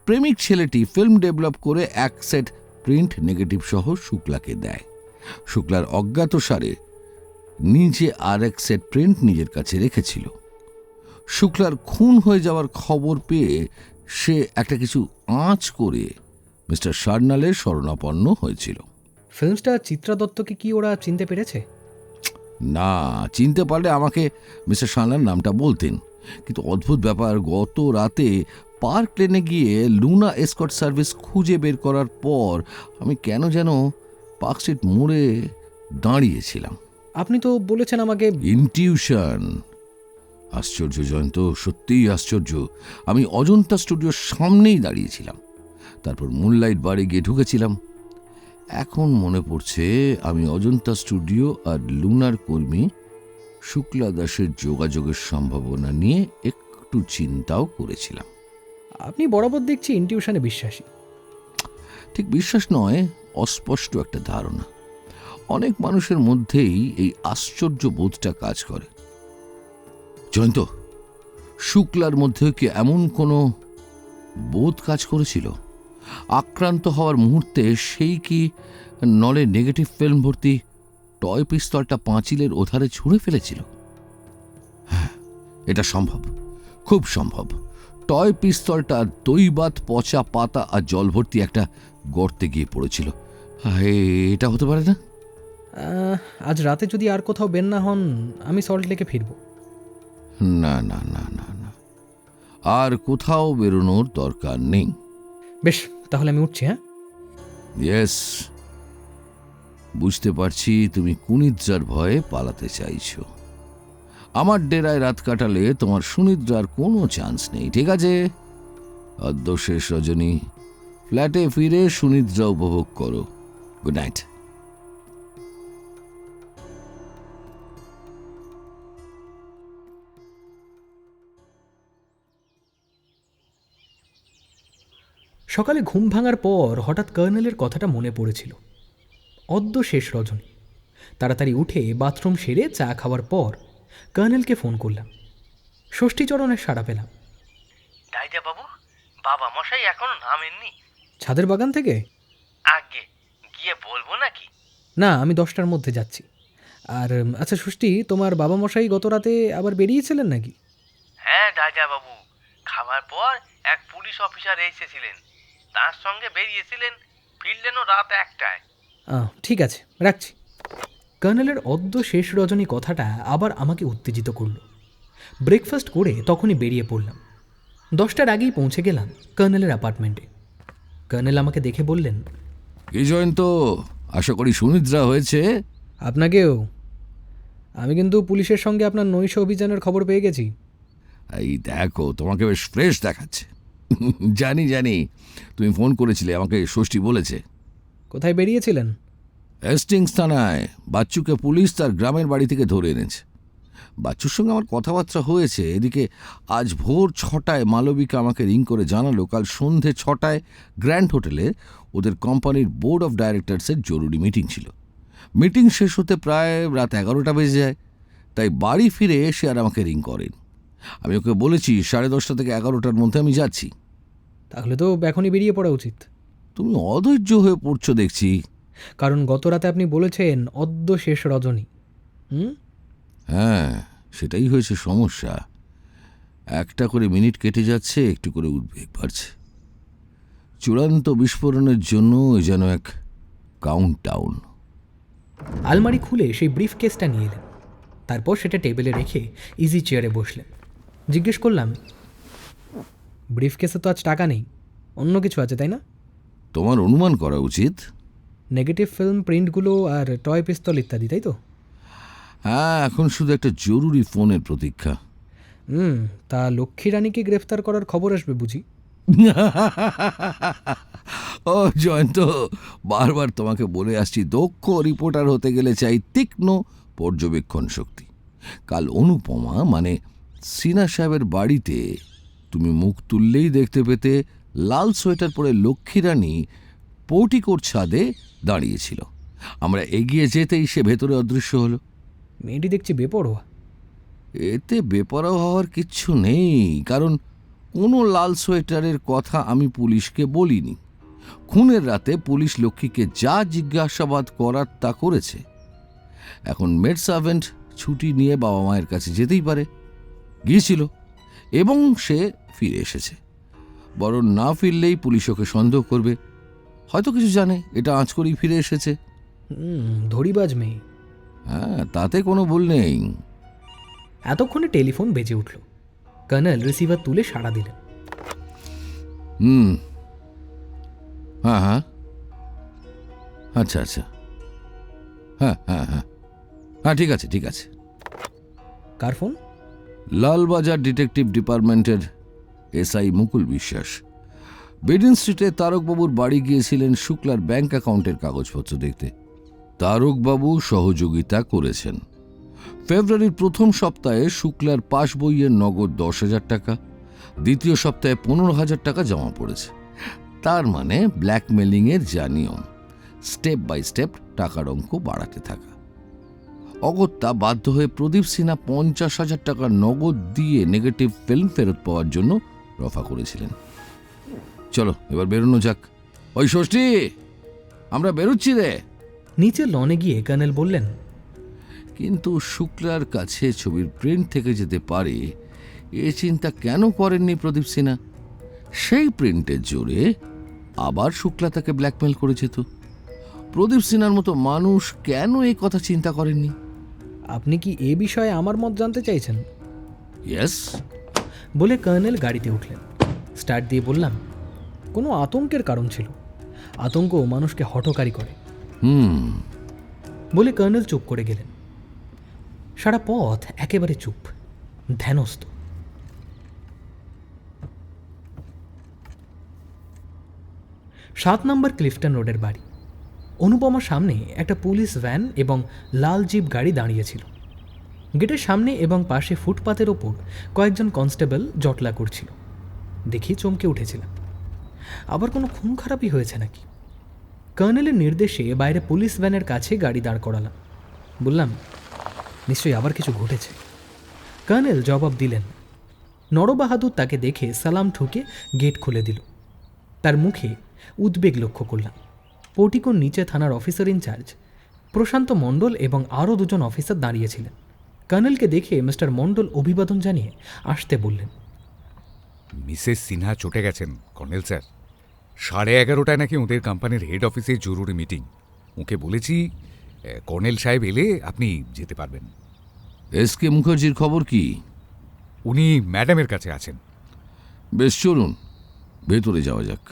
[SPEAKER 5] প্রেমিক ছেলেটি ফিল্ম ডেভেলপ করে এক সেট প্রিন্ট নেগেটিভ সহ শুক্লাকে দেয়। শুক্লার অজ্ঞাতসারে নিজে আর এক সেট প্রিন্ট নিজের কাছে রেখেছিল। শুক্লার খুন হয়ে যাওয়ার খবর পেয়ে সে একটা কিছু আঁচ করে মিস্টার সান্যালের শরণাপন্ন হয়েছিল।
[SPEAKER 1] ফিল্মস্টার চিত্রা দত্তকে কি ওরা চিনতে পেরেছে?
[SPEAKER 5] না, চিনতে পারলে আমাকে মিস্টার সান্যাল নামটা বলতেন। কিন্তু অদ্ভুত ব্যাপার, গত রাতে পার্ক লেনে গিয়ে লুনা এসকর্ট সার্ভিস খুঁজে বের করার পর আমি কেন যেন পার্ক স্ট্রিট মোড়ে দাঁড়িয়েছিলাম।
[SPEAKER 1] আপনি তো বলেছেন আমাকে।
[SPEAKER 5] ইনটিউশন। আশ্চর্য জয়ন্ত, সত্যিই আশ্চর্য। আমি অজন্তা স্টুডিওর সামনেই দাঁড়িয়েছিলাম, তারপর মুনলাইট বারে গিয়ে ঢুকেছিলাম। এখন মনে পড়ছে আমি অজন্তা স্টুডিও আর লুনার কর্মী শুক্লা দাসের যোগাযোগের সম্ভাবনা নিয়ে একটু চিন্তাও করেছিলাম।
[SPEAKER 1] আপনি বরাবর দেখছি ইনটিউশনে বিশ্বাসী।
[SPEAKER 5] ঠিক বিশ্বাস নয়, অস্পষ্ট একটা ধারণা। অনেক মানুষের মধ্যেই এই আশ্চর্য বোধটা কাজ করে। জয়ন্ত, শুক্লার মধ্যে কি এমন কোনো বোধ কাজ করেছিল? আক্রান্ত হওয়ার মুহূর্তে সেই কি নলে নেগেটিভ ফিল্ম ভর্তি টয় পিস্তলটা পাঁচিলের ওধারে ছুঁড়ে ফেলেছিল? হ্যাঁ, এটা সম্ভব, খুব সম্ভব। টয় পিস্তলটা দইবাত, পচা পাতা আর জল ভর্তি একটা গর্তে গিয়ে পড়েছিল। এটা হতে পারে না?
[SPEAKER 1] আজ রাতে যদি আর কোথাও বের না হন, আমি সল্ট লেকে ফিরব।
[SPEAKER 5] না না না না না, আর কোথাও বেরোনোর দরকার নেই।
[SPEAKER 1] বেশ, তাহলে আমি উঠছি। হ্যাঁ,
[SPEAKER 5] ইয়েস, বুঝতে পারছি তুমি কুনিদ্রার ভয়ে পালাতে চাইছো। আমার ডেরায় রাত কাটালে তোমার সুনিদ্রার কোনো চান্স নেই। ঠিক আছে, অদ্য শেষ রজনী, ফ্ল্যাটে ফিরে সুনিদ্রা উপভোগ করো। Good night.
[SPEAKER 1] সকালে ঘুম ভাঙার পর হঠাৎ কর্নেলের কথাটা মনে পড়েছিল। অদ্য শেষ রজনী। তাড়াতাড়ি উঠে বাথরুম সেরে চা খাওয়ার পর কর্নেলকে ফোন করলাম। ষষ্ঠীচরণের সাড়া পেলাম।
[SPEAKER 2] ডাইজা বাবু, বাবা মশাই এখনো নামেননি?
[SPEAKER 1] ছাদের বাগান থেকে?
[SPEAKER 2] আগে গিয়ে বলবো নাকি?
[SPEAKER 1] না, আমি 10টার মধ্যে যাচ্ছি। আর আচ্ছা ষষ্ঠী, তোমার বাবা মশাই গত রাতে আবার বেরিয়েছিলেন নাকি?
[SPEAKER 2] হ্যাঁ বাবু, খাবার পর এক পুলিশ অফিসার এসেছিলেন, তার সঙ্গে বেরিয়েছিলেন, ফিরলেনও রাত 1টায়।
[SPEAKER 1] ঠিক আছে, রাখছি। কর্নেলের অদ্য শেষ রজনী কথাটা আবার আমাকে উত্তেজিত করল। ব্রেকফাস্ট করে তখনই বেরিয়ে পড়লাম। 10টার আগেই পৌঁছে গেলাম কর্নেলের অ্যাপার্টমেন্টে। কর্নেল আমাকে দেখে বললেন,
[SPEAKER 5] কি জয়ন্ত, আশা করি সুনিদ্রা হয়েছে।
[SPEAKER 1] আপনাকেও। আমি কিন্তু পুলিশের সঙ্গে আপনার নৈশ অভিযানের খবর পেয়ে গেছি।
[SPEAKER 5] এই দেখো, তোমাকে বেশ ফ্রেশ দেখাচ্ছে। জানি জানি, তুমি ফোন করেছিলে, আমাকে ষষ্ঠী বলেছে।
[SPEAKER 1] কোথায় বেরিয়েছিলেন?
[SPEAKER 5] হেস্টিংস থানায় বাচ্চুকে পুলিশ তার গ্রামের বাড়ি থেকে ধরে এনেছে। বাচ্চুর সঙ্গে আমার কথাবার্তা হয়েছে। এদিকে আজ ভোর 6টায় মালবিকা আমাকে রিং করে জানালো কাল সন্ধে 6টায় গ্র্যান্ড হোটেলে ওদের কোম্পানির বোর্ড অফ ডাইরেক্টরসের জরুরি মিটিং ছিল। মিটিং শেষ হতে প্রায় রাত 11টা বেজে যায়। তাই বাড়ি ফিরে এসে আর আমাকে রিং করেন। আমি ওকে বলেছি 10:30 থেকে 11টার মধ্যে আমি যাচ্ছি।
[SPEAKER 1] তাহলে তো এখনই বেরিয়ে পড়া উচিত।
[SPEAKER 5] তুমি অধৈর্য হয়ে পড়ছো দেখছি।
[SPEAKER 1] কারণ গত রাতে আপনি বলেছেন অদ্য শেষ রজনী।
[SPEAKER 5] হ্যাঁ, সেটাই হয়েছে সমস্যা। একটা করে মিনিট কেটে যাচ্ছে, একটু করে উদ্বেগ বাড়ছে। চূড়ান্ত বিস্ফোরণের জন্য যেন এক কাউন্টডাউন।
[SPEAKER 1] আলমারি খুলে সেই ব্রিফ কেসটা নিয়ে এলেন। তারপর সেটা টেবিলে রেখে ইজি চেয়ারে বসলেন। জিজ্ঞেস করলাম, ব্রিফ কেসে তো আজ টাকা নেই, অন্য কিছু আছে তাই না?
[SPEAKER 5] তোমার অনুমান করা উচিত।
[SPEAKER 1] নেগেটিভ ফিল্ম প্রিন্টগুলো আর টয় পিস্তল ইত্যাদি, তাই তো?
[SPEAKER 5] হ্যাঁ, এখন শুধু একটা জরুরি ফোনের প্রতীক্ষা।
[SPEAKER 1] তা লক্ষ্মী রানীকে গ্রেফতার করার খবর আসবে বুঝি?
[SPEAKER 5] ও জয়ন্ত, বারবার তোমাকে বলে আসছি, দক্ষ রিপোর্টার হতে গেলে চাই তীক্ষ্ণ পর্যবেক্ষণ শক্তি। কাল অনুপমা মানে সিনা সাহেবের বাড়িতে তুমি মুখ তুললেই দেখতে পেতে লাল সোয়েটার পরে লক্ষ্মী রানী পোর্টিকোর ছাদে দাঁড়িয়েছিল। আমরা এগিয়ে যেতেই সে ভেতরে অদৃশ্য হলো।
[SPEAKER 1] মেয়েটি দেখছি বেপরোয়া।
[SPEAKER 5] এতে বেপরোয়া হওয়ার কিচ্ছু নেই, কারণ কোনো লাল সোয়েটারের কথা আমি পুলিশকে বলিনি। খুনের রাতে পুলিশ লক্ষ্মীকে যা জিজ্ঞাসাবাদ করার তা করেছে। এখন মেড সার্ভেন্ট ছুটি নিয়ে বাবা মায়ের কাছে যেতেই পারে, গিয়েছিল, এবং সে ফিরে এসেছে। বরং না ফিরলেই পুলিশ ওকে সন্দেহ করবে, হয়তো কিছু জানে এটা আঁচ করেই ফিরে এসেছে।
[SPEAKER 1] ধড়িবাজ মেয়ে।
[SPEAKER 5] হ্যাঁ, তাতে কোনো ভুল নেই।
[SPEAKER 1] এতক্ষণে টেলিফোন বেজে উঠল। কর্নেল রিসিভার তুলে সাড়া দিলেন।
[SPEAKER 5] হ্যাঁ হ্যাঁ, আচ্ছা আচ্ছা, হ্যাঁ হ্যাঁ হ্যাঁ হ্যাঁ, ঠিক আছে ঠিক আছে।
[SPEAKER 1] কার ফোন?
[SPEAKER 5] লালবাজার ডিটেকটিভ ডিপার্টমেন্টের এসআই মুকুল বিশ্বাস। বেডিন স্ট্রিটে তারকবাবুর বাড়ি গিয়েছিলেন শুক্লার ব্যাংক অ্যাকাউন্টের কাগজপত্র দেখতে। তারকবাবু সহযোগিতা করেছেন। ফেব্রুয়ারির প্রথম সপ্তাহে শুক্লার পাস বইয়ের নগদ 10,000 টাকা, দ্বিতীয় সপ্তাহে 15,000 টাকা জমা পড়েছে। তার মানে ব্ল্যাকমেলিংয়ের যা নিয়ম, স্টেপ বাই স্টেপ টাকার অঙ্ক বাড়াতে থাকা। অগত্যা বাধ্য হয়ে প্রদীপ সিনহা 50,000 টাকা নগদ দিয়ে নেগেটিভ ফিল্ম ফেরত পাওয়ার জন্য রফা করেছিলেন। চলো এবার বেরোনো যাক। ওই ষষ্ঠী, আমরা বেরোচ্ছি রে।
[SPEAKER 1] নিচে লনে গিয়ে কর্নেল বললেন,
[SPEAKER 5] কিন্তু শুক্লার কাছে ছবির প্রিন্ট থেকে যেতে পারে এ চিন্তা কেন করেননি প্রদীপ সিনহা? সেই প্রিন্টের জোরে আবার শুক্লা তাকে ব্ল্যাকমেল করে যেত। প্রদীপ সিনহার মতো মানুষ কেন এই কথা চিন্তা করেননি?
[SPEAKER 1] আপনি কি এ বিষয়ে আমার মত জানতে চাইছেন?
[SPEAKER 5] ইয়েস,
[SPEAKER 1] বলে কর্নেল গাড়িতে উঠলেন। স্টার্ট দিয়ে বললাম, কোনো আতঙ্কের কারণ ছিল। আতঙ্ক মানুষকে হঠকারী করে। বলে কর্নেল চুপ করে গেলেন। সারা পথ একেবারে চুপ, ধ্যানস্থ। 7 নম্বর ক্লিফটন রোডের বাড়ি। অনুপমার সামনে একটা পুলিশ ভ্যান এবং লাল জিপ গাড়ি দাঁড়িয়েছিল। গেটের সামনে এবং পাশে ফুটপাতের ওপর কয়েকজন কনস্টেবল জটলা করছিল। দেখি চমকে উঠেছিলাম, আবার কোনো খুন খারাপই হয়েছে নাকি। কর্নেলের নির্দেশে বাইরে পুলিশ ভ্যানের কাছে গাড়ি দাঁড় করালাম। বললাম, নিশ্চয়ই আবার কিছু ঘটেছে। কর্নেল জবাব দিলেন। নরবাহাদুর তাকে দেখে সালাম ঠুকে গেট খুলে দিল। তার মুখে উদ্বেগ লক্ষ্য করলাম। পোর্টিকোর নিচে থানার অফিসার ইনচার্জ প্রশান্ত মণ্ডল এবং আরও দুজন অফিসার দাঁড়িয়েছিলেন। কর্নেলকে দেখে মিস্টার মণ্ডল অভিবাদন জানিয়ে আসতে বললেন।
[SPEAKER 8] মিসেস সিনহা চটে গেছেন কর্নেল স্যার। 11:30টায় নাকি ওদের কোম্পানির হেড অফিসে জরুরি মিটিং। ওকে বলেছি কর্নেল সাহেব এলে আপনি যেতে পারবেন।
[SPEAKER 5] এসকে মুখার্জির খবর কি?
[SPEAKER 8] উনি ম্যাডামের কাছে আছেন।
[SPEAKER 5] বেশ, চলুন ভেতরে যাওয়া যাক।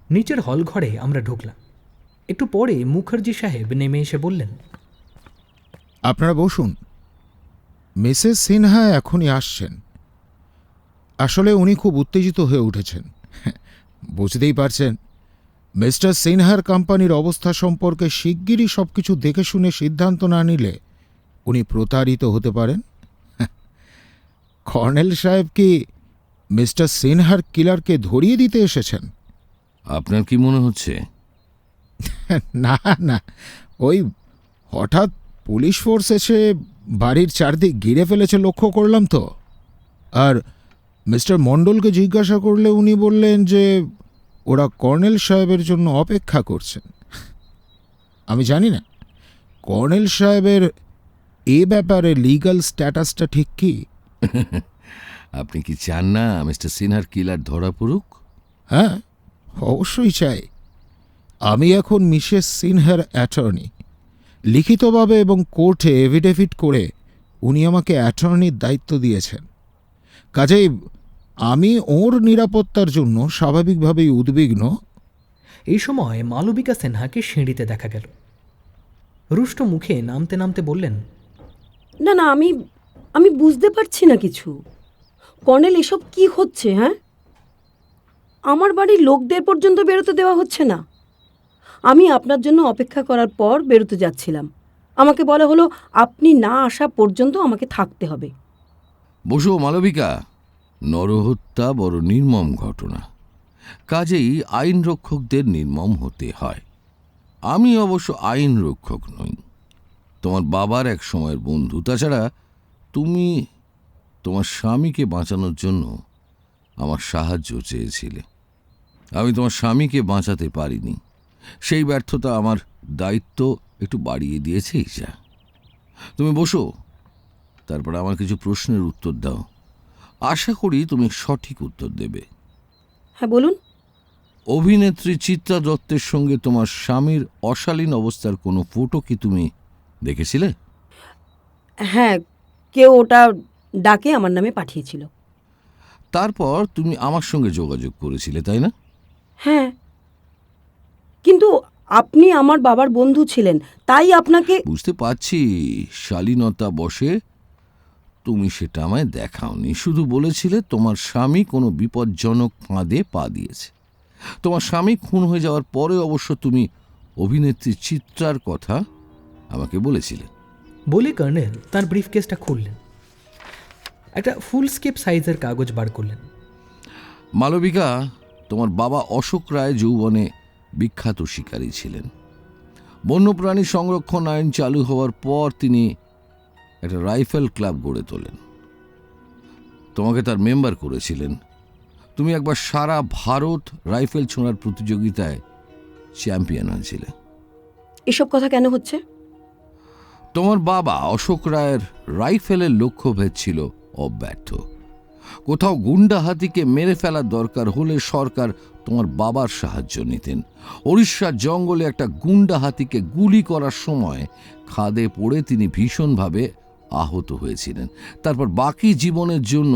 [SPEAKER 1] নিচের হল ঘরে আমরা ঢুকলাম। একটু পরে মুখার্জি সাহেব নেমে এসে বললেন,
[SPEAKER 11] আপনারা বসুন। মিসেস সিনহা এখনই আসছেন। আসলে উনি খুব উত্তেজিত হয়ে উঠেছেন। বুঝতেই পারছেন, মিস্টার সিনহার কোম্পানির অবস্থা সম্পর্কে শিগগিরই সবকিছু দেখে শুনে সিদ্ধান্ত না নিলে উনি প্রতারিত হতে পারেন। কর্নেল সাহেব কি মিস্টার সিনহার কিলারকে ধরিয়ে দিতে এসেছেন?
[SPEAKER 5] আপনার কি মনে হচ্ছে?
[SPEAKER 11] না না, ওই হঠাৎ পুলিশ ফোর্স এসে বাড়ির চারদিক ঘিরে ফেলেছে লক্ষ্য করলাম তো। আর মিস্টার মণ্ডলকে জিজ্ঞাসা করলে উনি বললেন যে ওরা কর্নেল সাহেবের জন্য অপেক্ষা করছেন। আমি জানি না কর্নেল সাহেবের এ ব্যাপারে লিগ্যাল স্ট্যাটাসটা ঠিক কি।
[SPEAKER 5] আপনি কি চান না মিস্টার সিনহার কিলার ধরা পড়ুক?
[SPEAKER 11] হ্যাঁ, অবশ্যই চাই। আমি এখন মিসেস সিনহার অ্যাটর্নি। লিখিতভাবে এবং কোর্টে এভিডেভিট করে উনি আমাকে অ্যাটর্নির দায়িত্ব দিয়েছেন। কাজেই আমি ওর নিরাপত্তার জন্য স্বাভাবিকভাবেই উদ্বিগ্ন।
[SPEAKER 1] এই সময় মালবিকা সিনহাকে সিঁড়িতে দেখা গেল। রুষ্ট মুখে নামতে নামতে বললেন,
[SPEAKER 12] না না, আমি বুঝতে পারছি না কিছু। কর্নেল, এসব কি হচ্ছে? হ্যাঁ, আমার বাড়ির লোকদের পর্যন্ত বেরোতে দেওয়া হচ্ছে না। আমি আপনার জন্য অপেক্ষা করার পর বেরোতে যাচ্ছিলাম। আমাকে বলা হলো আপনি না আসা পর্যন্ত আমাকে থাকতে হবে।
[SPEAKER 5] বসো মালবিকা। নরহত্যা বড় নির্মম ঘটনা, কাজেই আইন রক্ষকদের নির্মম হতে হয়। আমি অবশ্য আইন রক্ষক নই, তোমার বাবার এক সময়ের বন্ধু। তাছাড়া তুমি তোমার স্বামীকে বাঁচানোর জন্য আমার সাহায্য চেয়েছিলে। আমি তোমার স্বামীকে বাঁচাতে পারিনি। সেই ব্যর্থতা আমার দায়িত্ব একটু বাড়িয়ে দিয়েছে। যা, তুমি বসো, তারপর আমার কিছু প্রশ্নের উত্তর দাও। আশা করি তুমি সঠিক উত্তর দেবে।
[SPEAKER 12] হ্যাঁ, বলুন।
[SPEAKER 5] অভিনেত্রী চিত্রা দত্তের সঙ্গে তোমার স্বামীর অশালীন অবস্থার কোনো ফটো কি তুমি দেখেছিলে?
[SPEAKER 12] হ্যাঁ, কেউ ওটা ডাকে আমার নামে পাঠিয়েছিল।
[SPEAKER 5] তারপর তুমি আমার সঙ্গে যোগাযোগ করেছিলে, তাই না?
[SPEAKER 12] হ্যাঁ, কিন্তু আপনি আমার বাবার বন্ধু ছিলেন, তাই আপনাকে।
[SPEAKER 5] বুঝতে পারছি, শালীনতা বশে তুমি সেটা আমায় দেখাওনি। শুধু বলেছিলে তোমার স্বামী কোনো বিপজ্জনক ফাঁদে পা দিয়েছে। তোমার স্বামী খুন হয়ে যাওয়ার পরে অবশ্য তুমি অভিনেত্রী চিত্রার কথা আমাকে বলেছিলে।
[SPEAKER 1] বলে কর্নেল তার ব্রিফকেসটা খুললেন। একটা ফুলস্কেপ সাইজের কাগজ বার করলেন।
[SPEAKER 5] মালবিকা, তোমার বাবা অশোক রায় যৌবনে বিখ্যাত শিকারী ছিলেন। বন্যপ্রাণী সংরক্ষণ আইন চালু হওয়ার পর তিনি একটা রাইফেল ক্লাব গড়ে তোলেন। তোমাকে তার মেম্বার করেছিলেন। তুমি একবার সারা ভারত রাইফেল ছোঁড়ার প্রতিযোগিতায় চ্যাম্পিয়ন হয়েছিলে।
[SPEAKER 12] এসব কথা কেন হচ্ছে?
[SPEAKER 5] তোমার বাবা অশোক রায়ের রাইফেলের লক্ষ্যভেদ ছিল অব্যর্থ। কোথাও গুন্ডা হাতিকে মেরে ফেলার দরকার হলে সরকার তোমার বাবার সাহায্য নিতেন। ওড়িশার জঙ্গলে একটা গুন্ডা হাতিকে গুলি করার সময় খাদে পড়ে তিনি ভীষণভাবে আহত হয়েছিলেন। তারপর বাকি জীবনের জন্য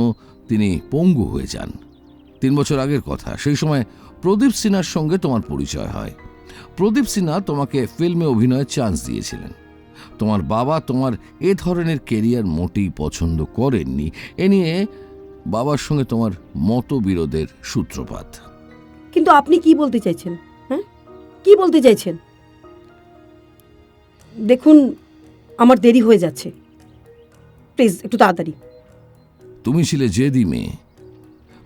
[SPEAKER 5] তিনি পঙ্গু হয়ে যান। 3 বছর আগের কথা। সেই সময় প্রদীপ সিনহার সঙ্গে তোমার পরিচয় হয়। প্রদীপ সিনহা তোমাকে ফিল্মে অভিনয়ের চান্স দিয়েছিলেন। তোমার বাবা তোমার এ ধরনের কেরিয়ার মোটেই পছন্দ করেননি। এ নিয়ে বাবার সঙ্গে তোমার মতবিরোধের সূত্রপাত।
[SPEAKER 12] কিন্তু আপনি কি বলতে চাইছেন? হ্যাঁ, কি বলতে চাইছেন? দেখুন, আমার দেরি হয়ে যাচ্ছে, প্লিজ একটু তাড়াতাড়ি।
[SPEAKER 5] তুমি ছিলে জেদি মেয়ে।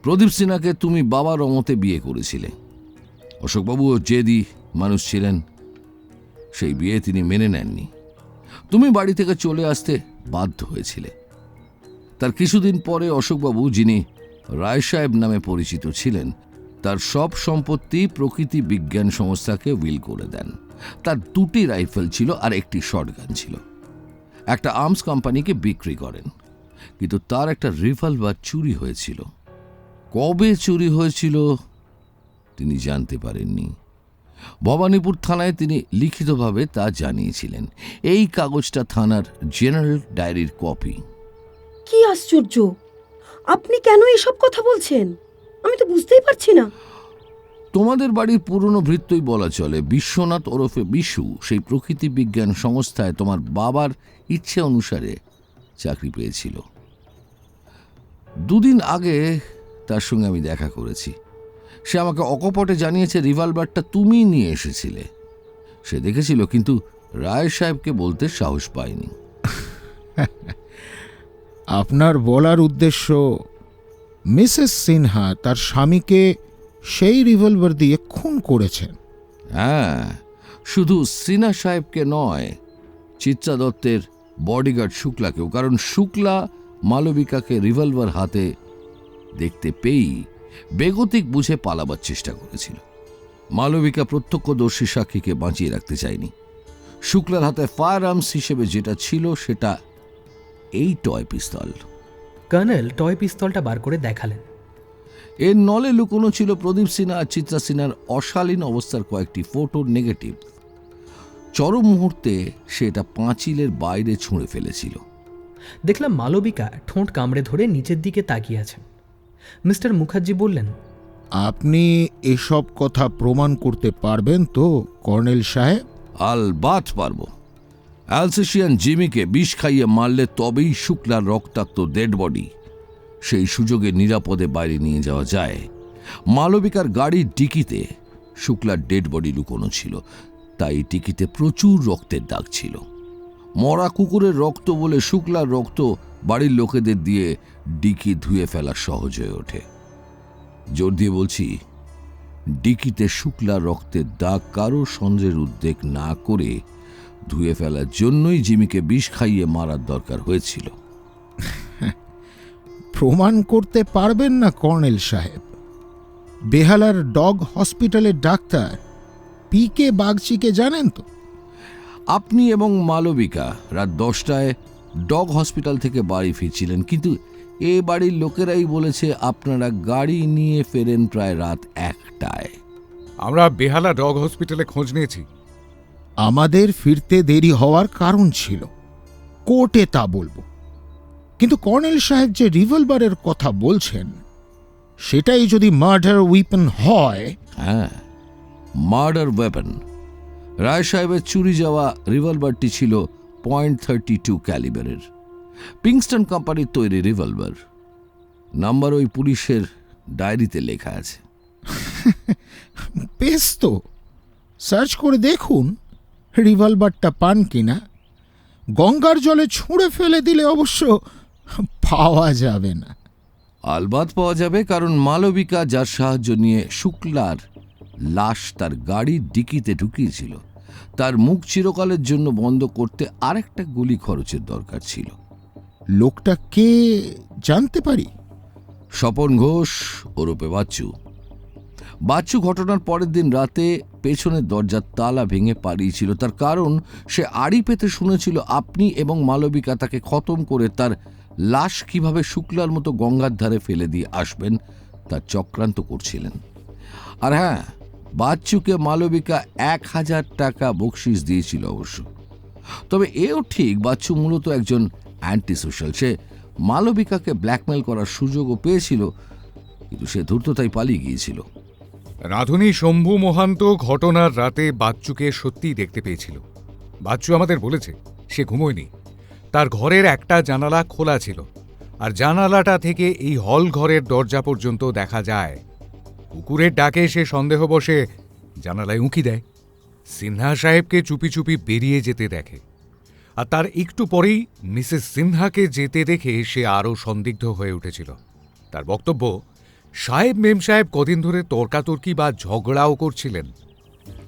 [SPEAKER 5] প্রদীপ সিনহাকে তুমি বাবার অমতে বিয়ে করেছিলে। অশোকবাবুও জেদি মানুষ ছিলেন। সেই বিয়ে তিনি মেনে নেননি। তুমি বাড়ি থেকে চলে আসতে বাধ্য হয়েছিলে। তার কিছুদিন পরে অশোকবাবু, যিনি রায় সাহেব নামে পরিচিত ছিলেন, তার সব সম্পত্তি প্রকৃতি বিজ্ঞান সংস্থাকে উইল করে দেন। তার 2টি রাইফেল ছিল আর একটি শটগান ছিল। একটা আর্মস কোম্পানিকে বিক্রি করেন, কিন্তু তার একটা রিভলভার চুরি হয়েছিল। কবে চুরি হয়েছিল তিনি জানতে পারেননি। ভবানীপুর থানায় তিনি লিখিতভাবে তা জানিয়েছিলেন। এই কাগজটা থানার জেনারেল ডায়েরির কপি।
[SPEAKER 12] কি আশ্চর্য! আপনি কেন এসব কথা বলছেন? আমি তো বুঝতেই পারছি না।
[SPEAKER 5] তোমাদের বাড়ির পুরনো ভৃত্যই বলা চলে। বিশ্বনাথ ওরফে বিশু সেই প্রকৃতি বিজ্ঞান সংস্থায় তোমার বাবার ইচ্ছে অনুসারে চাকরি পেয়েছিল। 2 দিন আগে তার সঙ্গে আমি দেখা করেছি। সে আমাকে অকপটে জানিয়েছে রিভলভারটা তুমি নিয়ে এসেছিলে। সে দেখেছিল, কিন্তু রায় সাহেবকে বলতে সাহস পায়নি।
[SPEAKER 11] আপনার বলার উদ্দেশ্য মিসেস সিনহা তার স্বামীকে সেই রিভলভার দিয়ে খুন করেছেন?
[SPEAKER 5] হ্যাঁ, শুধু সিনহা সাহেবকে নয়, চিত্রা দত্তের বডিগার্ড শুক্লাকেও। কারণ শুক্লা মালবিকাকে রিভলভার হাতে দেখতে পেয়েই বেগতিক বুঝে পালাবার চেষ্টা করেছিল। মালবিকা প্রত্যক্ষদর্শী সাক্ষীকে বাঁচিয়ে রাখতে চায়নি। শুক্লার হাতে ফায়ার আর্মস হিসেবে যেটা ছিল সেটা এই টয় পিস্তল।
[SPEAKER 1] কর্নেল টয় পিস্তলটা বার করে দেখালেন।
[SPEAKER 5] এর নলে লুকোনো ছিল প্রদীপ সিনহা আর চিত্রা সিনহার অশালীন অবস্থার কয়েকটি ফটোর নেগেটিভ। চরম মুহূর্তে সে এটা পাঁচিলের বাইরে ছুঁড়ে ফেলেছিল।
[SPEAKER 1] দেখলাম মালবিকা ঠোঁট কামড়ে ধরে নিচের দিকে তাকিয়ে আছেন। মিস্টার মুখার্জি বললেন,
[SPEAKER 11] আপনি এসব কথা প্রমাণ করতে পারবেন তো কর্নেল সাহেব?
[SPEAKER 5] আলবাত পারব। অ্যালসেশিয়ান জিমিকে বিষ খাইয়ে মারলে তবেই শুক্লার রক্তাক্ত ডেড বডি সেই সুযোগে নিরাপদে বাইরে নিয়ে যাওয়া যায়। মালবিকার গাড়ির ডিকিতে শুক্লার ডেড বডি লুকোনো ছিল, তাই ডিকিতে প্রচুর রক্তের দাগ ছিল। মরা কুকুরের রক্ত বলে শুক্লার রক্ত বাড়ির লোকেদের দিয়ে ডিকি ধুয়ে ফেলা সহজ হয়ে ওঠে। জোর দিয়ে বলছি, ডিকিতে শুক্লার রক্তের দাগ কারো সন্দেহের উদ্বেগ না করে ধুয়ে ফেলার জন্যই জিমিকে বিষ খাইয়ে মারার দরকার হয়েছিল।
[SPEAKER 11] প্রমাণ করতে পারবেন না কর্নেল সাহেব? বেহালার ডগ হসপিটালের ডাক্তার PK বাগচিকে জানেন তো?
[SPEAKER 5] আপনি এবং মালবিকা রাত 10টায় ডগ হসপিটাল থেকে বাড়ি ফিরছিলেন, কিন্তু এ বাড়ির লোকেরাই বলেছে আপনারা গাড়ি নিয়ে ফেরেন প্রায় রাত 1টায়।
[SPEAKER 8] আমরা বেহালা ডগ হসপিটালে খোঁজ নিয়েছি।
[SPEAKER 11] আমাদের ফিরতে দেরি হওয়ার কারণ ছিল, কোর্টে তা বলবো। কিন্তু কর্নেল সাহেব যে রিভলভারের কথা বলছেন, সেটাই যদি মার্ডার উইপন হয়।
[SPEAKER 5] হ্যাঁ, মার্ডার ওয়েপন। রায় সাহেবের চুরি যাওয়া রিভলভারটি ছিল .32 ক্যালিবারের পিংস্টন কোম্পানির তৈরি রিভলভার। নাম্বার ওই পুলিশের ডায়েরিতে লেখা আছে।
[SPEAKER 11] বেশ তো, সার্চ করে দেখুন রিভলভারটা পান কিনা। গঙ্গার জলে ছুঁড়ে ফেলে দিলে অবশ্য পাওয়া যাবে না।
[SPEAKER 5] আলবাত পাওয়া যাবে, কারণ মালবিকা যার সাহায্য নিয়ে শুক্লার লাশ তার গাড়ির ডিকিতে ঢুকিয়েছিল, তার মুখ চিরকালের জন্য বন্ধ করতে আরেকটা গুলি খরচের দরকার ছিল।
[SPEAKER 11] লোকটা কে জানতে পারি?
[SPEAKER 5] স্বপন ঘোষ ওরূপে বাচ্চু। বাচ্চু ঘটনার পরের দিন রাতে পেছনের দরজার তালা ভেঙে পালিয়েছিল। তার কারণ, সে আড়ি পেতে শুনেছিল আপনি এবং মালবিকা তাকে খতম করে তার লাশ কিভাবে শুক্লার মতো গঙ্গার ধারে ফেলে দিয়ে আসবেন তার চক্রান্ত করছিলেন। আর হ্যাঁ, বাচ্চুকে মালবিকা 1000 টাকা বকশিস দিয়েছিল অবশ্য। তবে এও ঠিক, বাচ্চু মূলত একজন অ্যান্টি সোশ্যাল। সে মালবিকাকে ব্ল্যাকমেল করার সুযোগও পেয়েছিল, কিন্তু সে ধূর্ততাই পালিয়ে গিয়েছিল।
[SPEAKER 8] রাধুনী শম্ভু মোহান্ত ঘটনার রাতে বাচ্চুকে সত্যিই দেখতে পেয়েছিল। বাচ্চু আমাদের বলেছে সে ঘুমোয়নি। তার ঘরের একটা জানালা খোলা ছিল, আর জানালাটা থেকে এই হল ঘরের দরজা পর্যন্ত দেখা যায়। কুকুরের ডাকে সে সন্দেহবশে জানালায় উঁকি দেয়। সিনহা সাহেবকে চুপি চুপি বেরিয়ে যেতে দেখে, আর তার একটু পরেই মিসেস সিনহাকে যেতে দেখে সে আরও সন্দিগ্ধ হয়ে উঠেছিল। তার বক্তব্য, সাহেব মেম সাহেব কদিন ধরে তর্কাতর্কি বা ঝগড়াও করছিলেন,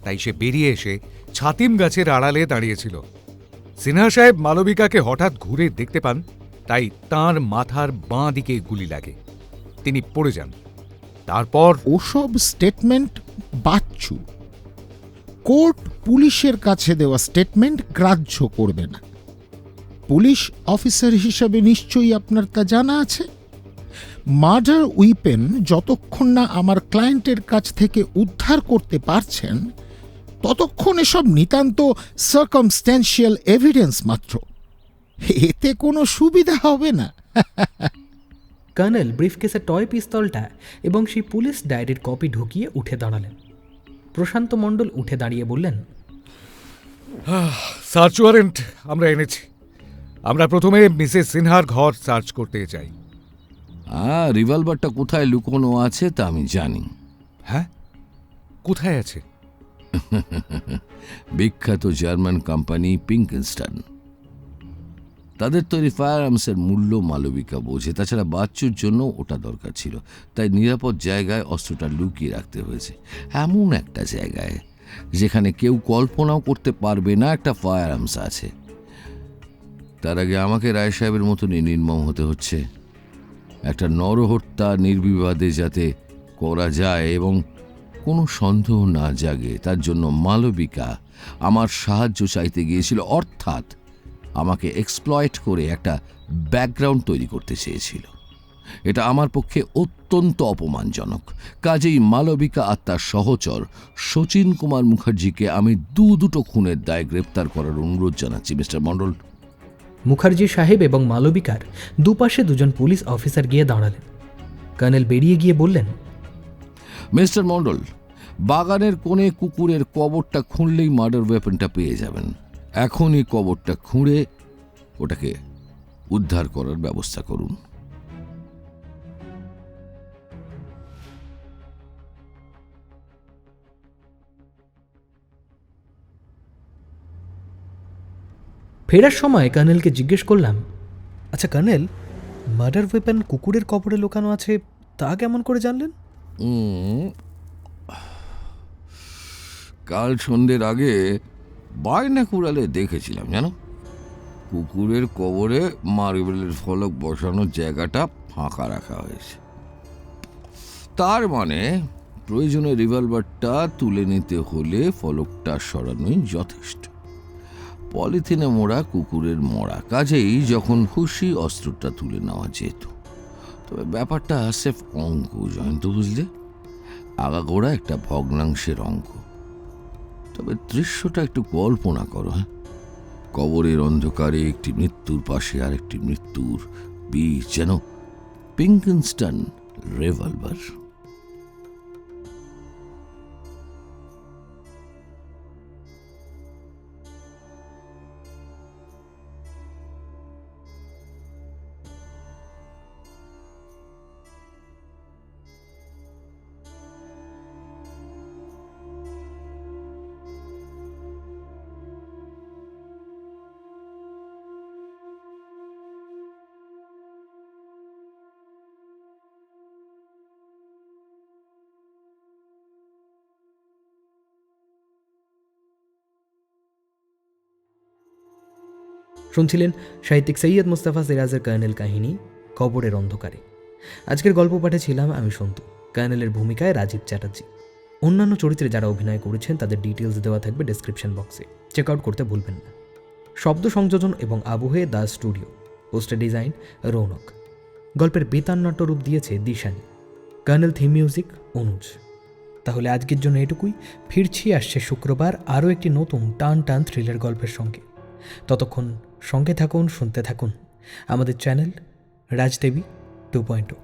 [SPEAKER 8] তাই সে বেরিয়ে এসে ছাতিম গাছের আড়ালে দাঁড়িয়েছিল। সিনহা সাহেব মালবিকাকে হঠাৎ ঘুরে দেখতে পান, তাই তাঁর মাথার বাঁ দিকে গুলি লাগে। তিনি পড়ে যান। তারপর
[SPEAKER 11] ওসব স্টেটমেন্ট বাচ্চু। কোর্ট পুলিশের কাছে দেওয়া স্টেটমেন্ট গ্রাহ্য করবে না। পুলিশ অফিসার হিসাবে নিশ্চয়ই আপনার তা জানা আছে। মার্ডার উইপেন যতক্ষণ না আমার ক্লায়েন্টের কাছ থেকে উদ্ধার করতে পারছেন ততক্ষণ এসব নিতান্ত সার্কামস্ট্যান্সিয়াল এভিডেন্স মাত্র, এতে কোনো সুবিধা হবে না।
[SPEAKER 1] কর্নেল ব্রিফকেসের টয় পিস্তলটা এবং সেই পুলিশ ডায়েরির কপি ঢুকিয়ে উঠে দাঁড়ালেন। প্রশান্ত মণ্ডল উঠে দাঁড়িয়ে বললেন,
[SPEAKER 8] সার্চ ওয়ারেন্ট আমরা এনেছি। আমরা প্রথমে মিসেস সিনহার ঘর সার্চ করতে চাই।
[SPEAKER 5] রিভলভারটা কোথায় লুকোনো আছে তা আমি জানি।
[SPEAKER 8] হ্যাঁ, কোথায় আছে?
[SPEAKER 5] বিখ্যাত জার্মান কোম্পানি পিঙ্কস্টন, তাদের তৈরি ফায়ার আর্মসের মূল্য মালবিকা বোঝে। তাছাড়া বাচ্চুর জন্য ওটা দরকার ছিল, তাই নিরাপদ জায়গায় অস্ত্রটা লুকিয়ে রাখতে হয়েছে। এমন একটা জায়গায় যেখানে কেউ কল্পনাও করতে পারবে না একটা ফায়ার আর্মস আছে। তার আগে আমাকে রায় সাহেবের মতনই নির্মম হতে হচ্ছে। একটা নরহত্যা নির্বিবাদে যাতে করা যায় এবং কোনো সন্দেহ না জাগে, তার জন্য মালবিকা আমার সাহায্য চাইতে গিয়েছিল, অর্থাৎ আমাকে এক্সপ্লয়েট করে একটা ব্যাকগ্রাউন্ড তৈরি করতে চেয়েছিল। এটা আমার পক্ষে অত্যন্ত অপমানজনক। কাজেই মালবিকা আর তার সহচর শচীন কুমার মুখার্জিকে আমি দুটো খুনের দায়ে গ্রেপ্তার করার অনুরোধ জানাচ্ছি মিস্টার মণ্ডল।
[SPEAKER 1] মুখার্জি সাহেব এবং মালবিকার দুপাশে দুজন পুলিশ অফিসার গিয়ে দাঁড়ালেন। কর্নেল বেরিয়ে গিয়ে বললেন,
[SPEAKER 5] মিস্টার মণ্ডল, বাগানের কোণে কুকুরের কবরটা খুঁড়লেই মার্ডার ওয়েপনটা পেয়ে যাবেন। এখনই কবরটা খুঁড়ে ওটাকে উদ্ধার করার ব্যবস্থা করুন।
[SPEAKER 1] ফেরার সময় কর্নেলকে জিজ্ঞেস করলাম, আচ্ছা কর্নেল, মার্ডার ওয়েপন কুকুরের কবরে লুকানো আছে তা কেমন করে জানলেন?
[SPEAKER 5] কাল সন্ধ্যের আগে বাইনাকুরালে দেখেছিলাম, জানো, কুকুরের কবরে মার্বেলের ফলক বসানোর জায়গাটা ফাঁকা রাখা হয়েছে। তার মানে প্রয়োজনে রিভলভারটা তুলে নিতে হলে ফলকটা সরানোই যথেষ্ট। পলিথিনে মোড়া কুকুরের মরা, কাজেই যখন খুশি অস্ত্রটা তুলে নেওয়া যেত। তবে ব্যাপারটা সেফ অঙ্ক, জয়ন্ত, বুঝলে, আগাগোড়া একটা ভগ্নাংশের অঙ্ক। তবে দৃশ্যটা একটু কল্পনা করো। হ্যাঁ, কবরের অন্ধকারে একটি মৃত্যুর পাশে আর একটি মৃত্যুর বীজ, যেন পিঙ্কস্টন রিভলভার।
[SPEAKER 1] শুনছিলেন সাহিত্যিক সৈয়দ মুস্তাফা সিরাজের কর্নেল কাহিনী কবরের অন্ধকারে। আজকের গল্প পাঠে ছিলাম আমি সন্তু। কর্নেলের ভূমিকায় রাজীব চ্যাটার্জি। অন্যান্য চরিত্রে যারা অভিনয় করেছেন তাদের ডিটেলস দেওয়া থাকবে ডেসক্রিপশন বক্সে, চেক আউট করতে ভুলবেন না। শব্দ সংযোজন এবং আবহে the studio, poster design Rounak. গল্পের বেতান নাট্যরূপ দিয়েছে দিশানি। কর্নেল থিম মিউজিক অনুজ। তাহলে আজকের জন্য এটুকুই। ফিরছি আসছে শুক্রবার আরও একটি নতুন টান টান থ্রিলার গল্পের সঙ্গে। ততক্ষণ সঙ্গে থাকুন, শুনতে থাকুন আমাদের চ্যানেল রাজদেবী 2.0।